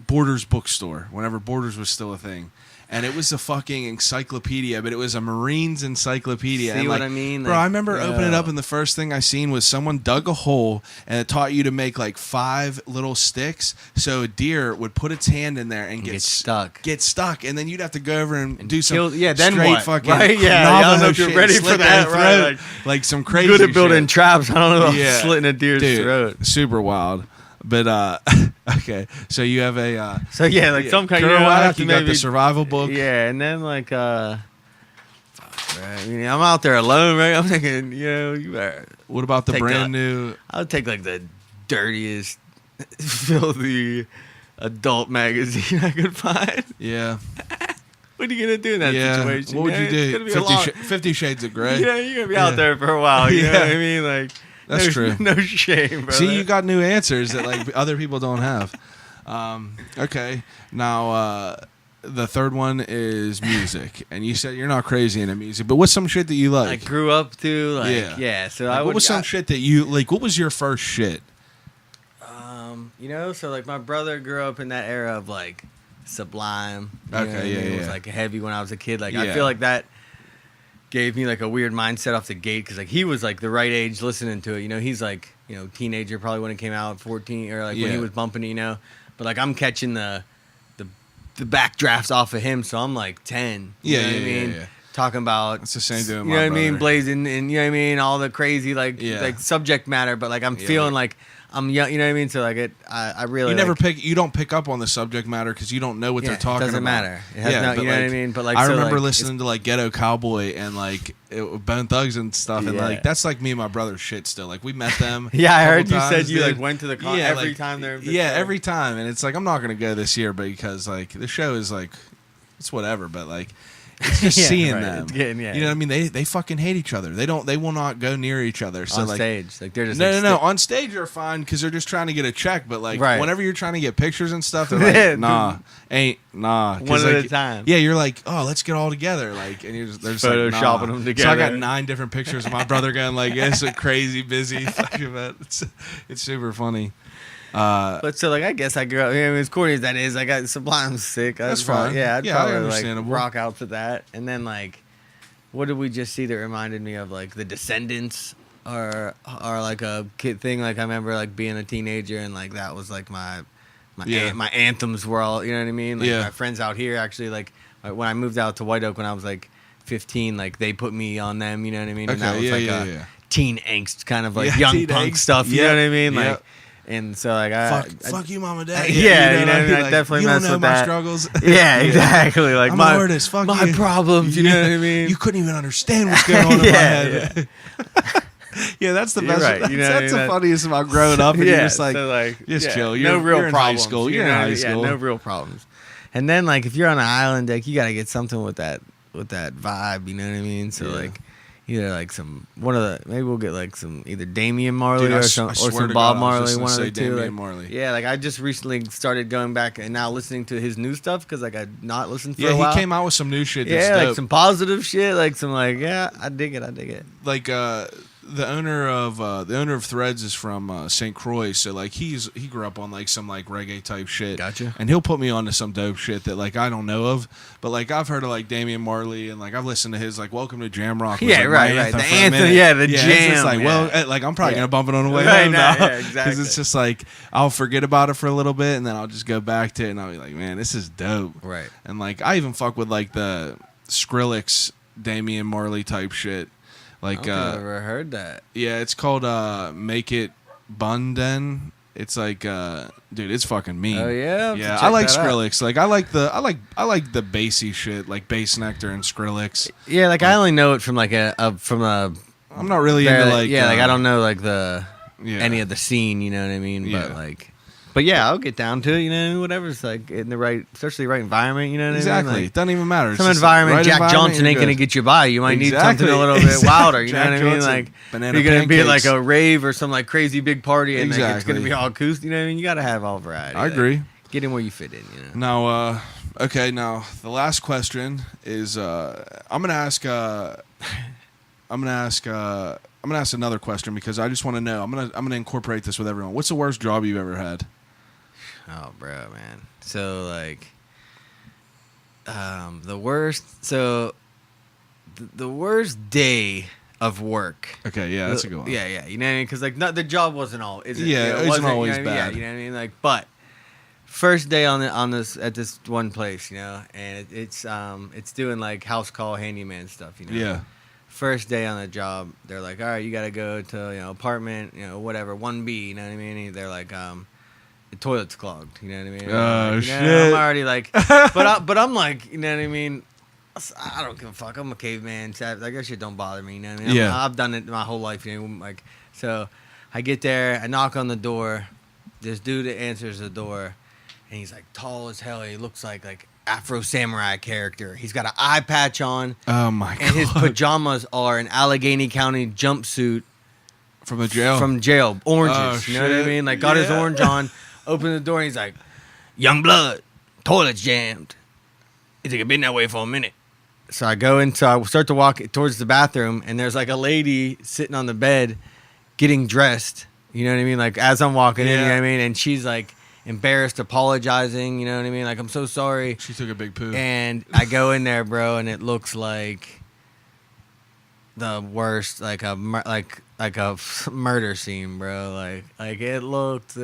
Borders bookstore whenever Borders was still a thing. And it was a fucking encyclopedia, but it was a Marines encyclopedia. See and what like, I mean? bro, Like, I remember opening it up, yeah. and the first thing I seen was someone dug a hole, and it taught you to make like 5 little sticks, so a deer would put its hand in there and Get stuck. Get stuck, and then you'd have to go over and do some kill- yeah, then straight what? fucking Right? Yeah, I don't know if you're shit, ready for slit that, their right? throat, like some crazy Good at building shit. traps. I don't know about Yeah. slitting a deer's Dude, throat. super wild. But okay, so you have a So yeah, like some kind of Kerouac, you got the survival book. Yeah, and then like right, I mean, I'm out there alone, right? I'm thinking, you know, you better. What about the Take brand the- new? I would take like the dirtiest, filthy adult magazine I could find. Yeah, What are you gonna do in that yeah. situation? What would know? you It's gonna do? be a long- 50 Shades of Grey. Yeah, you're gonna be Yeah. out there for a while. You know Yeah. what I mean? Like That's no, true. No shame, bro. See, you got new answers that like other people don't have. Okay, now the third one is music, and you said you're not crazy into music, but what's some shit that you I like? grew up to like Yeah. yeah. So Like, I would. what was some shit that you like? What was your first shit? You know, so like my brother grew up in that era of like Sublime. You know Okay, what I mean? yeah, It was yeah. like heavy when I was a kid. Like Yeah. I feel like that gave me like a weird mindset off the gate because like he was like the right age listening to it. You know, he's like teenager probably when it came out, 14 or like when he Yeah. was bumping it. You know, but like I'm catching the backdrafts off of him, so I'm like 10. You Yeah, know what yeah, I mean? yeah. talking about. It's the same doing You my know what I mean? brother. Blazing and you know what I mean? All the crazy like Yeah. like subject matter, but like I'm Yeah, feeling like- like I'm young. You know what I mean? So like I really You never like, you don't pick up on the subject matter because you don't know what they're talking It doesn't about. matter. It has Yeah, no, but you know what I like, mean? But like I so, remember like, listening to like Ghetto Cowboy and like Bone Thugs and stuff, and Yeah. like that's like me and my brother's shit still. Like we met them. Yeah, I a heard couple you said times, you dude. like went to the con every time they're Yeah, every time, and it's like I'm not gonna go this year, but because like the show is like it's whatever, but like it's just Yeah, seeing right. them. It's getting- yeah. You know what I mean? They fucking hate each other. They will not go near each other. So on like stage. Like they're just no, like, no, no. On stage, you're fine because they're just trying to get a check. But like, Right. whenever you're trying to get pictures and stuff, they're Yeah, like, nah, ain't nah. 'Cause, One at like, a time. Yeah, you're like, oh, let's get all together. Like, and you're just, they're just like, Photoshopping nah. them So I together. got 9 different pictures of my brother going like, it's a crazy busy fucking event. It's super funny. But so like I guess I grew up. I mean, as corny as that is, I got Sublime's sick. That's I'd probably- fine. Yeah, I'd Yeah, probably understandable. like rock out to that. And then like, what did we just see that reminded me of like the Descendants or like a kid thing? Like I remember like being a teenager and like that was like my Yeah. my anthems were all, you know what I mean? Like Yeah. my friends out here actually like when I moved out to White Oak when I was like 15, like they put me on them, you know what I mean? And that Okay, was yeah, like yeah, a yeah. teen angst kind of like Yeah, young teen punk angst. stuff, you Yep, know what I mean? Like yep. and so like Fuck you, mom and dad. Yeah, you know, what I mean? I definitely you don't mess know with my that. struggles. Yeah, exactly. Like I'm my an artist. Fuck my you. problems. You know what I mean? You couldn't even understand what's going on in my head. Yeah, that's the You're best. right. That's, You know what I that's mean? the funniest about growing up, and you're just like, so like just yeah, chill. no You're, real you're in problems. high school. you You're in know? high school. Yeah, no real problems. And then like if you're on an island, like you gotta get something with that vibe. You know what I mean? So Yeah. like either like maybe we'll get like some either Damian Marley Dude, I or s- some I or swear some to Bob God, I was Marley, just one gonna of say the two. Damian Like, Marley. yeah, like I just recently started going back and now listening to his new stuff because like I'd not listened for Yeah, a while. he came out with some new shit. That's Yeah, like dope. some positive shit, like some like I dig it. Like the owner of Threads is from St. Croix, so like he grew up on like some like reggae type shit. Gotcha. And he'll put me onto some dope shit that like I don't know of, but like I've heard of like Damian Marley and like I've listened to his like Welcome to Jamrock. was, Yeah, like, my right. anthem The for a anthem, minute. yeah, the It's jam, just like well, yeah. like I'm probably Yeah. gonna bump it on the way Right, home no, now. yeah, exactly. Because it's just like I'll forget about it for a little bit and then I'll just go back to it and I'll be like, man, this is dope. Right. And like I even fuck with like the Skrillex, Damian Marley type shit. Like I've never heard that. yeah, it's called Make It Bunden. It's like dude, it's fucking mean. Oh, yeah? I'll have to Yeah, check I like that out. Skrillex. Like I like the bassy shit, like Bass Nectar and Skrillex. Yeah, like I only know it from like I'm not really into like like I don't know like yeah. any of the scene, you know what I mean? Yeah. But yeah, I'll get down to it, you know, whatever's like in the right, especially the right environment, you know what Exactly. I mean? It doesn't even matter. It's Some just environment, right Jack environment, Johnson you're ain't gonna good. get you by. You might need something Exactly. a little bit wilder, you know Jack what I mean? Johnson, Like banana you're gonna be at like pancakes. a rave or some like crazy big party, and like, it's Exactly. gonna be all acoustic. You know what I mean? You gotta have all variety. I like, agree. get in where you fit in, you know. Now, okay. Now the last question is, I'm gonna ask another question because I just want to know. I'm gonna incorporate this with everyone. What's the worst job you've ever had? Oh, bro, man. So like, the worst. So the worst day of work. Okay, yeah, that's a good one. Yeah, yeah. You know what I mean? Because like, the job wasn't all. Is it? Yeah, You know, it wasn't always you know what I mean? bad. Yeah, you know what I mean? Like, but first day on this at this one place, you know, and it's doing like house call handyman stuff, you know. Yeah. First day on the job, they're like, all right, you got to go to apartment, whatever, 1B, you know what I mean? And they're like, the toilet's clogged, you know what I mean? Oh, I'm like, shit. I'm already like, but I'm like, you know what I mean? I don't give a fuck. I'm a caveman. Like that shit don't bother me. You know what I mean? Yeah. I've done it my whole life. You know, like so. I get there. I knock on the door. This dude answers the door, and he's like tall as hell. He looks like Afro Samurai character. He's got an eye patch on, Oh my god. and his pajamas are an Allegheny County jumpsuit from the jail. from jail. Oranges. Oh, you know what I shit. mean? Like got his Yeah. orange on. Open the door. And he's like, "Young blood, toilet's jammed. It's like been that way for a minute." So I go in, so I start to walk towards the bathroom, and there's like a lady sitting on the bed getting dressed. You know what I mean? Like as I'm walking in, you know Yeah. what I mean? And she's like embarrassed, apologizing. You know what I mean? Like, I'm so sorry. She took a big poo. And I go in there, bro, and it looks like the worst, like murder scene, bro. Like it looked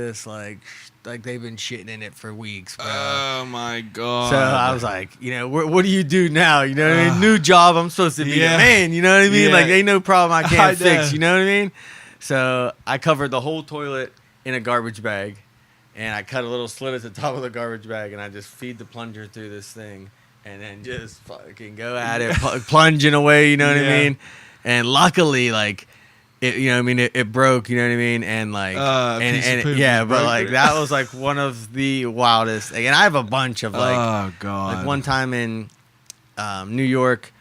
like they've been shitting in it for weeks, bro. Oh my god. So I was like, what do you do now? You know what I mean? New job. I'm supposed to be the man. You know what I mean? Yeah. Like ain't no problem I can't I fix. know. You know what I mean? So I covered the whole toilet in a garbage bag, and I cut a little slit at the top of the garbage bag, and I just feed the plunger through this thing, and then just fucking go at it, plunging away. You know what I mean? And luckily, like. It broke, you know what I mean? And like, that was like one of the wildest. And I have a bunch of like, oh god, like one time in New York,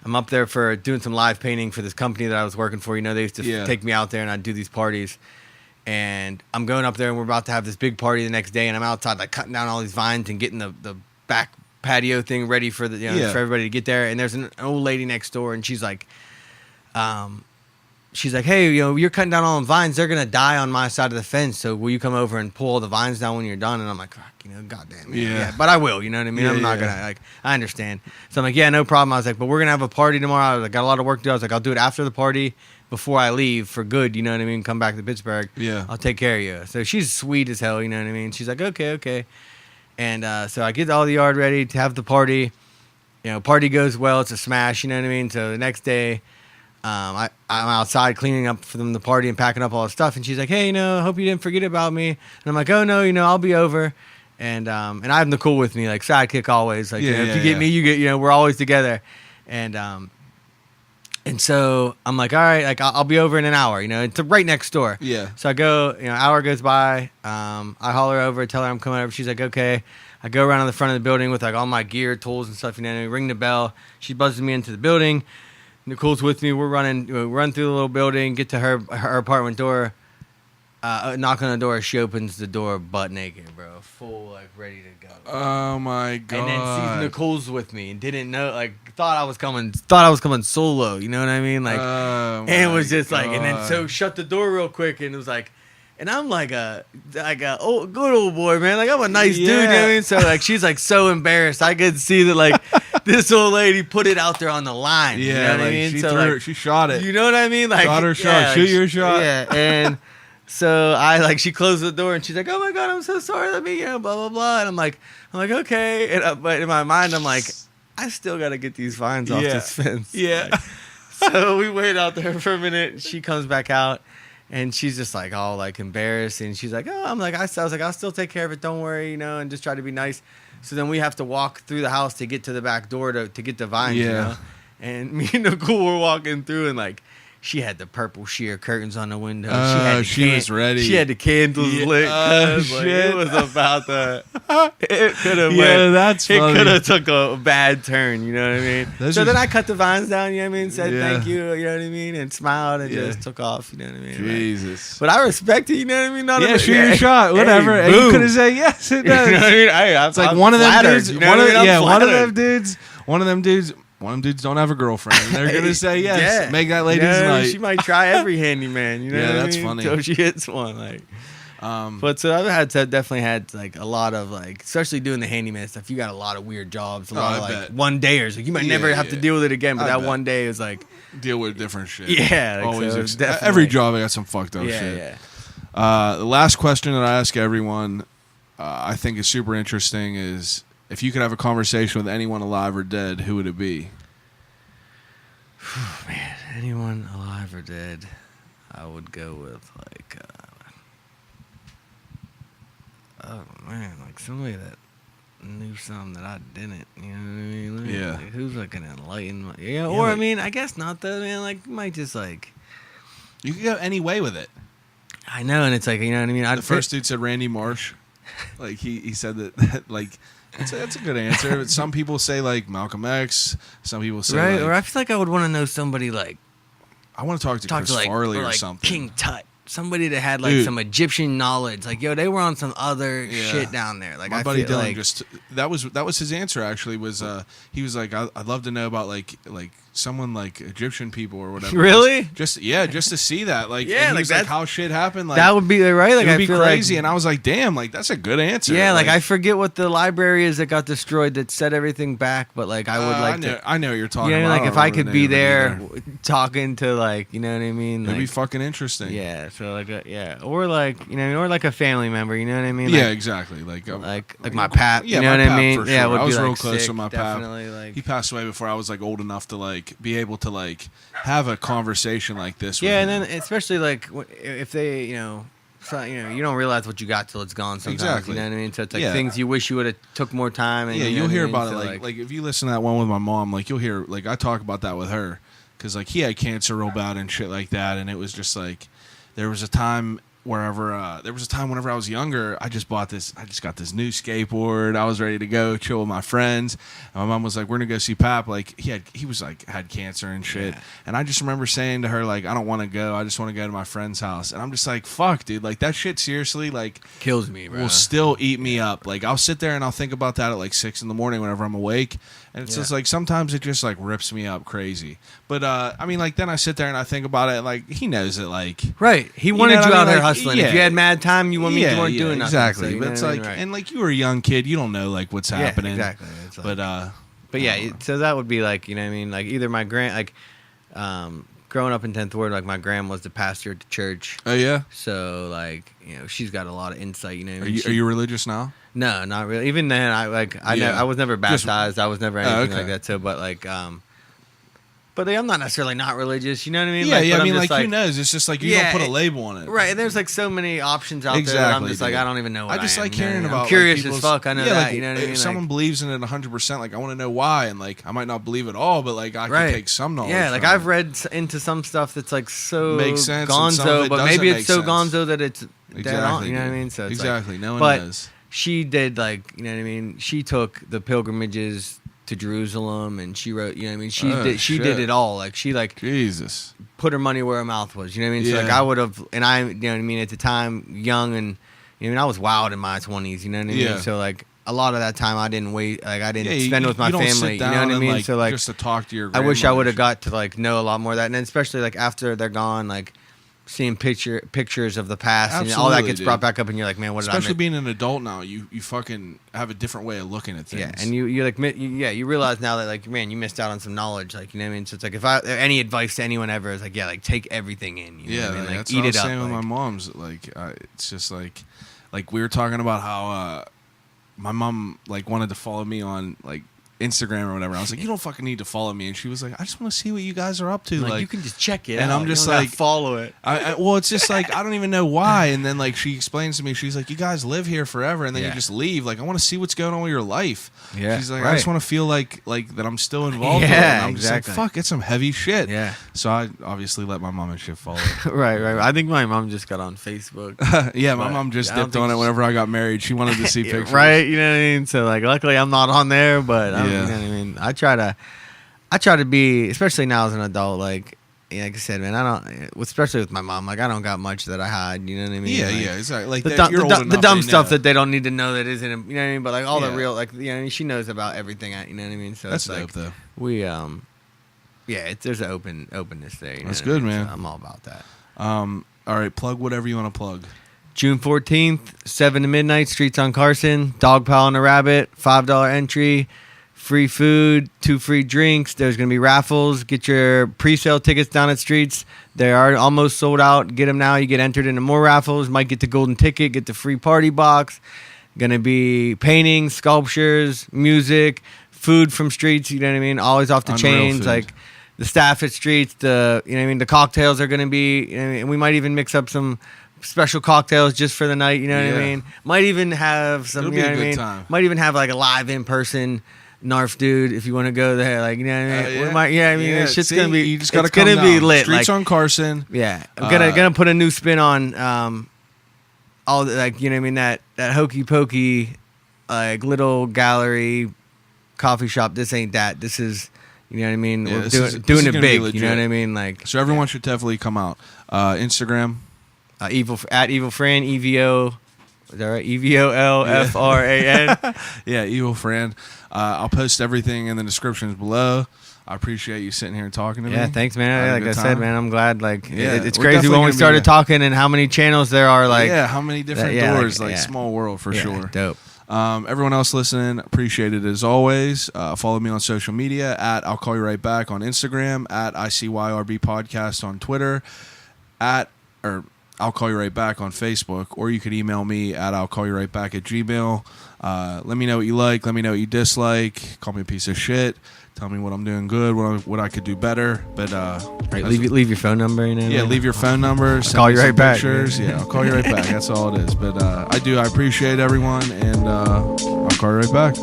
I'm up there for doing some live painting for this company that I was working for. They used to take me out there and I'd do these parties. And I'm going up there and we're about to have this big party the next day. And I'm outside like cutting down all these vines and getting the back patio thing ready for for everybody to get there. And there's an old lady next door and she's like, hey, you're cutting down all the vines. They're going to die on my side of the fence. So will you come over and pull all the vines down when you're done? And I'm like, goddamn. Yeah. But I will, you know what I mean? I'm not going to, I understand. So I'm like, yeah, no problem. I was like, but we're going to have a party tomorrow. I was like, got a lot of work to do. I was like, I'll do it after the party before I leave for good. You know what I mean? Come back to Pittsburgh. Yeah. I'll take care of you. So she's sweet as hell. You know what I mean? She's like, okay. And so I get all the yard ready to have the party. Party goes well. It's a smash. You know what I mean? So the next day, I'm outside cleaning up for them the party and packing up all the stuff, and she's like, "Hey, hope you didn't forget about me." And I'm like, "Oh no, I'll be over." And I have Nicole with me, like sidekick always. Like, if you get me, you get. We're always together. And so I'm like, all right, like I'll be over in an hour. It's right next door. Yeah. So I go, hour goes by. I holler over, tell her I'm coming over. She's like, okay. I go around to the front of the building with like all my gear, tools, and stuff. Ring the bell. She buzzes me into the building. Nicole's with me. We're run through the little building, get to her apartment door, knock on the door. She opens the door butt naked, bro, full like ready to go. Oh my god! And then sees Nicole's with me and didn't know, like thought I was coming solo. You know what I mean? Like, and it was just like, and then so shut the door real quick, and it was like. And I'm like a good old boy, man. Like I'm a nice dude, you know what I mean? So like she's like so embarrassed. I could see that like this old lady put it out there on the line. Yeah, you know what I mean? She shot it. You know what I mean? Like shot her shot. Shoot your shot. Yeah, and so she closed the door and she's like, "Oh my god, I'm so sorry. Let me, blah blah blah." And I'm like, okay. And but in my mind, I'm like, I still gotta get these vines off this fence. Yeah. Like, so we wait out there for a minute. She comes back out. And she's just like all like embarrassed, and she's like, "Oh," I was like, "I'll still take care of it. Don't worry, and just try to be nice." So then we have to walk through the house to get to the back door to get the vines, And me and Nicole were walking through, and like she had the purple sheer curtains on the window. She was ready. She had the candles lit. Shit. It was about to. It could have that's funny. It could have took a bad turn. You know what I mean? Then I cut the vines down. You know what I mean? Said thank you. You know what I mean? And smiled and just took off. You know what I mean? Jesus. But I respect it. You know what I mean? Shoot your shot. Whatever. Hey, and you could have said yes. It does. You know what I mean? It's like one of them flattered, dudes. You know what I mean? One of them dudes don't have a girlfriend. And they're gonna say yes. Yeah. Make that lady's night. She might try every handyman. You know what I that's mean? funny. Until she hits one. Like, but so I've definitely had like a lot of like, especially doing the handyman stuff. You got a lot of weird jobs. A lot of like one dayers. Like you might never have to deal with it again. But that one day is like deal with different shit. Yeah, like, always. So every job I got some fucked up shit. Yeah. The last question that I ask everyone, I think is super interesting, is if you could have a conversation with anyone alive or dead, who would it be? Man, anyone alive or dead, I would go with like, oh man, like somebody that knew something that I didn't. You know what I mean? Yeah. Like, who's like an enlightened? Yeah. Or like, I mean, I guess not though, man. Like, you might just like. You could go any way with it. I know, and it's like, you know what I mean. The first dude said Randy Marsh. Like he said that like. That's a good answer. But some people say like Malcolm X. Some people say right. Like, or I feel like I would want to know somebody like. I want to talk to Chris like, Farley or like something. King Tut. somebody that had like Dude. some Egyptian knowledge. Like, yo, they were on some other Yeah. shit down there. Like, My I buddy feel Dylan like, just that was his answer actually was he was like I'd love to know about like someone like Egyptian people or whatever. Really? Just to see that like Yeah, and he like was like that's- how shit happened like that would be right. Like, it would I be feel crazy like, and I was like damn like that's a good answer. yeah, like I forget what the library is that got destroyed that set everything back, but like I would like to. I know what you're talking Yeah, about. like don't if I remember could the be name of it there either. talking to like, you know what I mean? It'd be Like, fucking interesting. yeah, so like or like, you know, or like a family member, you know what I mean? Yeah, Like, exactly. Like my pap, yeah, you know my what I pap mean? for Yeah, sure. would I be was like real close sick, to my pap. definitely, like, He passed away before I was like old enough to like be able to like have a conversation like this. yeah, with and him. then especially like if they, you know, so, you know, you don't realize what you got till it's gone. Sometimes, Exactly. you know what I mean. So it's like Yeah. things you wish you would have took more time. And, yeah, you know you'll what I hear mean? about it So, like if you listen to that one with my mom, like you'll hear like I talk about that with her because like he had cancer real bad and shit like that, and it was just like there was a time whenever I was younger, I just got this new skateboard. I was ready to go chill with my friends. And my mom was like, "We're gonna go see Pap." Like he was like had cancer and shit. Yeah. And I just remember saying to her like, "I don't want to go. I just want to go to my friend's house." And I'm just like, "Fuck, dude! Like that shit seriously like kills me, bro. will still eat me up." Like I'll sit there and I'll think about that at like 6 a.m. whenever I'm awake. And it's Yeah. just like sometimes it just like rips me up crazy. But I mean like then I sit there and I think about it like he knows it like Right. He wanted know you what I out mean? there Like, hustling. yeah. If you had mad time, you weren't doing nothing. exactly. So, you But know it's what I like mean? Right. and like you were a young kid, you don't know like what's happening. Yeah, exactly. It's like, But yeah, so that would be like, you know what I mean? Like either my growing up in 10th Ward, like my grandma was the pastor at the church. oh yeah. So like, you know, she's got a lot of insight, you know what I Are mean? you, She- are you religious now? No, not really. Even then, I Yeah. was never Just- baptized. I was never anything okay. like that. So, but like, but I'm not necessarily not religious. You know what I mean? Yeah, Like, yeah. but I I'm mean, just like, who knows? It's just like you Yeah, don't put a label on it, Right, and there's like so many options out there. That I'm Exactly, just like dude. I don't even know. What I just am, like you know what I hearing mean? about. I'm curious like, as people's- fuck. I know yeah, that. Like, You know what I mean? if someone believes in it 100%, like I want to know why, and like I might not believe it all, but like I can Right. take some knowledge. Yeah, like from I've it. read into some stuff that's like so Makes sense, and some of gonzo, it but doesn't maybe it's make so sense. gonzo that it's dead on. Exactly. You know what I dude. mean? So it's exactly. Like, No one but knows. she did like, you know what I mean? She took the pilgrimages to Jerusalem, and she wrote. You know what I mean? She Oh, did. She shit. did it all. Like she like Jesus. put her money where her mouth was. You know what I mean? So like Yeah. I would have, and I, you know what I mean, at the time, young and, you know, I mean, I was wild in my 20s. You know what I mean? Yeah. So like a lot of that time, I didn't wait. Like I didn't Yeah, spend with my you don't family. sit You know down what I and, mean? like, So like just to talk to your. I wish I would have grandmother. got to like know a lot more of that, and then especially like after they're gone, like seeing pictures of the past and all that Absolutely, gets dude. brought back up, and you're like, man, what did Especially I miss? being an adult now, you fucking have a different way of looking at things. Yeah, and you like you realize now that like, man, you missed out on some knowledge, like, you know what I mean? So it's like if I any advice to anyone ever is like, yeah, like take everything in, you know Yeah, what I mean? Like that's eat what I it was up. saying with my Like, mom's. Like, it's just like we were talking about how my mom like wanted to follow me on like Instagram or whatever. I was like, you don't fucking need to follow me, and she was like, I just want to see what you guys are up to. like you can just check it, and out. I'm just You don't gotta like- follow it. Well, it's just like I don't even know why. And then like she explains to me, she's like, "You guys live here forever, and then you Yeah. just leave. Like I want to see what's going on with your life." Yeah, she's like, "I right. just want to feel like that I'm still involved." Yeah, with it. And I'm exactly. just like, "Fuck, it's some heavy shit." Yeah, So I obviously let my mom and shit follow. it. right. I think my mom just got on Facebook. Yeah, my But mom just I don't dipped on think it she- whenever I got married. She wanted to see Yeah, pictures. right? You know what I mean? So like, luckily I'm not on there, but Yeah. you know what I mean. I try to be, especially now as an adult. Like I said, man, I don't, especially with my mom. Like I don't got much that I hide. You know what I mean? Yeah, Like, yeah, exactly. Like The, that- dumb, you're the, old dumb, the enough, dumb they stuff know. that they don't need to know that isn't, you know what I mean? But like all the Yeah. real, like, you know, she knows about everything. You know what I mean? So That's it's like dope though. we, yeah, there's an openness there. You know That's what I good, mean? man. So I'm all about that. All right, plug whatever you want to plug. June 14th, 7 to midnight, Streets on Carson, Dog Pile and a Rabbit, $5 entry, free food, 2 free drinks. There's going to be raffles. Get your pre-sale tickets down at Streets. They are almost sold out. Get them now. You get entered into more raffles. Might get the golden ticket, get the free party box. Going to be paintings, sculptures, music, food from Streets, you know what I mean? Always off the Unreal chains. food. Like the staff at Streets, you know what I mean? The cocktails are going to be, you know what I mean? We might even mix up some special cocktails just for the night, you know what I Yeah. mean? Might even have some, It'll you be know a what I good mean? time. Might even have like a live in-person Narf dude if you want to go there, like, you know what I mean? Yeah. I mean, Yeah, it's just see, going to be, you just gotta it's going to come be down. lit. Streets Like, on Carson. yeah, I'm gonna put a new spin on all the, like, you know what I mean, that hokey pokey like little gallery coffee shop. This ain't that. This is, you know what I mean. Yeah, We're this doing is it gonna be big. You know legit. what I mean? Like, So everyone should definitely come out. Instagram. At Evolfran, EVO. Is that right? EVOLFRAN. Yeah, Evolfran. I'll post everything in the descriptions below. I appreciate you sitting here and talking to me. Yeah, thanks, man. Like I said, man, I'm glad. Like, Yeah, it's we're crazy definitely when we gonna be started talking and how many channels there are. Like, yeah, how many different doors? Small world for yeah, sure. Dope. Everyone else listening, appreciate it as always. Follow me on social media at I'll Call You Right Back on Instagram, at ICYRB Podcast on Twitter, or I'll Call You Right Back on Facebook, or you could email me at I'll Call You Right Back at Gmail. Let me know what you like. Let me know what you dislike. Call me a piece of shit. Tell me what I'm doing good, what I could do better. But right, leave your phone number. Yeah, leave your phone number. Send call me you some right back. pictures. Yeah, I'll call you right back. That's all it is. But I appreciate everyone, and I'll call you right back.